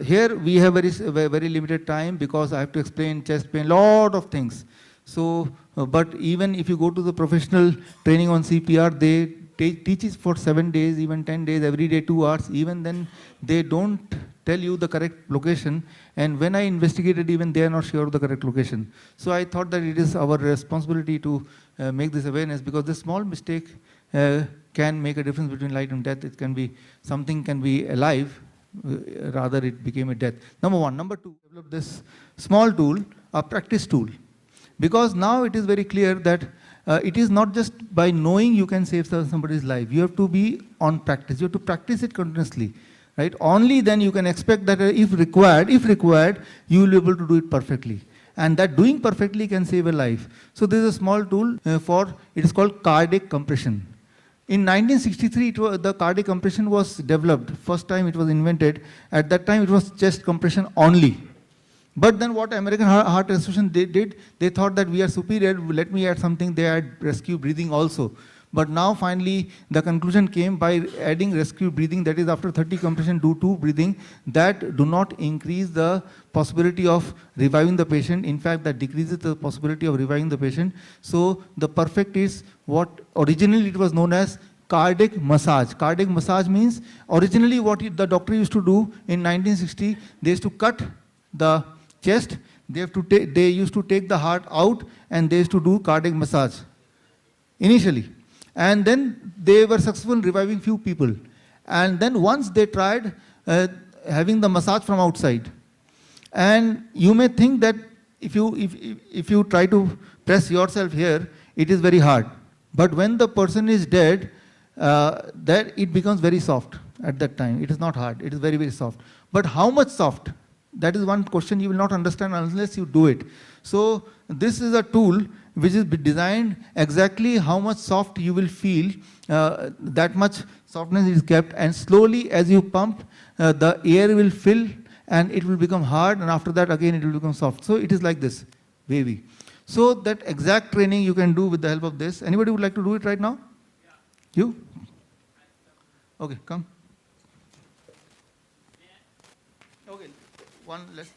Speaker 1: here we have very limited time because I have to explain chest pain, lot of things. So, but even if you go to the professional training on CPR, they teach it for 7 days, even 10 days, every day 2 hours. Even then, they don't tell you the correct location. And when I investigated, even they are not sure of the correct location. So I thought that it is our responsibility to make this awareness, because this small mistake can make a difference between life and death. It can be, something can be alive, rather it became a death. Number one. Number two, develop this small tool, a practice tool. Because now it is very clear that it is not just by knowing you can save somebody's life. You have to be on practice. You have to practice it continuously, right? Only then you can expect that if required, you will be able to do it perfectly. And that doing perfectly can save a life. So this is a small tool it is called cardiac compression. In 1963, the cardiac compression was developed. First time it was invented. At that time, it was chest compression only. But then what American Heart Association did, they thought that we are superior, let me add something, they add rescue breathing also. But now finally the conclusion came by adding rescue breathing, that is after 30 compression do 2 breathing, that do not increase the possibility of reviving the patient. In fact, that decreases the possibility of reviving the patient. So the perfect is what originally it was known as cardiac massage. Cardiac massage means originally what the doctor used to do in 1960, they used to cut the chest, they used to take the heart out and they used to do cardiac massage initially. And then they were successful in reviving few people. And then once they tried having the massage from outside. And you may think that if you try to press yourself here, it is very hard. But when the person is dead, that it becomes very soft at that time. It is not hard, it is very, very soft. But how much soft? That is one question you will not understand unless you do it. So this is a tool which is designed exactly how much soft you will feel, that much softness is kept, and slowly as you pump, the air will fill and it will become hard, and after that again it will become soft. So it is like this, wavy. So that exact training you can do with the help of this. Anybody would like to do it right now? Yeah. You? Okay, come. Okay, one less.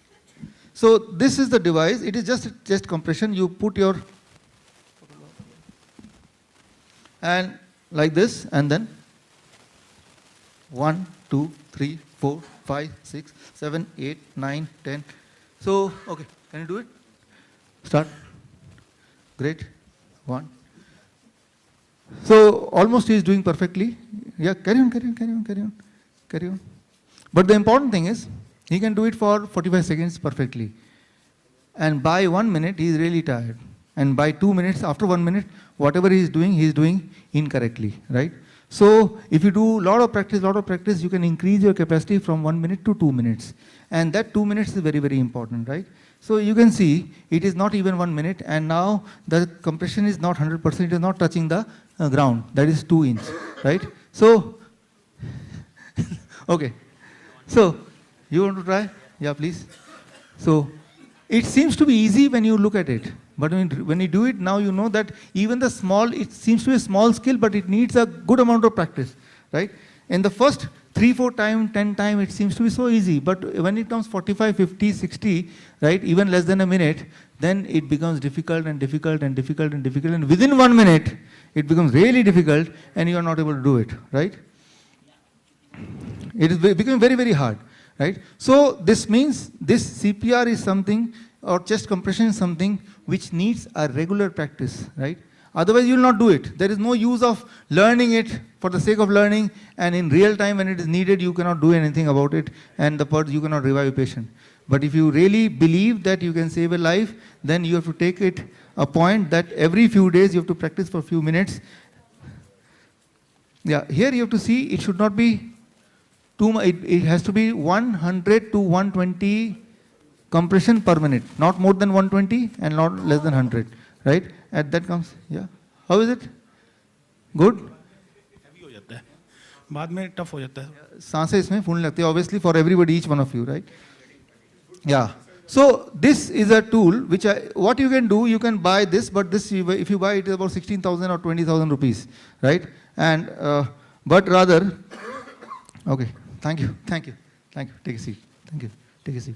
Speaker 1: So this is the device. It is just a chest compression. You put your and like this, and then 1, 2, 3, 4, 5, 6, 7, 8, 9, 10. So okay, can you do it? Start. Great. 1. So almost he is doing perfectly. Yeah, carry on. But the important thing is, he can do it for 45 seconds perfectly. And by 1 minute, he is really tired. And by 2 minutes, after 1 minute, whatever he is doing incorrectly, right? So if you do lot of practice, you can increase your capacity from 1 minute to 2 minutes. And that 2 minutes is very, very important, right? So you can see, it is not even 1 minute, and now the compression is not 100%, it is not touching the ground, that is 2 inch, right? So Okay. So, you want to try? Yeah, please. So, it seems to be easy when you look at it. But when you do it, now you know that even the small, it seems to be a small skill, but it needs a good amount of practice, right? In the first 3, 4 times, 10 times, it seems to be so easy. But when it comes 45, 50, 60, right, even less than a minute, then it becomes difficult and difficult and difficult and difficult. And within 1 minute, it becomes really difficult and you are not able to do it, right? It is becoming very, very hard, right? So this means this CPR is something, or chest compression is something which needs a regular practice, right? Otherwise you will not do it. There is no use of learning it for the sake of learning, and in real time when it is needed you cannot do anything about it, and you cannot revive a patient. But if you really believe that you can save a life, then you have to take it a point that every few days you have to practice for a few minutes. Yeah, here you have to see it should not be too much. It has to be 100 to 120 compression per minute, not more than 120 and not less than 100, right? At that comes, yeah. How is it? Good?
Speaker 10: Heavy हो जाता है, बाद में tough हो जाता है.
Speaker 1: सांसें इसमें फूलने लगती है, obviously for everybody, each one of you, right? Yeah. So this is a tool which what you can do, you can buy this, but this if you buy it is about 16,000 or 20,000 rupees, right? And but rather, okay. Thank you. Take a seat. Thank you. Take a seat.